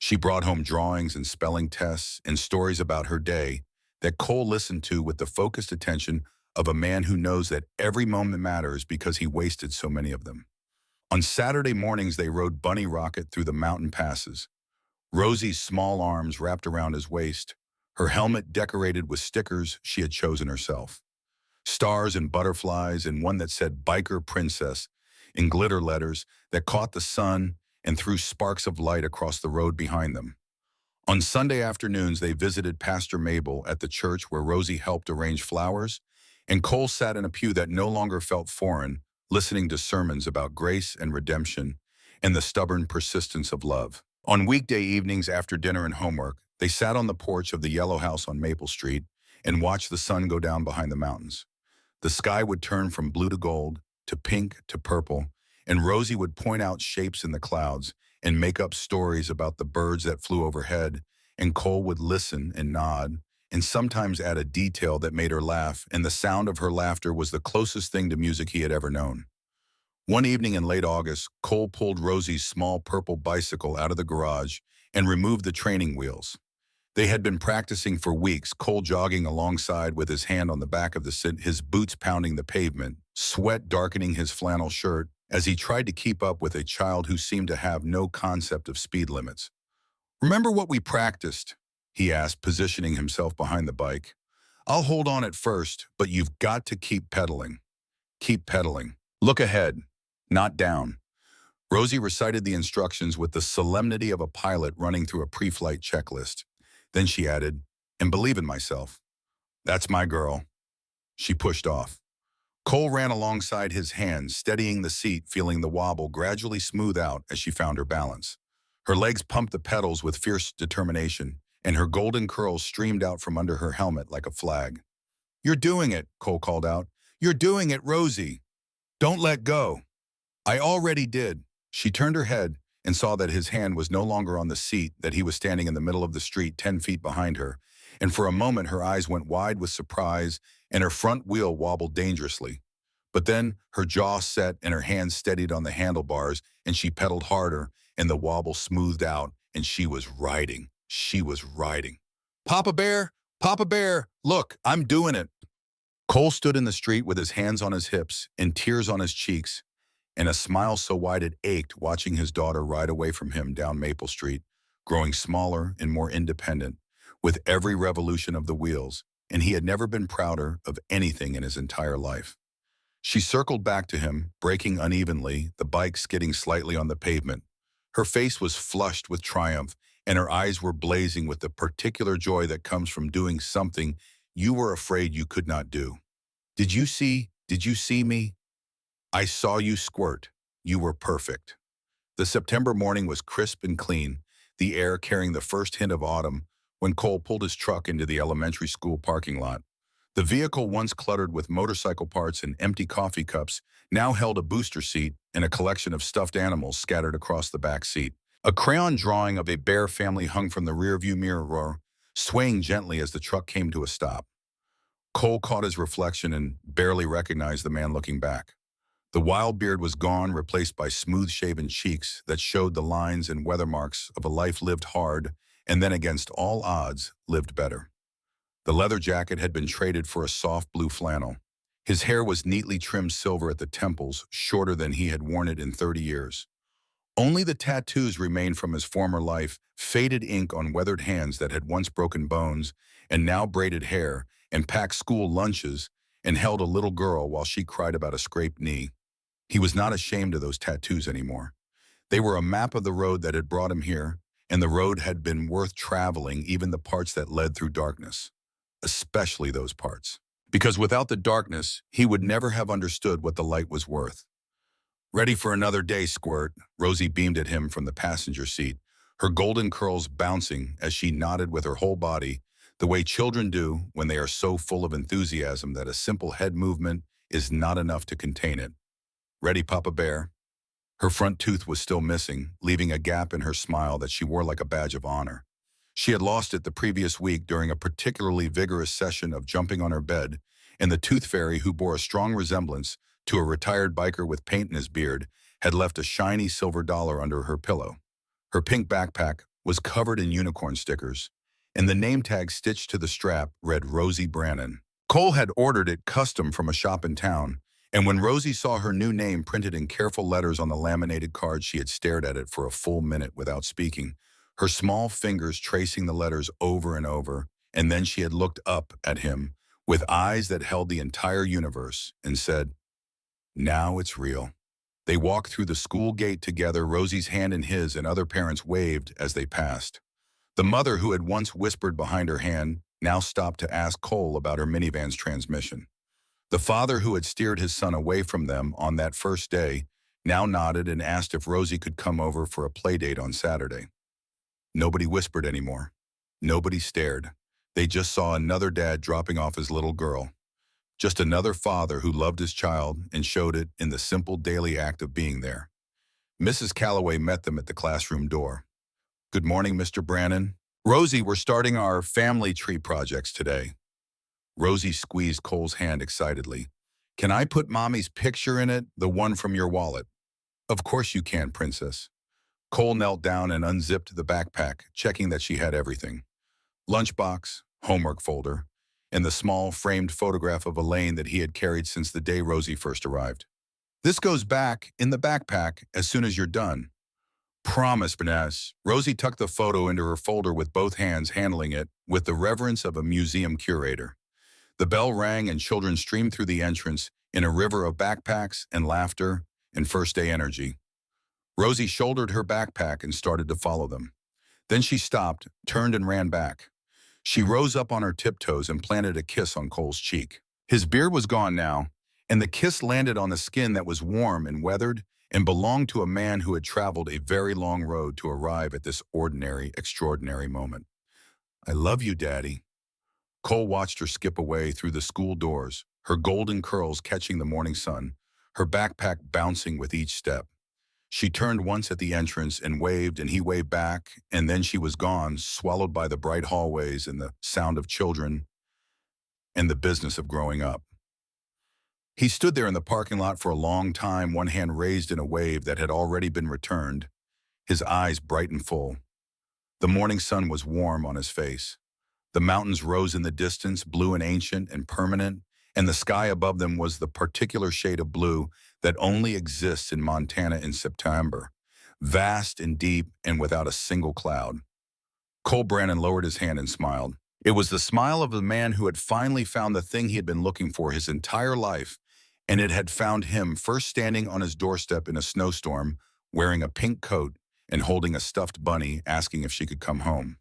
She brought home drawings and spelling tests and stories about her day that Cole listened to with the focused attention of a man who knows that every moment matters because he wasted so many of them. On Saturday mornings, they rode Bunny Rocket through the mountain passes, Rosie's small arms wrapped around his waist, her helmet decorated with stickers she had chosen herself. Stars and butterflies and one that said Biker Princess in glitter letters that caught the sun and threw sparks of light across the road behind them. On Sunday afternoons, they visited Pastor Mabel at the church where Rosie helped arrange flowers, and Cole sat in a pew that no longer felt foreign, listening to sermons about grace and redemption and the stubborn persistence of love. On weekday evenings after dinner and homework, they sat on the porch of the yellow house on Maple Street and watched the sun go down behind the mountains. The sky would turn from blue to gold, to pink to purple, and Rosie would point out shapes in the clouds and make up stories about the birds that flew overhead, and Cole would listen and nod, and sometimes add a detail that made her laugh, and the sound of her laughter was the closest thing to music he had ever known. One evening in late August, Cole pulled Rosie's small purple bicycle out of the garage and removed the training wheels. They had been practicing for weeks, Cole jogging alongside with his hand on the back of the seat, his boots pounding the pavement, sweat darkening his flannel shirt as he tried to keep up with a child who seemed to have no concept of speed limits. Remember what we practiced? He asked, positioning himself behind the bike. I'll hold on at first, but you've got to keep pedaling. Keep pedaling. Look ahead, not down. Rosie recited the instructions with the solemnity of a pilot running through a pre-flight checklist. Then she added, and believe in myself. That's my girl. She pushed off. Cole ran alongside his hands, steadying the seat, feeling the wobble gradually smooth out as she found her balance. Her legs pumped the pedals with fierce determination, and her golden curls streamed out from under her helmet like a flag. You're doing it, Cole called out. You're doing it, Rosie. Don't let go. I already did. She turned her head and saw that his hand was no longer on the seat, that he was standing in the middle of the street 10 feet behind her, and for a moment her eyes went wide with surprise and her front wheel wobbled dangerously. But then her jaw set and her hands steadied on the handlebars and she pedaled harder and the wobble smoothed out and she was riding. She was riding. Papa Bear, look, I'm doing it. Cole stood in the street with his hands on his hips and tears on his cheeks, and a smile so wide it ached watching his daughter ride away from him down Maple Street, growing smaller and more independent with every revolution of the wheels, and he had never been prouder of anything in his entire life. She circled back to him, braking unevenly, the bike skidding slightly on the pavement. Her face was flushed with triumph, and her eyes were blazing with the particular joy that comes from doing something you were afraid you could not do. Did you see me? I saw you squirt. You were perfect. The September morning was crisp and clean, the air carrying the first hint of autumn when Cole pulled his truck into the elementary school parking lot. The vehicle, once cluttered with motorcycle parts and empty coffee cups, now held a booster seat and a collection of stuffed animals scattered across the back seat. A crayon drawing of a bear family hung from the rearview mirror, swaying gently as the truck came to a stop. Cole caught his reflection and barely recognized the man looking back. The wild beard was gone, replaced by smooth-shaven cheeks that showed the lines and weather marks of a life lived hard and then, against all odds, lived better. The leather jacket had been traded for a soft blue flannel. His hair was neatly trimmed silver at the temples, shorter than he had worn it in 30 years. Only the tattoos remained from his former life, faded ink on weathered hands that had once broken bones and now braided hair and packed school lunches and held a little girl while she cried about a scraped knee. He was not ashamed of those tattoos anymore. They were a map of the road that had brought him here, and the road had been worth traveling, even the parts that led through darkness, especially those parts. Because without the darkness, he would never have understood what the light was worth. Ready for another day, Squirt, Rosie beamed at him from the passenger seat, her golden curls bouncing as she nodded with her whole body, the way children do when they are so full of enthusiasm that a simple head movement is not enough to contain it. Ready, Papa Bear? Her front tooth was still missing, leaving a gap in her smile that she wore like a badge of honor. She had lost it the previous week during a particularly vigorous session of jumping on her bed, and the tooth fairy, who bore a strong resemblance to a retired biker with paint in his beard, had left a shiny silver dollar under her pillow. Her pink backpack was covered in unicorn stickers, and the name tag stitched to the strap read Rosie Brannon. Cole had ordered it custom from a shop in town, and when Rosie saw her new name printed in careful letters on the laminated card, she had stared at it for a full minute without speaking, her small fingers tracing the letters over and over, and then she had looked up at him with eyes that held the entire universe and said, "Now it's real." They walked through the school gate together, Rosie's hand in his, and other parents waved as they passed. The mother, who had once whispered behind her hand, now stopped to ask Cole about her minivan's transmission. The father, who had steered his son away from them on that first day, now nodded and asked if Rosie could come over for a play date on Saturday. Nobody whispered anymore. Nobody stared. They just saw another dad dropping off his little girl. Just another father who loved his child and showed it in the simple daily act of being there. Mrs. Calloway met them at the classroom door. "Good morning, Mr. Brannon. Rosie, we're starting our family tree projects today." Rosie squeezed Cole's hand excitedly. "Can I put Mommy's picture in it, the one from your wallet?" "Of course you can, Princess." Cole knelt down and unzipped the backpack, checking that she had everything. Lunchbox, homework folder, and the small framed photograph of Elaine that he had carried since the day Rosie first arrived. "This goes back in the backpack as soon as you're done." "Promise, Vanessa." Rosie tucked the photo into her folder with both hands, handling it with the reverence of a museum curator. The bell rang and children streamed through the entrance in a river of backpacks and laughter and first-day energy. Rosie shouldered her backpack and started to follow them. Then she stopped, turned and ran back. She rose up on her tiptoes and planted a kiss on Cole's cheek. His beard was gone now, and the kiss landed on a skin that was warm and weathered and belonged to a man who had traveled a very long road to arrive at this ordinary, extraordinary moment. "I love you, Daddy." Cole watched her skip away through the school doors, her golden curls catching the morning sun, her backpack bouncing with each step. She turned once at the entrance and waved, and he waved back, and then she was gone, swallowed by the bright hallways and the sound of children and the business of growing up. He stood there in the parking lot for a long time, one hand raised in a wave that had already been returned, his eyes bright and full. The morning sun was warm on his face. The mountains rose in the distance, blue and ancient and permanent, and the sky above them was the particular shade of blue that only exists in Montana in September, vast and deep and without a single cloud. Cole Brannon lowered his hand and smiled. It was the smile of a man who had finally found the thing he had been looking for his entire life, and it had found him first standing on his doorstep in a snowstorm, wearing a pink coat and holding a stuffed bunny, asking if she could come home.